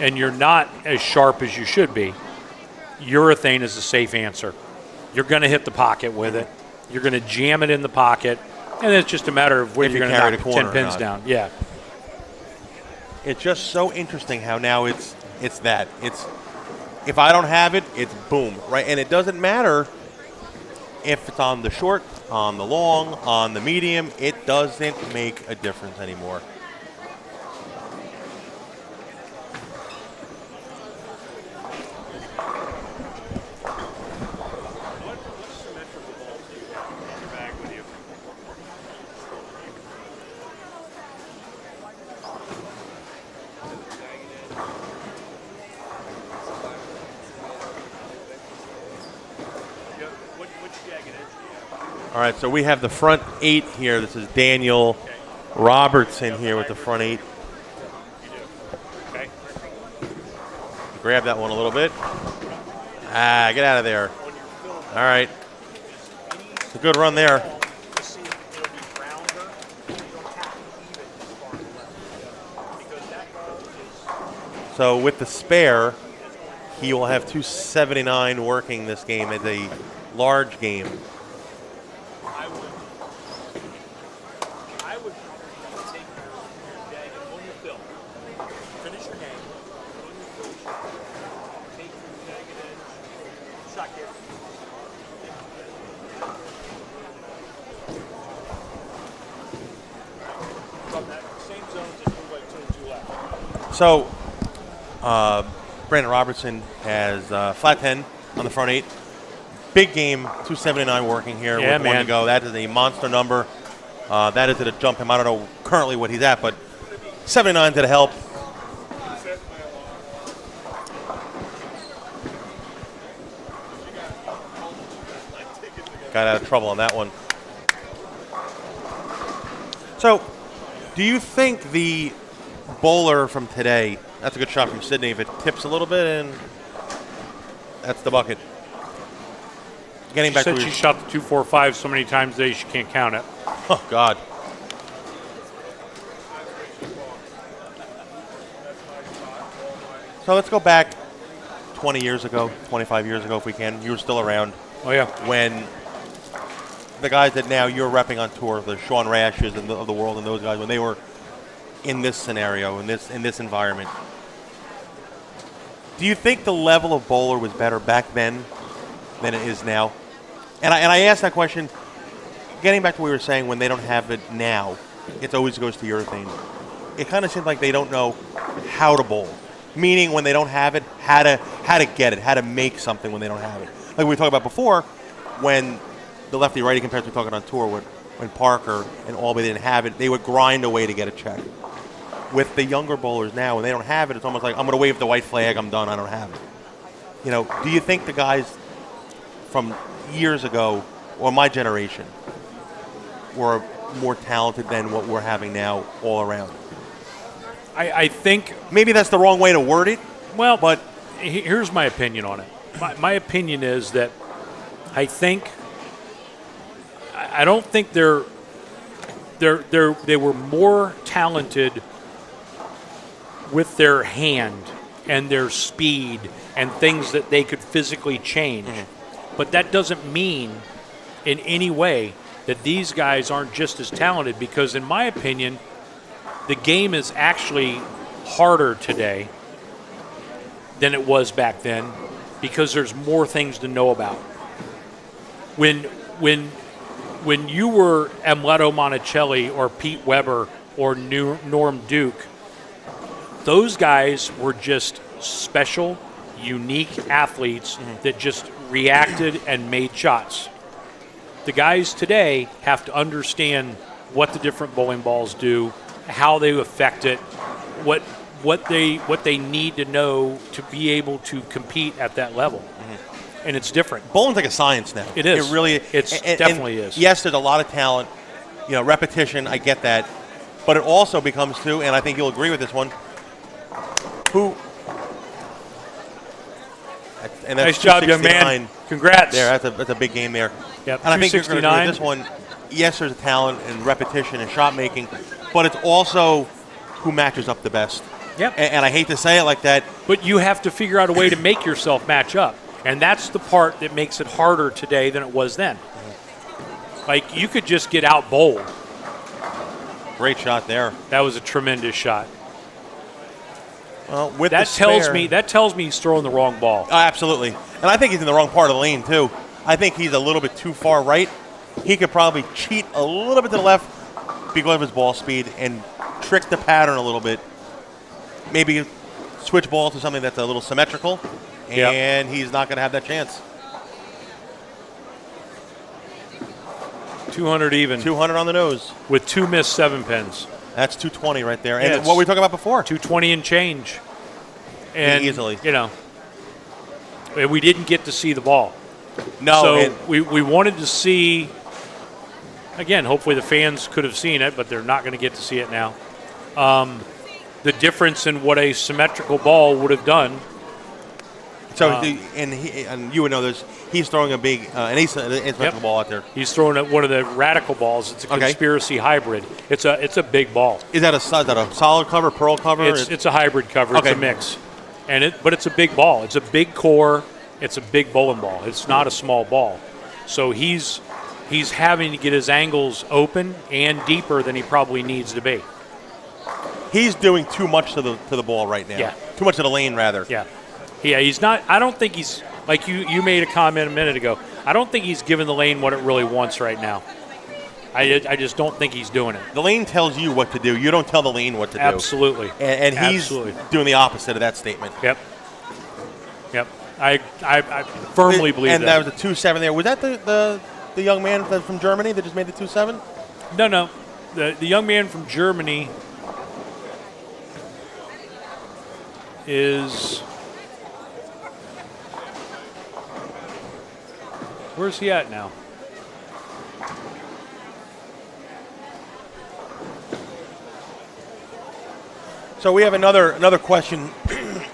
and you're not as sharp as you should be, urethane is a safe answer. You're going to hit the pocket with it. You're going to jam it in the pocket. And it's just a matter of whether you're going to knock 10 pins down. Yeah. It's just so interesting how now it's that. It's if I don't have it, it's boom, right? And it doesn't matter if it's on the short, on the long, on the medium. It doesn't make a difference anymore. All right, so we have the front 8 here. This is Daniel Robertson here with the front 8. Okay. Grab that one a little bit. Get out of there. All right. It's a good run there. So with the spare, he will have 279 working this game as a large game. I would take your bag and on your fill. Finish your game. On your fill. Take your jagged edge. Shot here. From that same zone, just move like 2 and 2 left. So, Brandon Robertson has flat 10 on the front 8. Big game, 279 working here with 1 to go. That is a monster number. That is to jump him. I don't know currently what he's at, but 79 to the help. Got out of trouble on that one. So, do you think the bowler from today, that's a good shot from Sydney, if it tips a little bit, and that's the bucket. Getting back to she shot the 2-4-5 so many times today she can't count it. Oh, God. So let's go back 20 years ago, 25 years ago if we can. You were still around. Oh, yeah. When the guys that now you're repping on tour, the Sean Rashes of the world and those guys, when they were in this scenario, in this environment, do you think the level of bowler was better back then than it is now? And I asked that question, getting back to what we were saying, when they don't have it now, it always goes to urethane. It kind of seems like they don't know how to bowl, meaning when they don't have it, how to get it, how to make something when they don't have it. Like we talked about before, when the lefty-righty compared to talking on tour, when Parker and Albee didn't have it, they would grind away to get a check. With the younger bowlers now, when they don't have it, it's almost like, I'm going to wave the white flag, I'm done, I don't have it. You know, do you think the guys from years ago, or my generation, were more talented than what we're having now all around? I think... Maybe that's the wrong way to word it. Well, but here's my opinion on it. My opinion is that I don't think they were more talented with their hand and their speed and things that they could physically change. But that doesn't mean in any way that these guys aren't just as talented, because in my opinion, the game is actually harder today than it was back then because there's more things to know about. When you were Amleto Monticelli or Pete Weber or Norm Duke, those guys were just special, unique athletes that just reacted and made shots. The guys today have to understand what the different bowling balls do, how they affect it, what what they need to know to be able to compete at that level. And it's different. Bowling's like a science now. It is. It really It definitely is. Yes, there's a lot of talent. Repetition, I get that. But it also becomes too, and I think you'll agree with this one, and that's Nice job, young man. 269 Congrats. There, that's a big game there. Yep, And I think you're going to agree 269. with this one. Yes, there's a talent and repetition and shot making, but it's also who matches up the best. Yep. And I hate to say it like that. But you have to figure out a way to make yourself match up. And that's the part that makes it harder today than it was then. Like, you could just get out bowled. Great shot there. That was a tremendous shot. Well, with That the tells spare- me he's throwing the wrong ball. Oh, absolutely. And I think he's in the wrong part of the lane, too. I think he's a little bit too far right. He could probably cheat a little bit to the left because of his ball speed and trick the pattern a little bit. Maybe switch ball to something that's a little symmetrical, and he's not going to have that chance. 200 even 200 on the nose. with 2 missed 7 pins. That's 220 right there. Yeah, And it's- what were we talking about before? 220 and change. And, Easily. We didn't get to see the ball. No. So and- we wanted to see, again, hopefully the fans could have seen it, but they're not going to get to see it now. The difference in what a symmetrical ball would have done. So, and you would know this. He's throwing a big, an asymmetrical ball out there. He's throwing one of the radical balls. It's a Okay. conspiracy hybrid. It's a big ball. Is that a solid cover, pearl cover? It's a hybrid cover. Okay. It's a mix, but it's a big ball. It's a big core. It's a big bowling ball. It's not a small ball. So he's having to get his angles open and deeper than he probably needs to be. He's doing too much to the ball right now. Yeah. Too much to the lane, rather. Yeah. He's not. I don't think he's like you made a comment a minute ago. I don't think he's giving the lane what it really wants right now. I just don't think he's doing it. The lane tells you what to do. You don't tell the lane what to do. Absolutely. And he's Absolutely. doing the opposite of that statement. Yep. I firmly believe and that. And that was a 2-7 there. Was that the young man from Germany that just made the 2-7? No. The young man from Germany is. Where's he at now? So we have another question.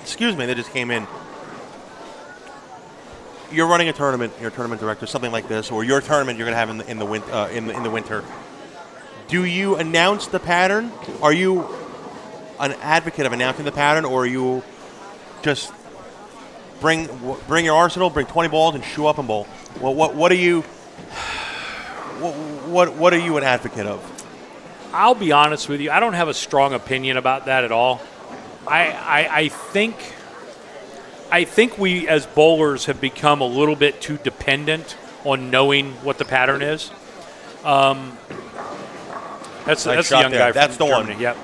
Excuse me, that just came in. You're running a tournament. You're a tournament director, something like this, or your tournament you're going to have in the winter. Do you announce the pattern? Are you an advocate of announcing the pattern, or are you just bring your arsenal, bring 20 balls, and shoe up and bowl? Well, what are you? What are you an advocate of? I'll be honest with you. I don't have a strong opinion about that at all. I think we as bowlers have become a little bit too dependent on knowing what the pattern is. That's the shot young there. guy That's from the Germany. one. Yep,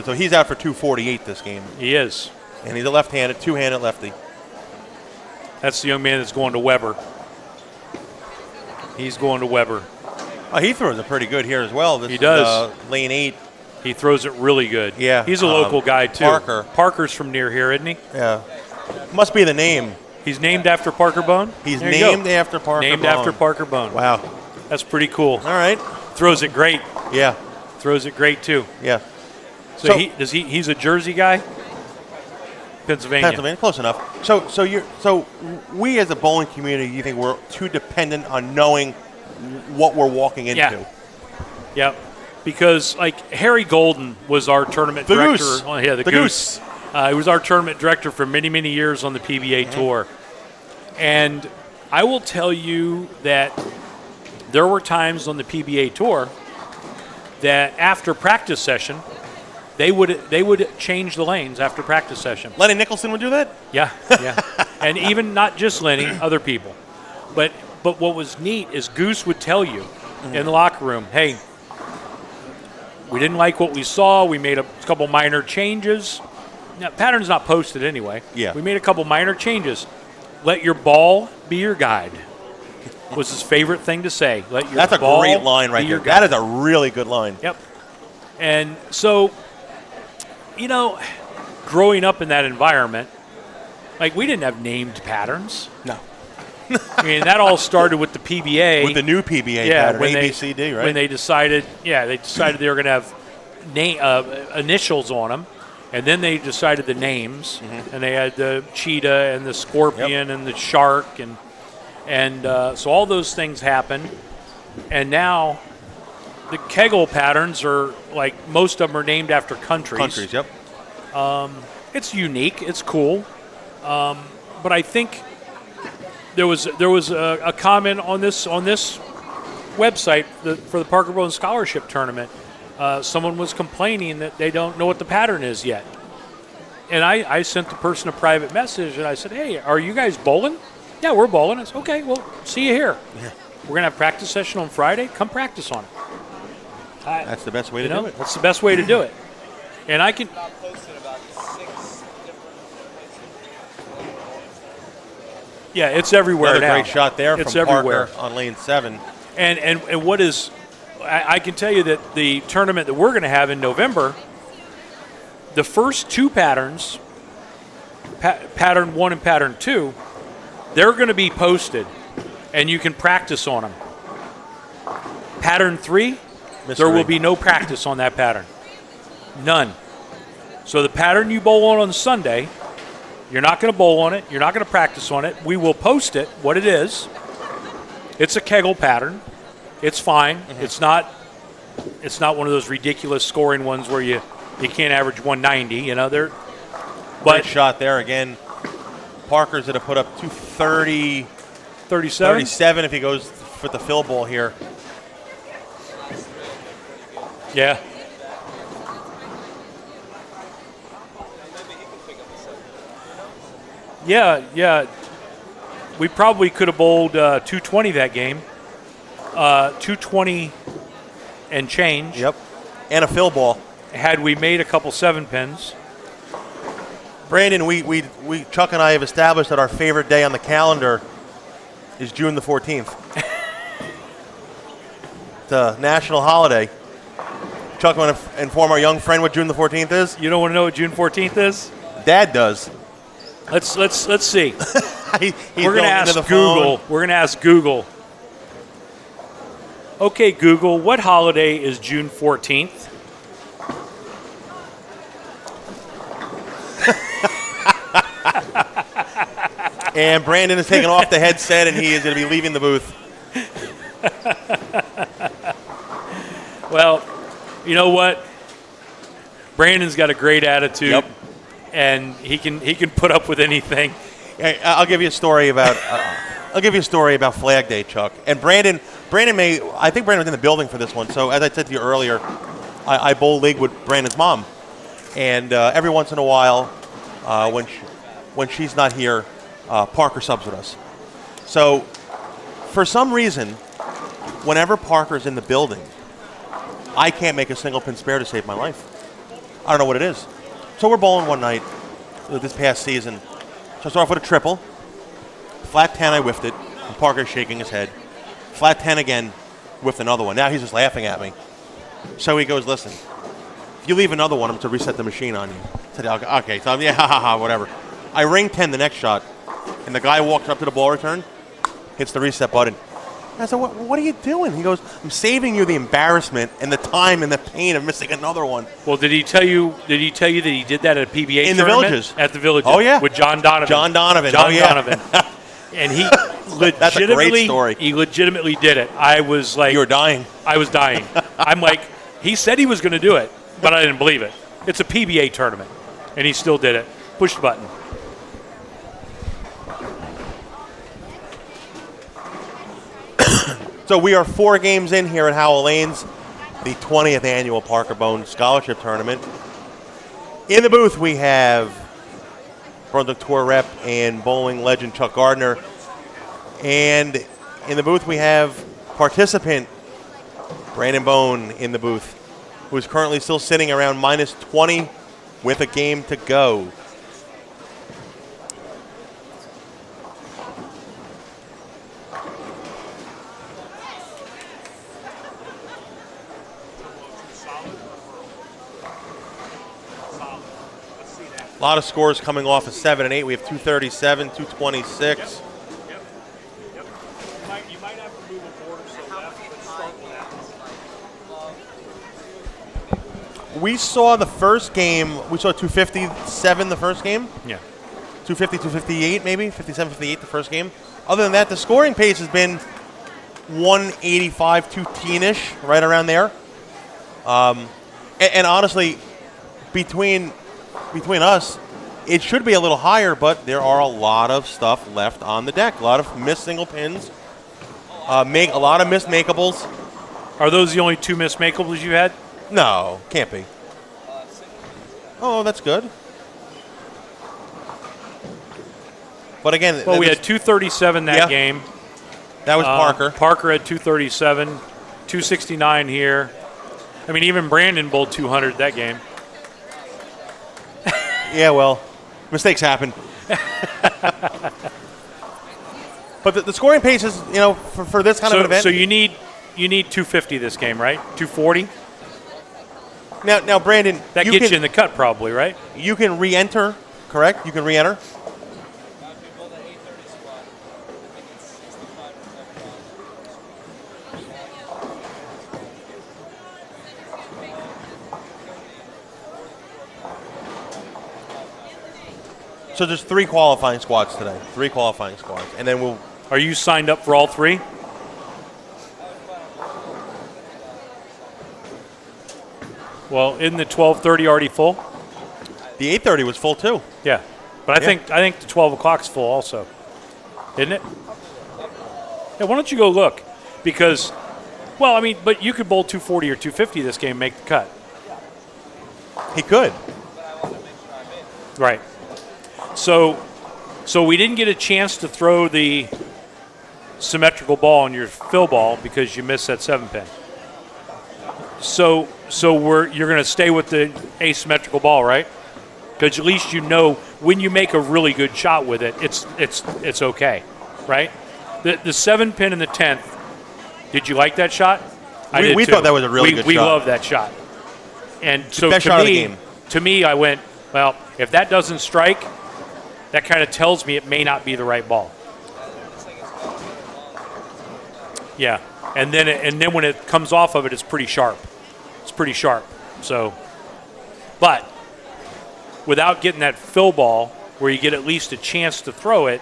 So he's out for 248 this game, he is. and he's a left-handed, two-handed lefty. That's the young man that's going to Weber. He's going to Weber. Oh, he throws it pretty good here as well. This He does. Is, lane 8. He throws it really good. Yeah, He's a local guy, too. Parker. Parker's from near here, isn't he? Yeah. Must be the name. He's named after Parker Bohn? He's There you go. named after Parker Named Bohn. after Parker Bohn. Wow. That's pretty cool. All right. Throws it great. Yeah. Throws it great, too. Yeah. So he's a Jersey guy? Pennsylvania. Close enough. So we as a bowling community, you think we're too dependent on knowing what we're walking into? Yeah. Yep. Because, like, Harry Golden was our tournament The director. Goose. Oh, yeah, the Goose. He was our tournament director for many, many years on the PBA Tour. And I will tell you that there were times on the PBA Tour that after practice session, they would change the lanes after practice session. Lenny Nicholson would do that? Yeah. And even not just Lenny, other people. But what was neat is Goose would tell you in the locker room, hey, we didn't like what we saw. We made a couple minor changes. Now, pattern's not posted anyway. Yeah. We made a couple minor changes. Let your ball be your guide. Was his favorite thing to say. Let your That's a ball great line right be your there. That guide. is a really good line. Yep. And so you know, growing up in that environment, like we didn't have named patterns. No. I mean, that all started with the PBA. With the new PBA yeah, pattern, when ABCD, right? When they decided they were going to have initials on them, and then they decided the names, and they had the cheetah and the scorpion and the shark, and so all those things happened, and now the Kegel patterns are like most of them are named after countries. Countries, yep. It's unique, it's cool, but I think there was a comment on this website for the Parker Bohn Scholarship Tournament. Someone was complaining that they don't know what the pattern is yet. And I sent the person a private message, and I said, hey, are you guys bowling? Yeah, we're bowling. I said, okay, well, see you here. Yeah. We're going to have practice session on Friday. Come practice on it. That's the best way to do it. That's the best way to do it. And I can... Not posted about 6 different Yeah, it's everywhere Another now. great shot there It's from everywhere. Parker on lane 7. And what is... I can tell you that the tournament that we're going to have in November, the first 2 patterns, pattern 1 and pattern 2, they're going to be posted, and you can practice on them. Pattern 3, there will be no practice on that pattern. None. So the pattern you bowl on Sunday, you're not going to bowl on it. You're not going to practice on it. We will post it, what it is. It's a Kegel pattern. It's fine. It's not one of those ridiculous scoring ones where you can't average 190. You know, Great shot there again. Parker's going to put up 230, 37 if he goes for the fill ball here. Yeah. Yeah. We probably could have bowled 220 that game. 220 and change. Yep. And a fill ball. Had we made a couple 7-pins. Brandon, we Chuck and I have established that our favorite day on the calendar is June the 14th. It's a national holiday. Chuck, want to inform our young friend what June the 14th is? You don't want to know what June 14th is? Dad does. Let's see. He's We're going to ask the Google. phone. We're going to ask Google. Okay, Google, what holiday is June 14th? And Brandon is taking off the headset, and he is going to be leaving the booth. Well, you know what? Brandon's got a great attitude, and he can put up with anything. I'll give you a story about Flag Day, Chuck. And Brandon I think Brandon was in the building for this one. So as I said to you earlier, I bowl league with Brandon's mom, and every once in a while, when she's not here, Parker subs with us. So for some reason, whenever Parker's in the building, I can't make a single pin spare to save my life. I don't know what it is. So we're bowling one night this past season. So I start off with a triple. Flat 10, I whiffed it. And Parker's shaking his head. Flat 10 again, whiffed another one. Now he's just laughing at me. So he goes, listen, if you leave another one, I'm going to reset the machine on you. I said, okay, so yeah, whatever. I ring 10 the next shot, and the guy walks up to the ball return, hits the reset button. I said, what are you doing? He goes, I'm saving you the embarrassment and the time and the pain of missing another one. Well, did he tell you that he did that at a PBA In the tournament? Villages. At the Villages. Oh, yeah. With John Donovan. John Donovan. Donovan. And he That's a great story. He legitimately did it. I was like, You were dying. I was dying. I'm like, he said he was going to do it, but I didn't believe it. It's a PBA tournament, and he still did it. Push the button. So we are 4 games in here at Howell Lanes, the 20th annual Parker Bohn Scholarship Tournament. In the booth, we have Brunswick Tour rep and bowling legend Chuck Gardner. And in the booth, we have participant Brandon Bohn in the booth, who is currently still sitting around minus 20 with a game to go. A lot of scores coming off of 7 and 8. We have 237, 226. You might have to move a board or so left, but start with that. We saw the first game, we saw 257 the first game. Yeah. 250, 258 maybe, 57, 58 the first game. Other than that, the scoring pace has been 185, 210-ish, right around there. And honestly, between us, it should be a little higher, but there are a lot of stuff left on the deck. A lot of missed single pins, a lot of missed makeables. Are those the only 2 missed makeables you had? No, can't be. Oh, that's good. But again, Well, we had 237 that game. That was Parker. Parker had 237, 269 here. I mean, even Brandon bowled 200 that game. Yeah, well, mistakes happen. But the scoring pace is, for this kind of an event. So you need 250 this game, right? 240. Now, Brandon, That gets you in the cut, probably, right? You can re-enter, correct? You can re-enter. So there's 3 qualifying squads today. 3 qualifying squads, and then we'll. Are you signed up for all 3? Well, isn't the 12:30 already full? The 8:30 was full too. Yeah, but I think the 12 o'clock's full also, isn't it? Yeah, why don't you go look? Because, well, I mean, but you could bowl 240 or 250 this game and make the cut. He could. Right. So we didn't get a chance to throw the symmetrical ball on your fill ball because you missed that 7-pin. So you're going to stay with the asymmetrical ball, right? Because at least you know when you make a really good shot with it, it's okay, right? The 7-pin and the 10th. Did you like that shot? We thought that was a really good shot. We loved that shot. And so best shot of the game. To me, I went, well, if that doesn't strike, that kind of tells me it may not be the right ball. Yeah, and then when it comes off of it, it's pretty sharp. It's pretty sharp. So, but without getting that fill ball where you get at least a chance to throw it,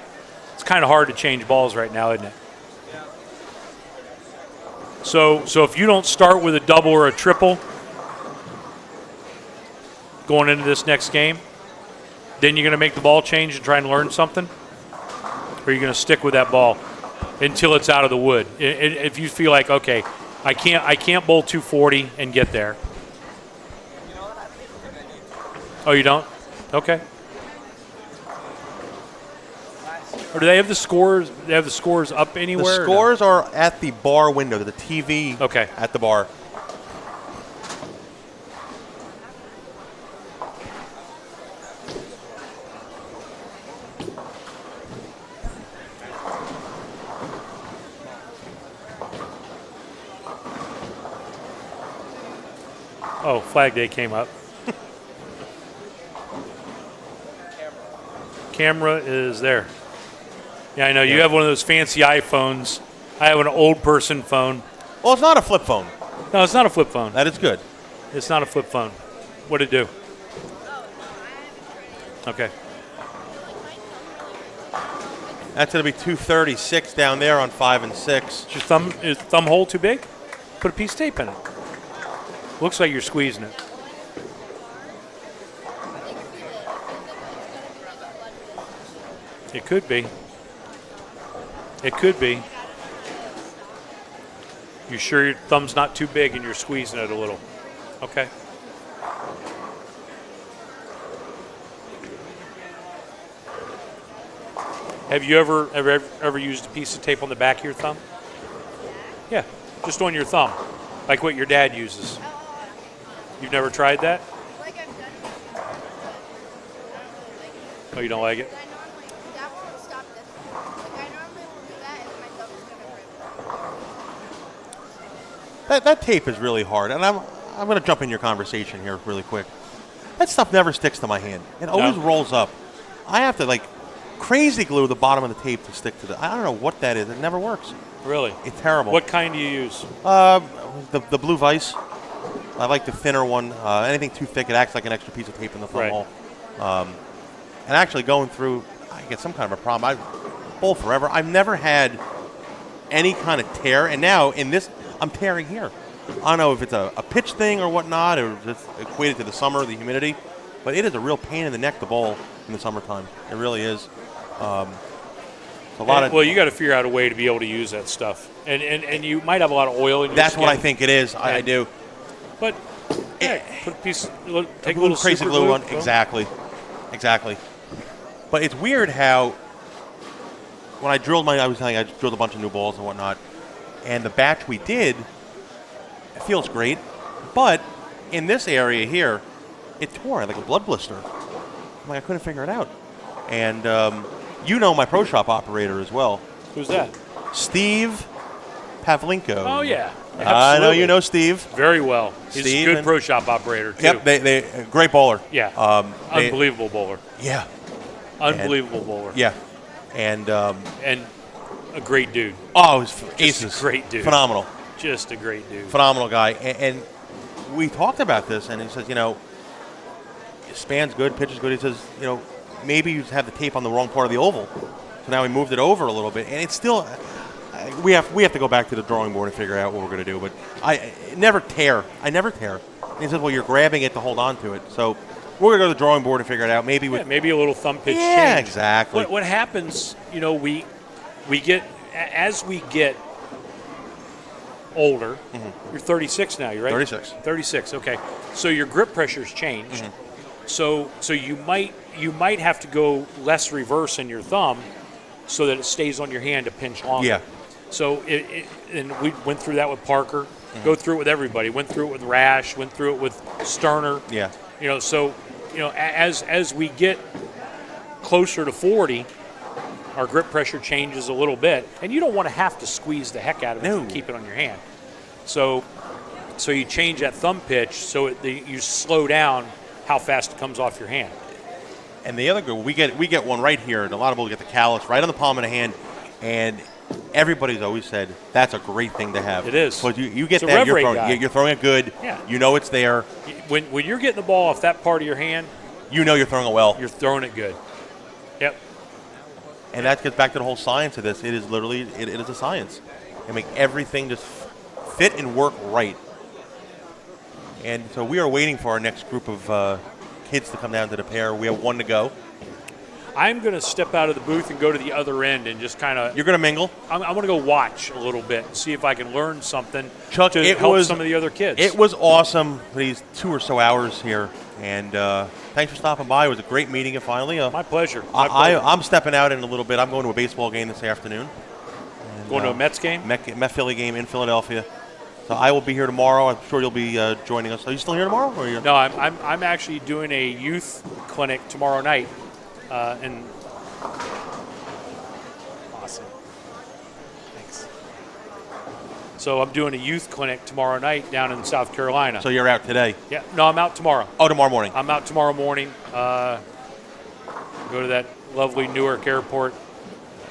it's kind of hard to change balls right now, isn't it? So if you don't start with a double or a triple going into this next game, then you're going to make the ball change and try and learn something? Or are you going to stick with that ball until it's out of the wood? If you feel like, okay, I can't bowl 240 and get there. Oh, you don't? Okay. Or do they have the scores? They have the scores up anywhere? The scores are at the bar window, the TV. Okay. At the bar. Oh, Flag Day came up. Camera is there. Yeah, I know. You have one of those fancy iPhones. I have an old person phone. Well, it's not a flip phone. No, it's not a flip phone. That is good. It's not a flip phone. What'd it do? Okay. That's going to be 236 down there on 5 and 6. Is your thumb hole too big? Put a piece of tape in it. Looks like you're squeezing it. It could be. It could be. You sure your thumb's not too big and you're squeezing it a little? Okay. Have you ever used a piece of tape on the back of your thumb? Yeah, just on your thumb, like what your dad uses. You've never tried that? Like I've done it. Oh, you don't like it? That won't stop this. Like I normally will do that and my thumb's gonna rip. That tape is really hard, and I'm going to jump in your conversation here really quick. That stuff never sticks to my hand. It always rolls up. I have to like crazy glue the bottom of the tape to stick to the. I don't know what that is. It never works. Really? It's terrible. What kind do you use? The blue Vice. I like the thinner one. Anything too thick, it acts like an extra piece of tape in the thumb hole. And actually going through, I get some kind of a problem. I bowl forever. I've never had any kind of tear, and now in this, I'm tearing here. I don't know if it's a pitch thing or whatnot, or just equated to the summer, the humidity, but it is a real pain in the neck to bowl in the summertime. It really is. Well, you got to figure out a way to be able to use that stuff, and you might have a lot of oil in your That's skin. what I think it is. I do. But put a piece, take a Blue little crazy super glue on. boom. Exactly. But it's weird how when I drilled I was telling you, I drilled a bunch of new balls and whatnot, and the batch we did, it feels great, but in this area here, it tore like a blood blister. I'm like, I couldn't figure it out. And you know my pro shop operator as well. Who's that? Steve Pavlenko. Oh, yeah. I know you know Steve. Very well. He's Steve a good pro shop operator, too. Yep, they great bowler. Yeah. Unbelievable bowler. Yeah. Unbelievable bowler. Yeah. And a great dude. oh, he's aces. Just a great dude. Phenomenal. Just a great dude. Phenomenal guy. And we talked about this, and he says, span's good, pitch is good. He says, maybe you have the tape on the wrong part of the oval. So now we moved it over a little bit, and it's still. We have to go back to the drawing board and figure out what we're going to do. But I never tear. And he says, well, you're grabbing it to hold on to it. So we're going to go to the drawing board and figure it out. Maybe maybe a little thumb pitch change. Yeah, exactly. What happens, we get as we get older. Mm-hmm. You're 36 now, you're right? 36. 36. Okay. So your grip pressure's changed. Mm-hmm. So you might have to go less reverse in your thumb so that it stays on your hand to pinch longer. Yeah. So and we went through that with Parker. Mm-hmm. Go through it with everybody. Went through it with Rash. Went through it with Sterner. Yeah. As we get closer to 40, our grip pressure changes a little bit, and you don't want to have to squeeze the heck out of it to keep it on your hand. So you change that thumb pitch so you slow down how fast it comes off your hand. And the other good, we get one right here, and a lot of people get the callus right on the palm of the hand, and everybody's always said that's a great thing to have. It is. Because you get It's a that, rev rate guy. you're throwing it good. Yeah. You know it's there. When you're getting the ball off that part of your hand, you know you're throwing it well. You're throwing it good. Yep. And that gets back to the whole science of this. It is literally, it is a science. And make everything just fit and work right. And so we are waiting for our next group of kids to come down to the pair. We have one to go. I'm going to step out of the booth and go to the other end and just kind of... You're going to mingle? I'm going to go watch a little bit and see if I can learn something Chuck, to help some of the other kids. It was awesome, these 2 or so hours here. And thanks for stopping by. It was a great meeting finally. My pleasure. I'm stepping out in a little bit. I'm going to a baseball game this afternoon. And, going to a Mets game? Met Philly game in Philadelphia. So I will be here tomorrow. I'm sure you'll be joining us. Are you still here tomorrow? Or are you? No, I'm actually doing a youth clinic tomorrow night. And awesome. Thanks. So I'm doing a youth clinic tomorrow night down in South Carolina. So you're out today? Yeah. No, I'm out tomorrow. Oh, tomorrow morning. I'm out tomorrow morning. Go to that lovely Newark airport.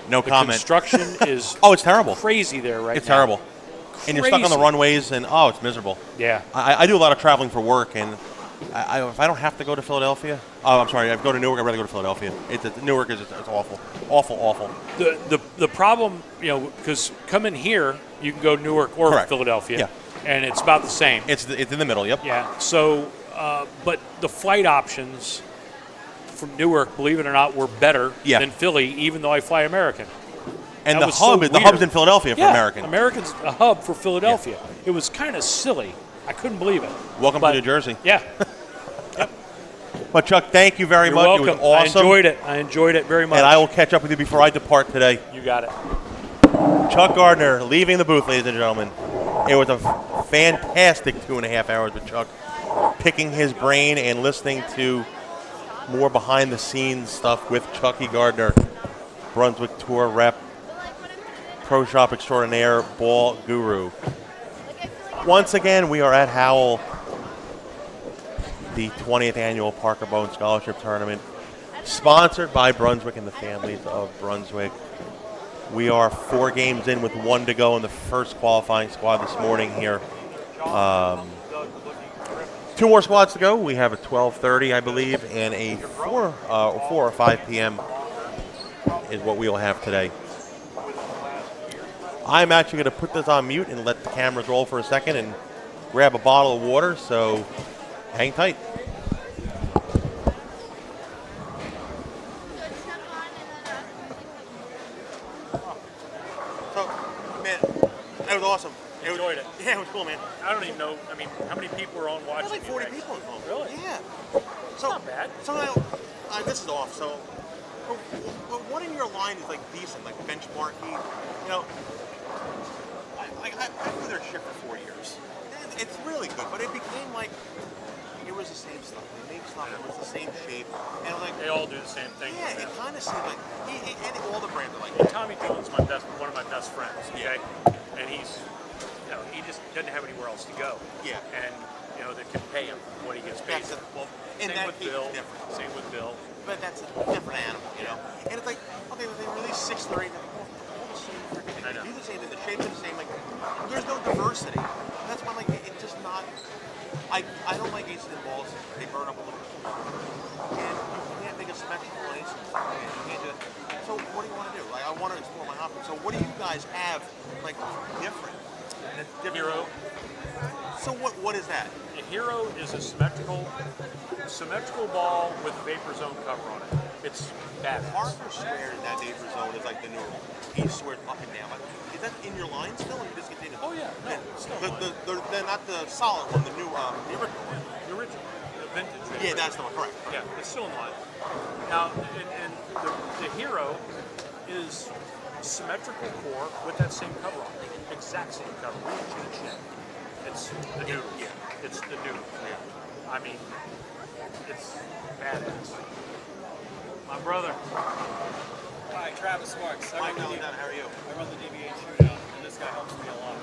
No comment. Construction is it's terrible. Crazy there right now. It's terrible. Crazy. And you're stuck on the runways, and it's miserable. Yeah. I do a lot of traveling for work, and if I don't have to go to Philadelphia, I'm sorry, I go to Newark, I'd rather go to Philadelphia. Newark is it's awful. Awful. The problem, because coming here, you can go to Newark or Correct. Philadelphia. Yeah. And it's about the same. It's in the middle, yep. Yeah. So, but the flight options from Newark, believe it or not, were better than Philly, even though I fly American. And the hub's in Philadelphia for American. American's a hub for Philadelphia. Yeah. It was kind of silly. I couldn't believe it. Welcome to New Jersey. Yeah. Yep. But Chuck, thank you very much. Welcome. It was awesome. I enjoyed it very much. And I will catch up with you before I depart today. You got it. Chuck Gardner leaving the booth, ladies and gentlemen. It was a fantastic 2.5 hours with Chuck, picking his brain and listening to more behind-the-scenes stuff with Chucky Gardner, Brunswick Tour rep, pro shop extraordinaire, ball guru. Once again, we are at Howell, the 20th annual Parker Bohn Scholarship Tournament, sponsored by Brunswick and the families of Brunswick. We are 4 games in with 1 to go in the first qualifying squad this morning here. 2 more squads to go. We have a 12:30, I believe, and a 4 or 5 p.m. is what we will have today. I'm actually going to put this on mute and let the cameras roll for a second and grab a bottle of water, so hang tight. So, man, that was awesome. Enjoyed it. Yeah, it was cool, man. I don't even know. I mean, how many people were on watching? There's like 40 people involved. Really? Yeah. It's not bad. So now, this is off. So, what in your line is like decent, like benchmarky? You know, I was there shift for 4 years. And it's really good, but it became like it was the same stuff. They made stuff that was the same shape, and like They all do the same thing. yeah, it kind of seemed like and all the brands are like And Tommy Jones, one of my best friends. Okay, and he's, he just doesn't have anywhere else to go. Yeah. And they can pay him what he gets paid. That's it. Well, in Same that with case, Bill. it's different. Same with Bill. But that's a different animal, you know. And it's like, okay, they release 6 or 8, all the same freaking. I know. They do the same thing. The shape's the same. Like, there's no diversity. That's why, like, it's just not. I don't like aces and balls. They burn up a little bit. And you can't make a symmetrical ace. You can't do it. So what do you want to do? Like, I want to explore my hobby. So what do you guys have, like, different? And it's different. Hero. So what is that? A hero is a symmetrical ball with a vapor zone cover on it. It's badass. Parker swears that vapor zone is like the new one. He swears up and down. Like, is that in your line still, or you just get Oh yeah, no, it's still mine. They're not the solid one, the new, the original one. The original, the vintage. Yeah, that's the one, correct. Yeah, it's still in line. Now, and the hero is symmetrical core with that same cover on it. Exact same cover. We didn't change that. It's the new. Yeah. It's the new. Yeah. I mean, it's badass. My brother. Hi, Travis Sparks. Mike Allentown, how are you? I run the DBA shootout, and this guy helps me a lot.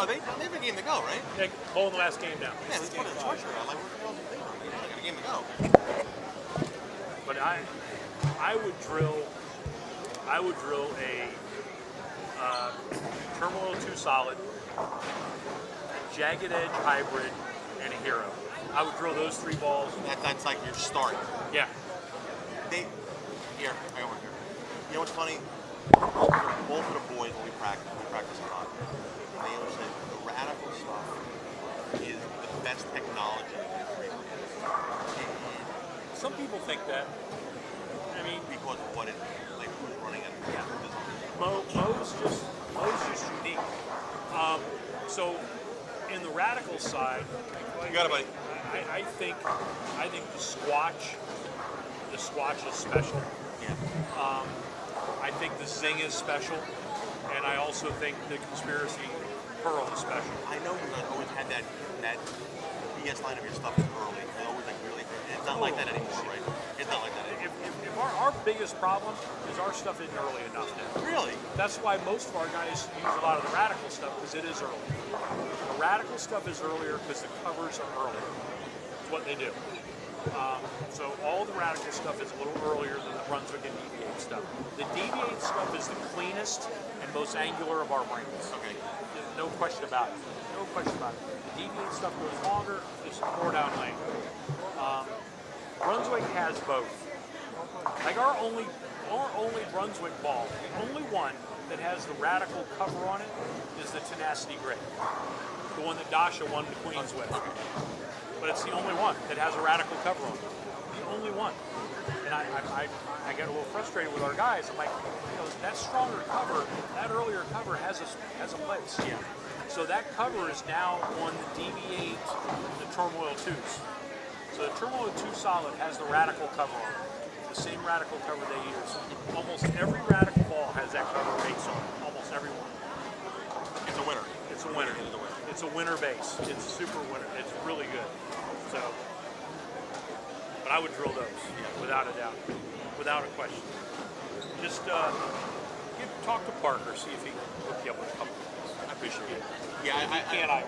They have a game to go, right? Yeah, Bohn last game now. Yeah, let's put a sweatshirt on. Like, what the hell is the thing? You know, they got a game to go. But I would drill a Turmoil 2 solid, a jagged edge hybrid, and a hero. I would drill those 3 balls. That's like your start. Yeah. I got one here. You know what's funny? Both of the boys, when we practice a lot, and they always say the radical stuff is the best technology in free. Some people think that. I mean, Because of what it, like, who's running it. Yeah. Mo's just unique. So in the radical side, You got it, buddy. I think the Squatch is special. Yeah. I think the Zing is special, and I also think the Conspiracy Pearl is special. I know you guys always had that BS line of your stuff early. They always like really. It's not like that anymore, right? It's not like that anymore. If our biggest problem is our stuff isn't early enough now. Really? That's why most of our guys use a lot of the radical stuff, because it is early. The radical stuff is earlier because the covers are earlier. It's what they do. So all the radical stuff is a little earlier than the Brunswick and Deviate stuff. The Deviate stuff is the cleanest and most angular of our brands. Okay. No question about it. No question about it. The Deviate stuff goes longer, just more down lane. Brunswick has both. Like our only Brunswick ball, the only one that has the radical cover on it is the Tenacity Gray. The one that Dasha won the Queens with. But it's the only one that has a radical cover on it. The only one. And I get a little frustrated with our guys. I'm like, that stronger cover, that earlier cover has a place. Yeah. So that cover is now on the DV8, the Turmoil 2s. So the Turmoil 2 solid has the radical cover on it. The same radical cover they use. Almost every radical ball has that cover base on it. Almost every one. It's a winner. It's a winner. It's a winner base. It's a super winner. It's really good. So, but I would drill those, without a doubt, without a question. Just talk to Parker, see if he can hook you up with a couple of these. I appreciate it. Yeah, I can't. I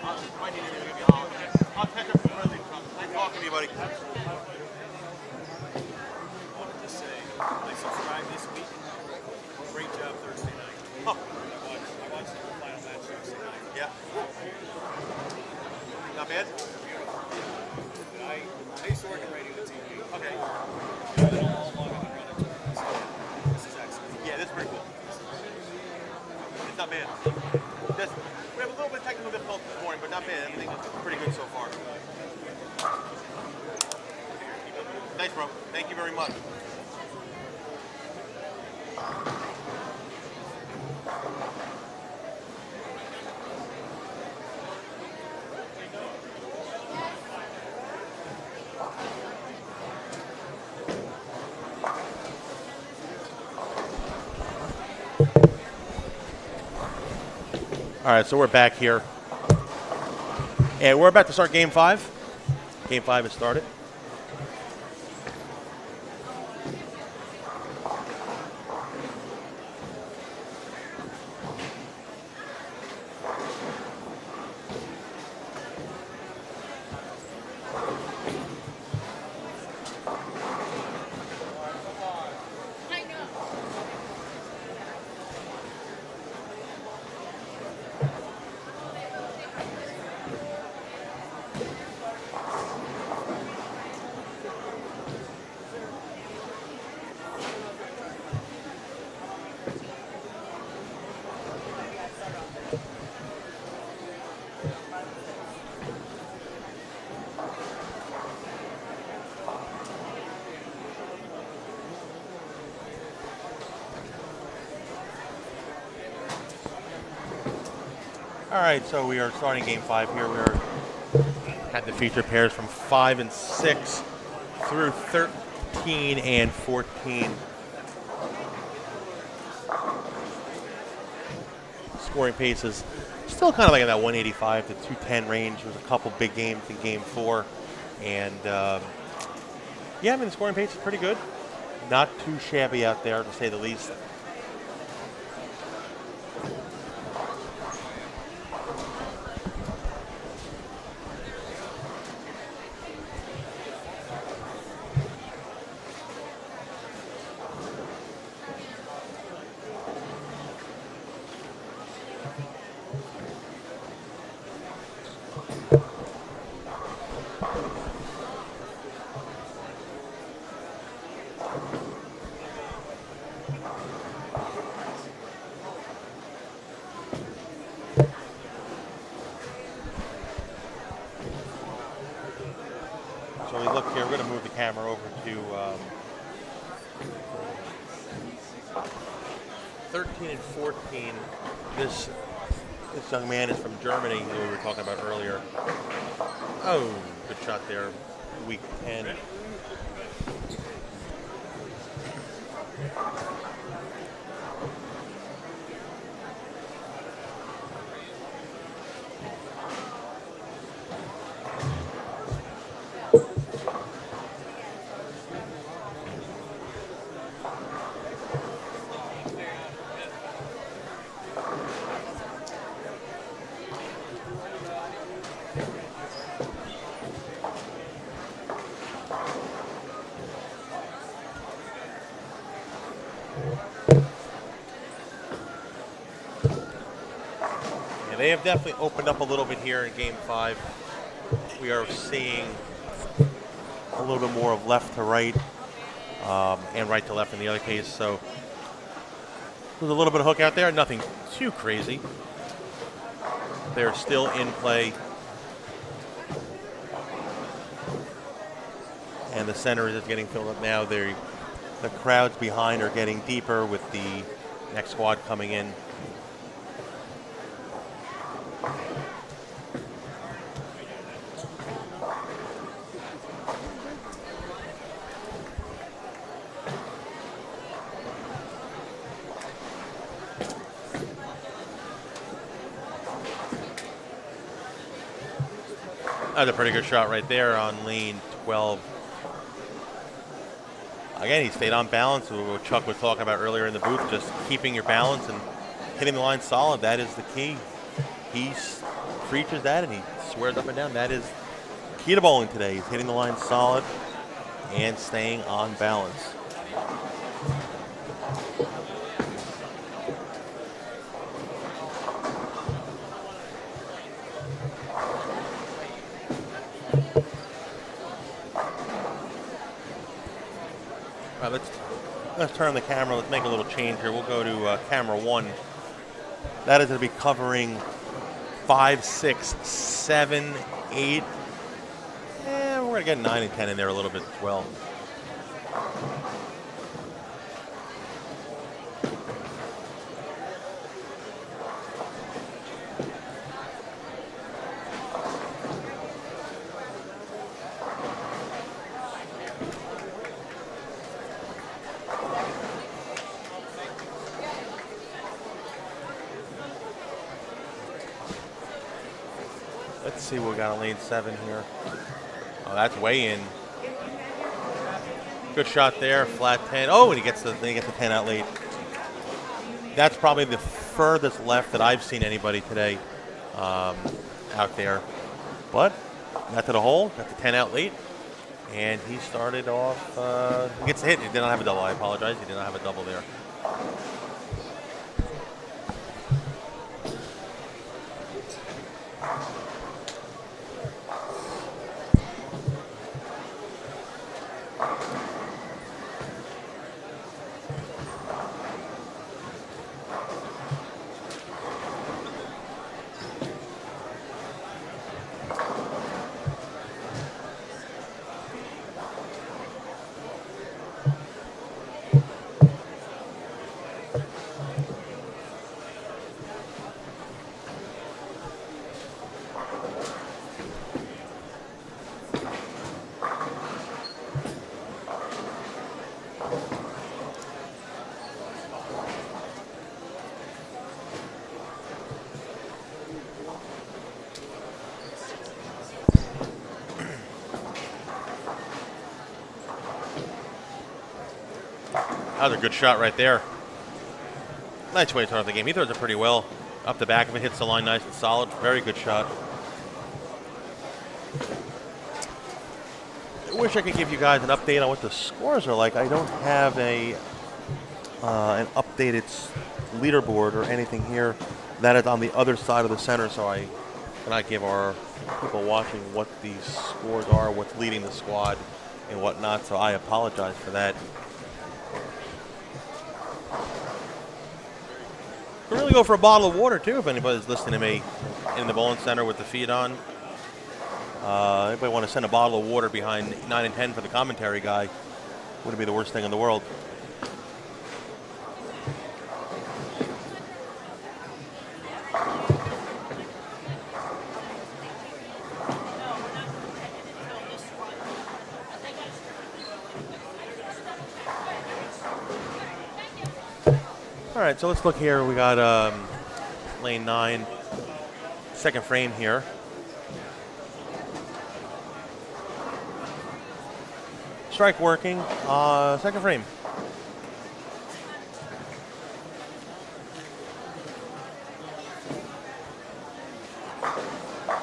I Might need to give you a holler. I'll catch up with the president. Nice talking to you, buddy. Wanted to say, I subscribed this week. Great job Thursday night. Oh, I watched the final match Thursday night. yeah. Not bad? I used to work in radio and TV. Okay. I don't know how long I've been running tournaments. This is excellent. Yeah, this is pretty cool. It's not bad. We have a little bit of technical difficulty this morning, but not bad. Everything is pretty good so far. Thanks, bro. Thank you very much. All right, so we're back here. And we're about to start Game 5. Game 5 has started. All right, so we are starting Game 5 here. We had the feature pairs from 5 and 6 through 13 and 14. Scoring pace is still kind of like in that 185 to 210 range. There's a couple big games in Game 4. And, yeah, I mean, the scoring pace is pretty good. Not too shabby out there, to say the least. So we look here, we're going to move the camera over to 13 and 14. This young man is from Germany, who we were talking about earlier. Oh, good shot there, weak 10. They have definitely opened up a little bit here in Game 5. We are seeing a little bit more of left to right and right to left in the other case. So there's a little bit of hook out there. Nothing too crazy. They're still in play. And the center is getting filled up now. The crowds behind are getting deeper with the next squad coming in. That's a pretty good shot right there on lane 12. Again, he stayed on balance, what Chuck was talking about earlier in the booth, just keeping your balance and hitting the line solid. That is the key. He preaches that and he swears up and down that is key to bowling today. He's hitting the line solid and staying on balance. All right, let's turn the camera. Let's make a little change here. We'll go to camera 1. That is going to be covering 5, 6, 7, 8. And we're going to get 9 and 10 in there a little bit as well. Let's see what we got on lane 7 here. Oh, that's way in. Good shot there, flat 10. Oh, and he gets the 10 out late. That's probably the furthest left that I've seen anybody today out there. But got to the hole, got the 10 out late, and he started off. He gets a hit. He did not have a double. I apologize. He did not have a double there. That was a good shot right there. Nice way to start off the game. He throws it pretty well. Up the back of it, hits the line nice and solid. Very good shot. I wish I could give you guys an update on what the scores are like. I don't have an updated leaderboard or anything here. That is on the other side of the center, so I cannot give our people watching what these scores are, what's leading the squad, and whatnot. So I apologize for that. Could really go for a bottle of water too if anybody's listening to me in the bowling center with the feed on. Anybody want to send a bottle of water behind 9 and 10 for the commentary guy? Wouldn't be the worst thing in the world. All right, so let's look here. We got lane 9, second frame here. Strike working, second frame.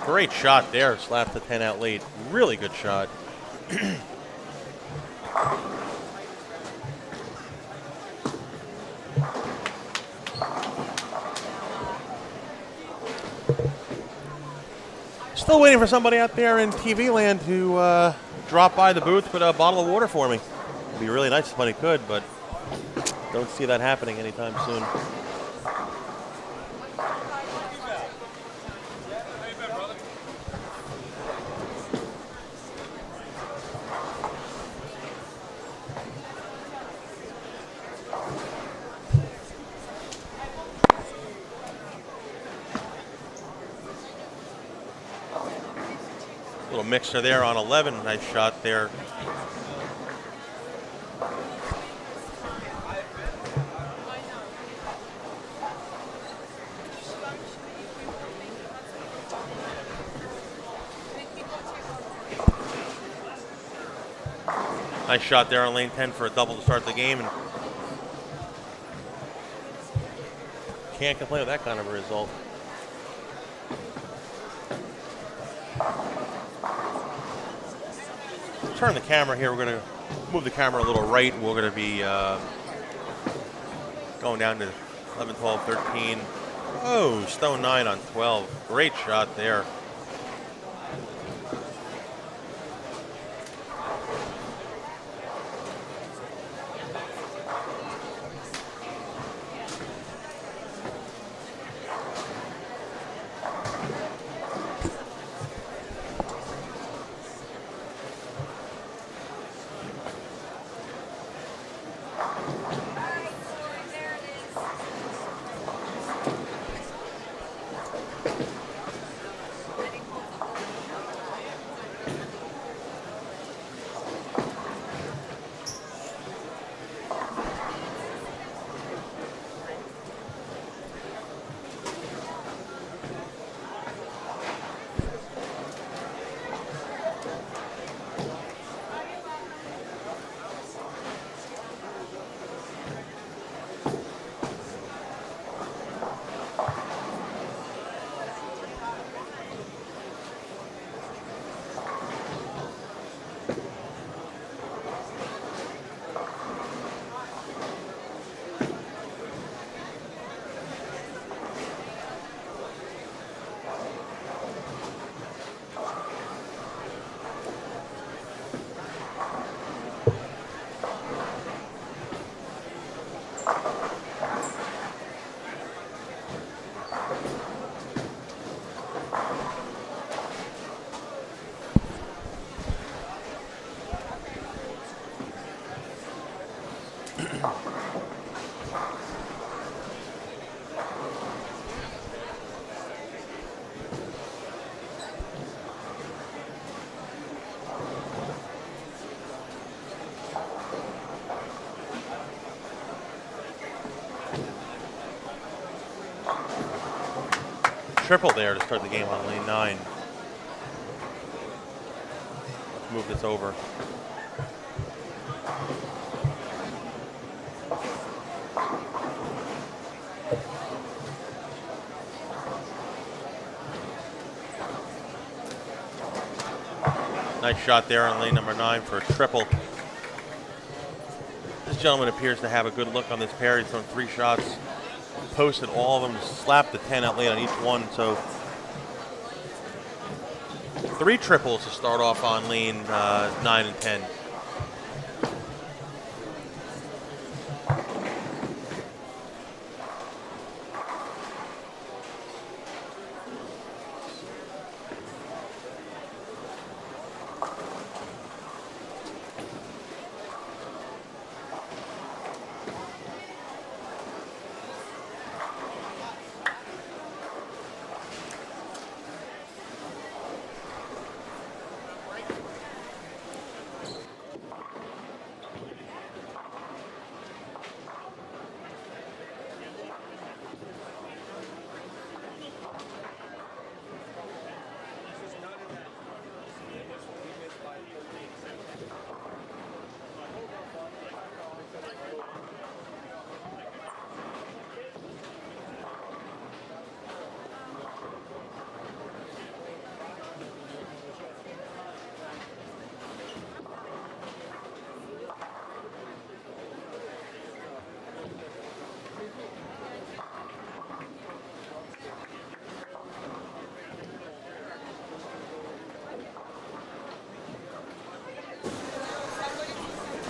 Great shot there, slapped the 10 out late. Really good shot. Still waiting for somebody out there in TV land to drop by the booth with a bottle of water for me. It'd be really nice if somebody could, but don't see that happening anytime soon. Little mixer there on 11. Nice shot there. Nice shot there on lane 10 for a double to start the game. And can't complain with that kind of a result. turn the camera here. We're going to move the camera a little right. We're going to be going down to 11, 12, 13. Oh, stone 9 on 12. Great shot there. Triple there to start the game on lane 9. Let's move this over. Nice shot there on lane number 9 for a triple. This gentleman appears to have a good look on this pair. He's thrown 3 shots, posted all of them, slapped the 10 out late on each one. So 3 triples to start off on lane 9 and 10.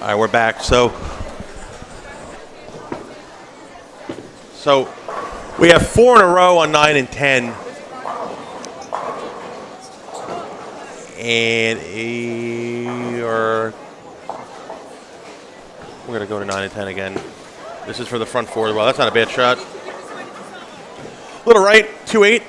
All right, we're back. So we have 4 in a row on 9 and 10. And we're going to go to 9 and 10 again. This is for the front 4 as well. That's not a bad shot. Little right, 2-8.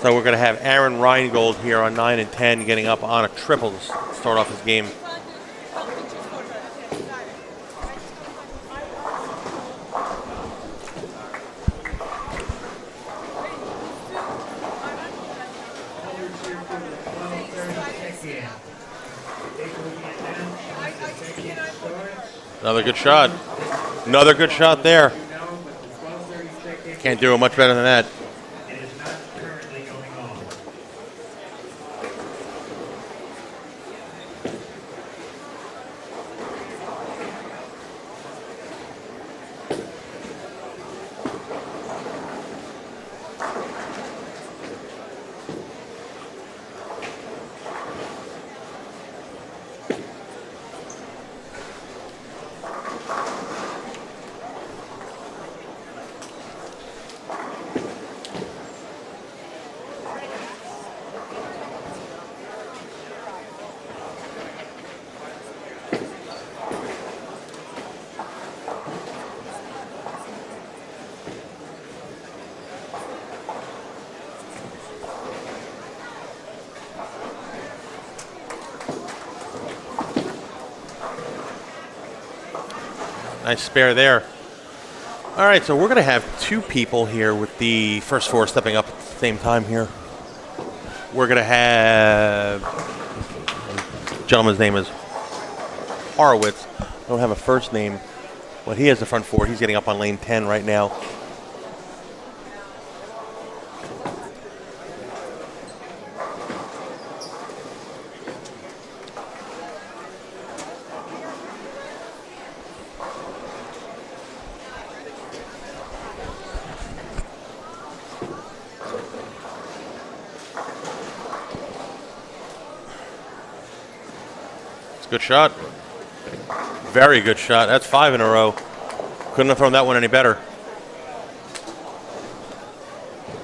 So we're going to have Aaron Reingold here on 9 and 10 getting up on a triple to start off his game. Another good shot. Another good shot there. Can't do it much better than that. Nice spare there. All right, so we're going to have two people here with the first four stepping up at the same time here. We're going to have, the gentleman's name is Horowitz. I don't have a first name, but he has the front four. He's getting up on lane 10 right now. Good shot. Very good shot. That's 5 in a row. Couldn't have thrown that one any better.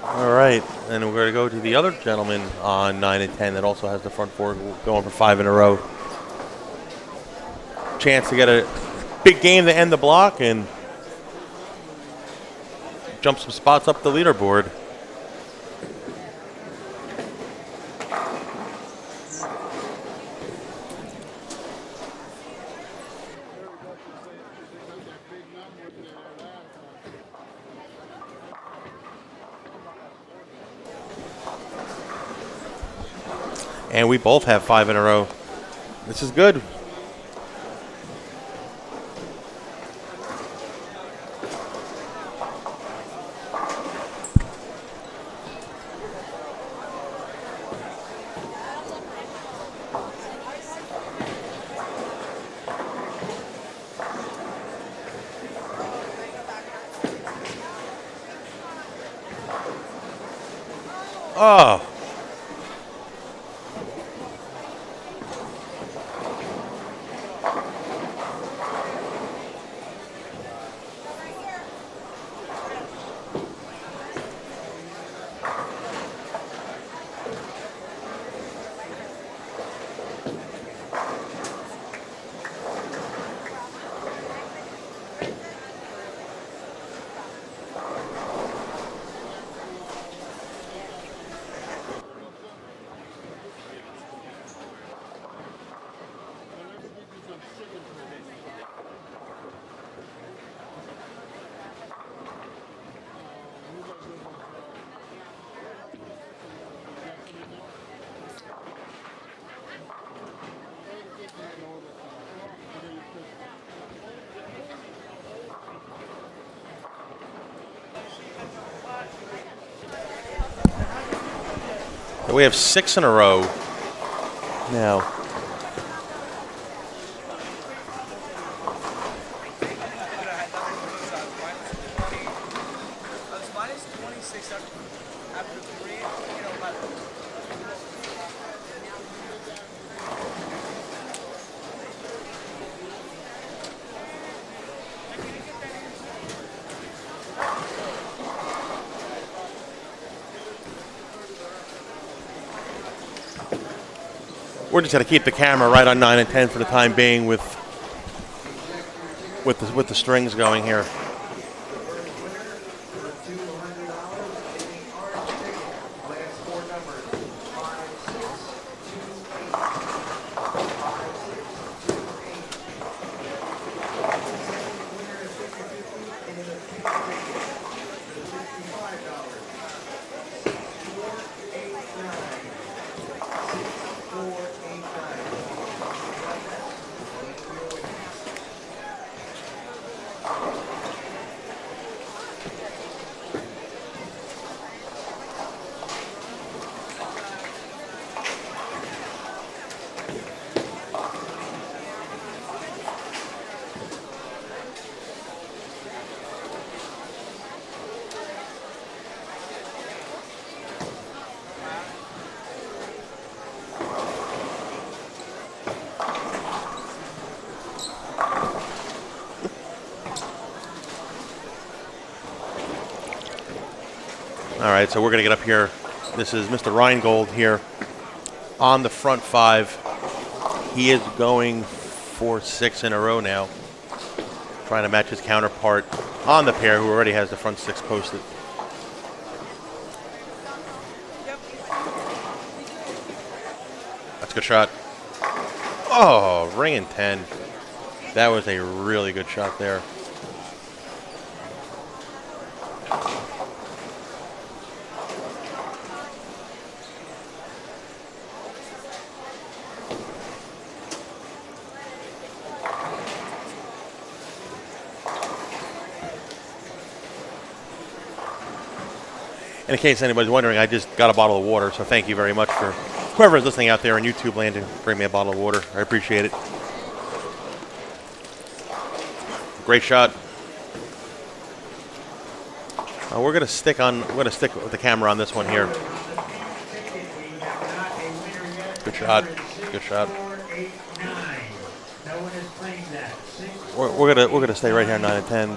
All right. And we're going to go to the other gentleman on 9 and 10 that also has the front four going for 5 in a row. Chance to get a big game to end the block and jump some spots up the leaderboard. And we both have 5 in a row. This is good. Oh. We have 6 in a row now. Minus 26 after 3, We're just going to keep the camera right on 9 and 10 for the time being with the strings going here. All right, so we're going to get up here. This is Mr. Reingold here on the front 5. He is going for 6 in a row now, trying to match his counterpart on the pair who already has the front 6 posted. That's a good shot. Oh, ringing 10. That was a really good shot there. In case anybody's wondering, I just got a bottle of water, so thank you very much for whoever is listening out there in YouTube land to bring me a bottle of water. I appreciate it. Great shot. We're gonna stick with the camera on this one here. Good shot. Good shot. We're gonna stay right here, 9 and 10.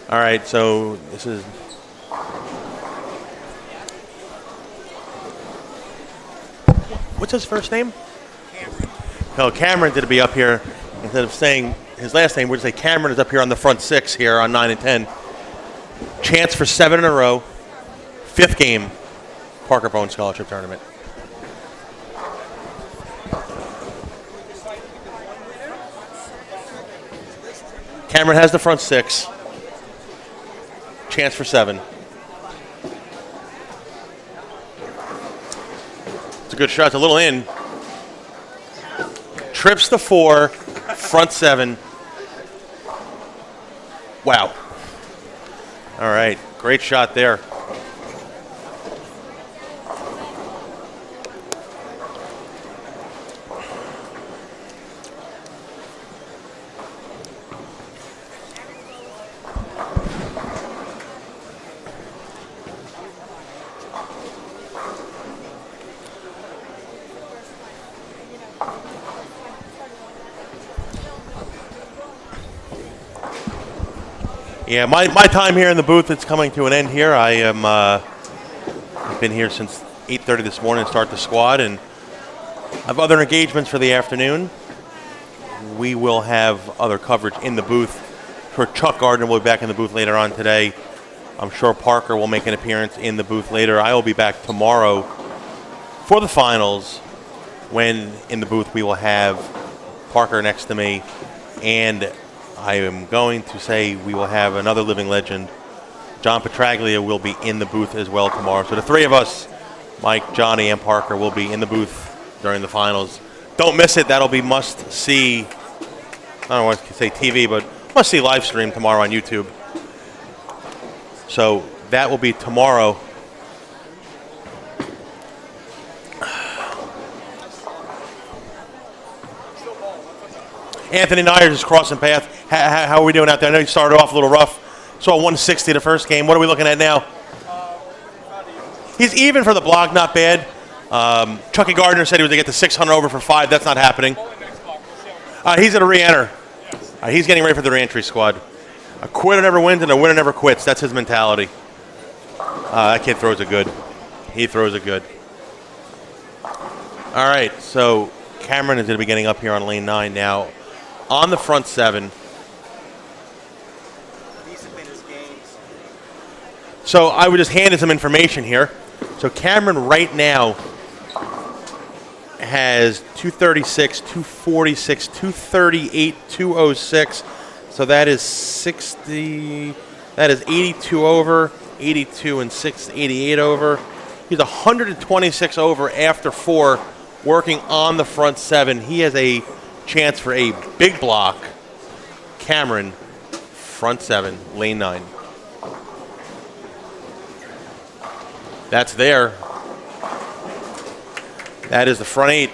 All right, so this is what's his first name? Cameron. No, Cameron did be up here. Instead of saying his last name, we'd say Cameron is up here on the front 6 here on 9 and 10. Chance for 7 in a row. 5th game, Parker Bohn Scholarship Tournament. Cameron has the front 6. Chance for 7. It's a good shot. It's a little in. Trips the 4. Front 7. Wow. All right. Great shot there. Yeah, my time here in the booth is coming to an end here. I've been here since 8:30 this morning to start the squad, and I have other engagements for the afternoon. We will have other coverage in the booth. For Chuck Gardner will be back in the booth later on today. I'm sure Parker will make an appearance in the booth later. I will be back tomorrow for the finals, when in the booth we will have Parker next to me, and I am going to say we will have another living legend. John Petraglia will be in the booth as well tomorrow. So the 3 of us, Mike, Johnny, and Parker, will be in the booth during the finals. Don't miss it. That'll be must-see, I don't want to say TV, but must-see live stream tomorrow on YouTube. So that will be tomorrow. Anthony Nyers is crossing path. How are we doing out there? I know you started off a little rough. Saw 160 the first game. What are we looking at now? He's even for the block, not bad. Chucky Gardner said he was going to get to 600 over for 5. That's not happening. He's going to re-enter. He's getting ready for the re-entry squad. A quitter never wins and a winner never quits. That's his mentality. That kid throws it good. He throws it good. All right, so Cameron is going to be getting up here on lane 9 now. On the front 7. These have been his games. So I would just hand some information here. So Cameron right now has 236, 246, 238, 206. So that is 60. That is 82 over, 82 and 6, 88 over. He's 126 over after 4, working on the front 7. He has a chance for a big block. Cameron, front 7, lane 9. That's there. That is the front 8.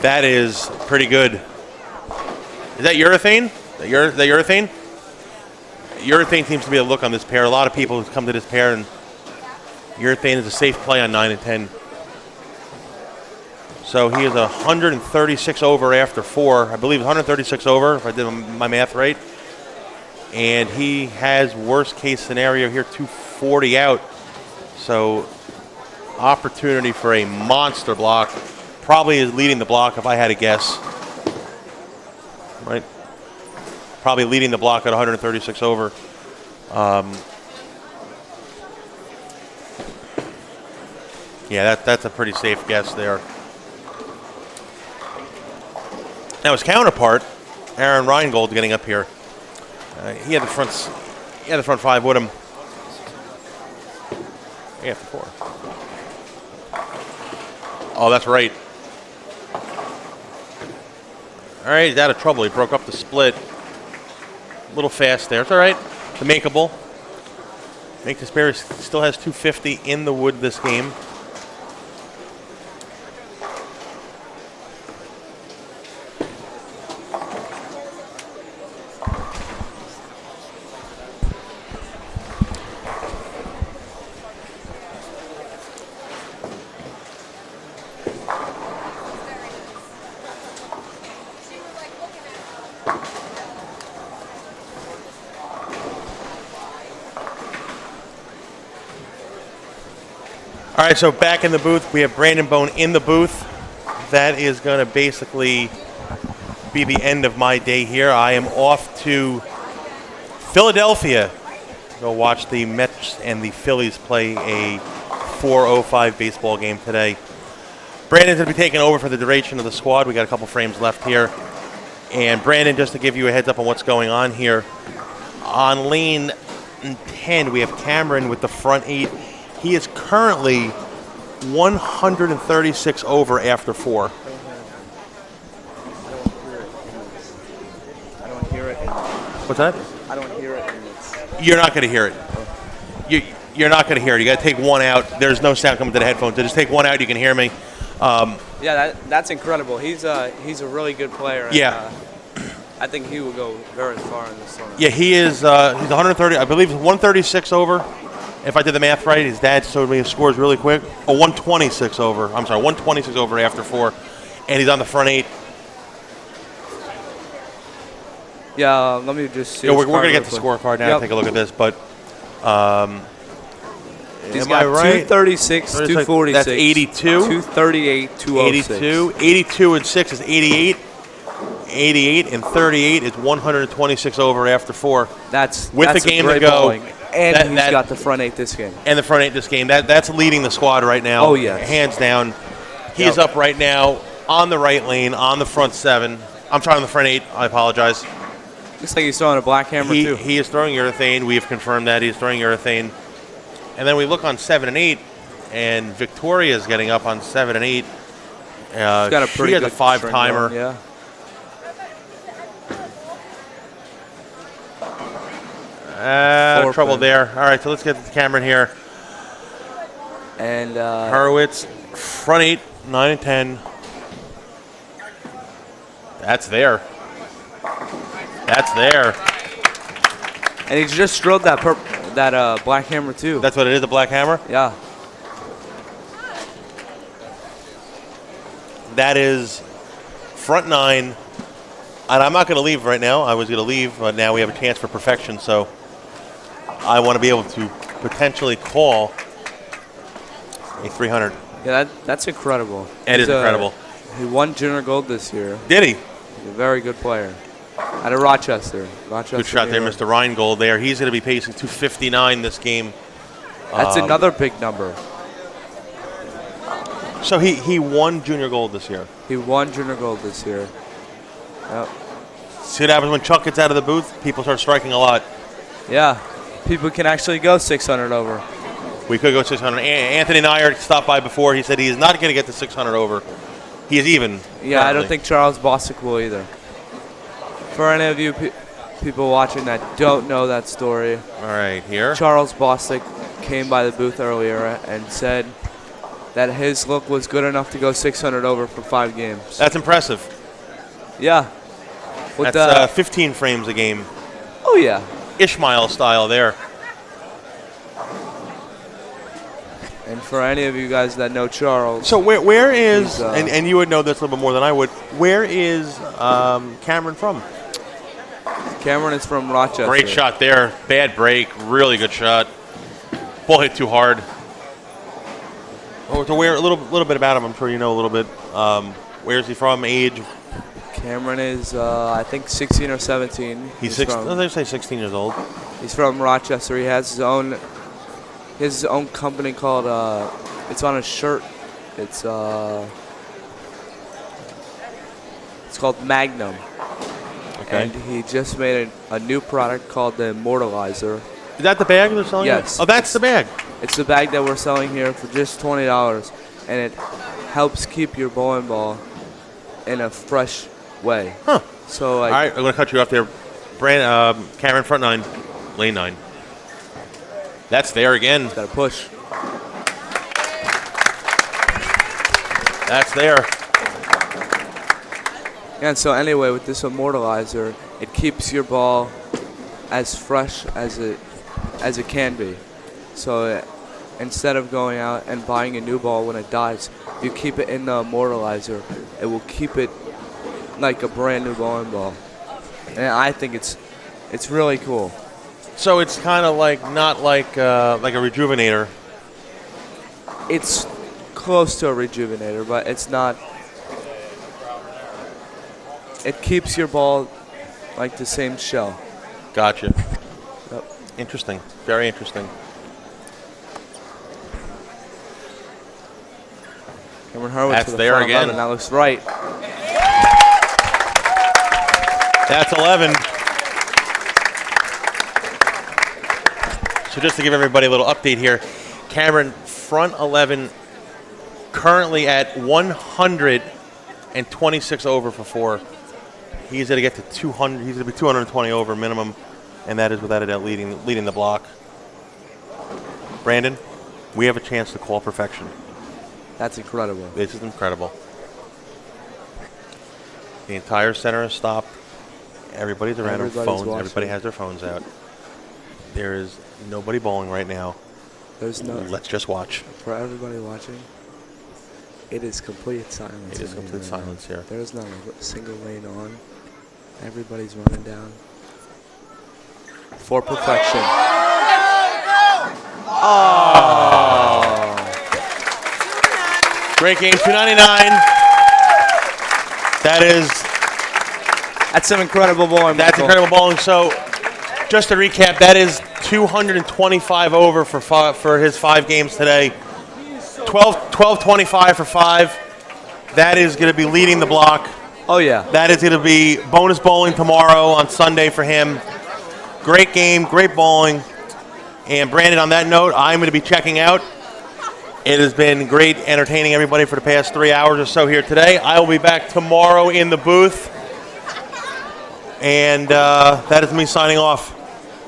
That is pretty good. Is that urethane? Is that urethane? Urethane seems to be a look on this pair. A lot of people come to this pair, and Urethane is a safe play on 9 and 10. So he is 136 over after 4. I believe 136 over, if I did my math right. And he has worst case scenario here, 240 out. So opportunity for a monster block. Probably is leading the block if I had to guess. Right? Probably leading the block at 136 over. Yeah, that's a pretty safe guess there. Now his counterpart, Aaron Reingold, getting up here. He had the front 5 with him. Yeah, 4. Oh, that's right. All right, he's out of trouble. He broke up the split. A little fast there. It's all right. It's makeable. Make this pair still has 250 in the wood this game. All right, so back in the booth, we have Brandon Bohn in the booth. That is going to basically be the end of my day here. I am off to Philadelphia to go watch the Mets and the Phillies play a 4:05 baseball game today. Brandon's going to be taking over for the duration of the squad. We got a couple frames left here. And Brandon, just to give you a heads up on what's going on here, on lane 10, we have Cameron with the front 8. He is currently 136 over after 4. I don't hear it. What's that? I don't hear it. You're not going to hear it. You're not going to hear it. You got to take one out. There's no sound coming to the headphones. So just take one out. You can hear me. Yeah, that's incredible. He's a really good player. And, Yeah. I think he will go very far in this tournament. Yeah, he is. He's 130. I believe he's 136 over. If I did the math right, his dad showed me his scores really quick. 126 over. I'm sorry, 126 over after 4, and he's on the front 8. Yeah, let me just see. Yeah, we're going to get the scorecard now. Yep. Take a look at this, but He's am got I right? 236, 246. That's 82. 238, 206. 82 and 6 is 88. 88 and 38 is 126 over after 4. That's with that's the game a great to go. bowling. And he's got the front 8 this game. And the front 8 this game. That's leading the squad right now. Oh, yes. Hands down. He is up right now on the right lane, on the front 7. I'm sorry, on the front 8. I apologize. Looks like he's throwing a black hammer, too. He is throwing urethane. We have confirmed that. He's throwing urethane. And then we look on 7 and 8, and Victoria is getting up on 7 and 8. She's got a pretty she has good a 5-timer. going, yeah. Trouble there. All right, so let's get to Cameron here. And Hurwitz, front 8, 9 and 10. That's there. That's there. And he just strode that black hammer, too. That's what it is, the black hammer? Yeah. That is front 9. And I'm not going to leave right now. I was going to leave, but now we have a chance for perfection, so I want to be able to potentially call a 300. Yeah, that's incredible. It is incredible. He won junior gold this year. Did he? He's a very good player. Out of Rochester. Good shot there, Mr. Reingold there. He's going to be pacing 259 this game. That's another big number. So he won junior gold this year. He won junior gold this year. Yep. See what happens when Chuck gets out of the booth? People start striking a lot. Yeah. People can actually go 600 over. We could go 600. Anthony Nyer stopped by before. He said he is not going to get to 600 over. He is even. Yeah, currently. I don't think Charles Bostic will either. For any of you people watching that don't know that story, all right, here. Charles Bostic came by the booth earlier and said that his look was good enough to go 600 over for 5 games. That's impressive. Yeah. With That's 15 frames a game. oh, yeah. Ishmael style there. And for any of you guys that know Charles, So where is, He's, and you would know this a little bit more than I would, where is Cameron from? Cameron is from Rochester. Great shot there. Bad break. Really good shot. Ball hit too hard. Oh, to where a little bit about him. I'm sure you know a little bit. Where is he from? Age? Cameron is, I think, 16 or 17. He's 16. Let's say 16 years old. He's from Rochester. He has his own company called. It's on a shirt. It's called Magnum. Okay. And he just made a new product called the Immortalizer. Is that the bag they're selling? Yes. Oh, that's the bag. It's the bag that we're selling here for just $20, and it helps keep your bowling ball in a fresh way. Huh. So, All right, I'm going to cut you off there. Cameron, front 9, lane 9. That's there again. Got to push. That's there. And so anyway, with this Immortalizer, it keeps your ball as fresh as it can be. So instead of going out and buying a new ball when it dies, if you keep it in the Immortalizer, it will keep it like a brand new bowling ball. And I think it's really cool. So it's kind of like not like a rejuvenator. It's close to a rejuvenator, but it's not. It keeps your ball like the same shell. Gotcha. Yep. Interesting. Very interesting. Cameron Hurwitz That's for the there front again. 11. That looks right. That's 11. So just to give everybody a little update here, Cameron, front 11, currently at 126 over for 4. He's going to get to 200. He's going to be 220 over minimum, and that is without a doubt leading the block. Brandon, we have a chance to call perfection. That's incredible. This is incredible. The entire center is stopped. Everybody's around their Everybody's phones. watching. Everybody has their phones out. There is nobody bowling right now. There's no. Let's just watch. For everybody watching, it is complete silence. It is in here complete right silence now. here. There is not a single lane on. Everybody's running down for perfection. Oh! Great game, 299. That's some incredible bowling. That's Michael. incredible bowling. So, just to recap, that is 225 over for his 5 games today. 1225 for 5. That is going to be leading the block. Oh yeah. That is going to be bonus bowling tomorrow on Sunday for him. Great game, great bowling. And Brandon, on that note, I'm going to be checking out. It has been great entertaining everybody for the past 3 hours or so here today. I will be back tomorrow in the booth. And that is me signing off.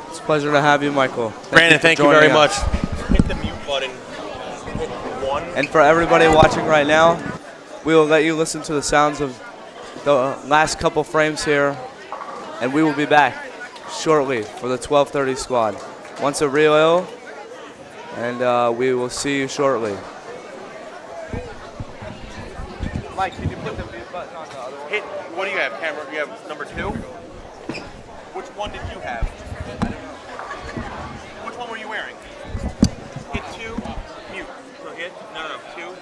It's a pleasure to have you, Michael. Brandon, thank you very much. us. Hit the mute button. Hit 1. And for everybody watching right now, we will let you listen to the sounds of the last couple frames here, and we will be back shortly for the 12:30 squad. Once a reel, and we will see you shortly. Mike, can you put the mute button on the other one? Hit, what do you have, camera? You have number 2? Which one did you have? Which one were you wearing? Hit 2, mute. So hit, no, 2.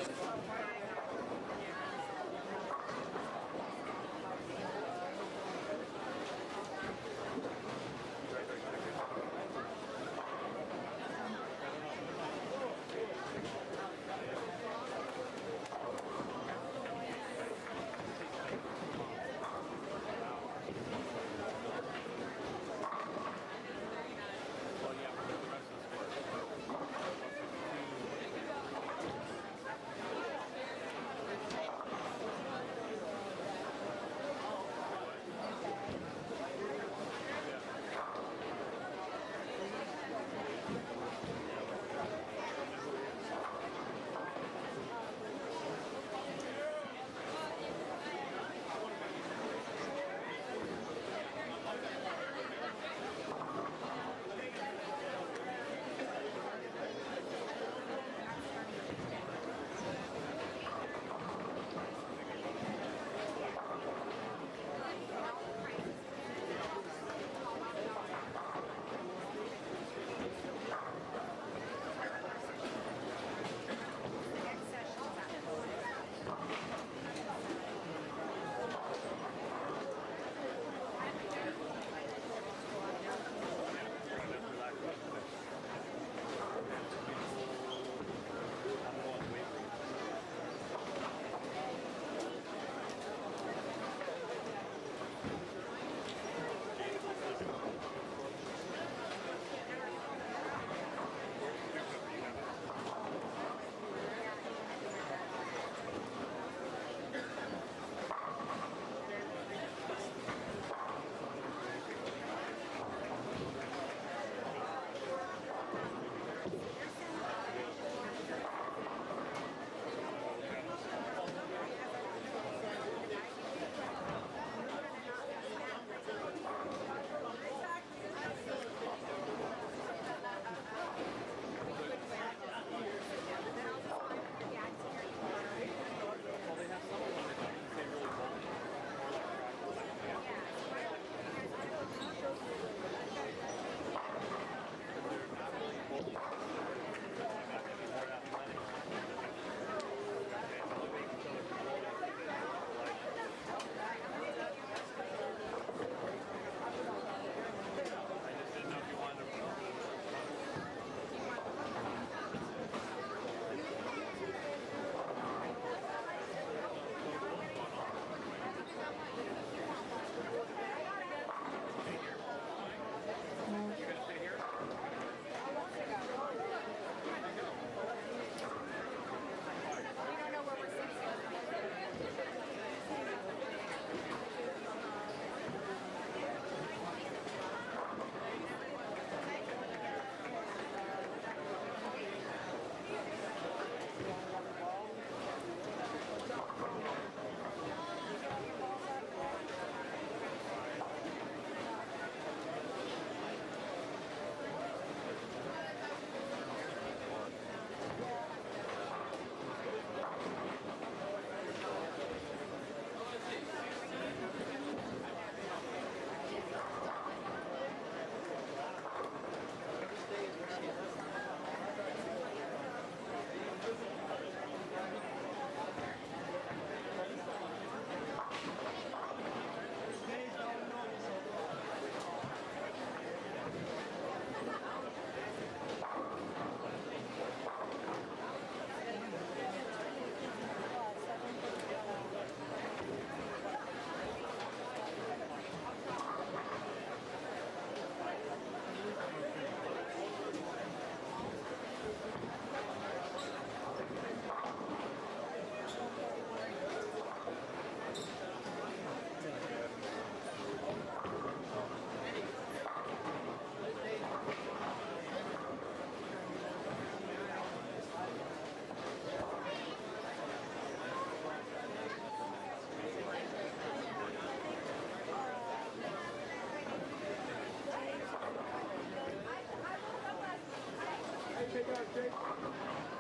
Take out, Jake.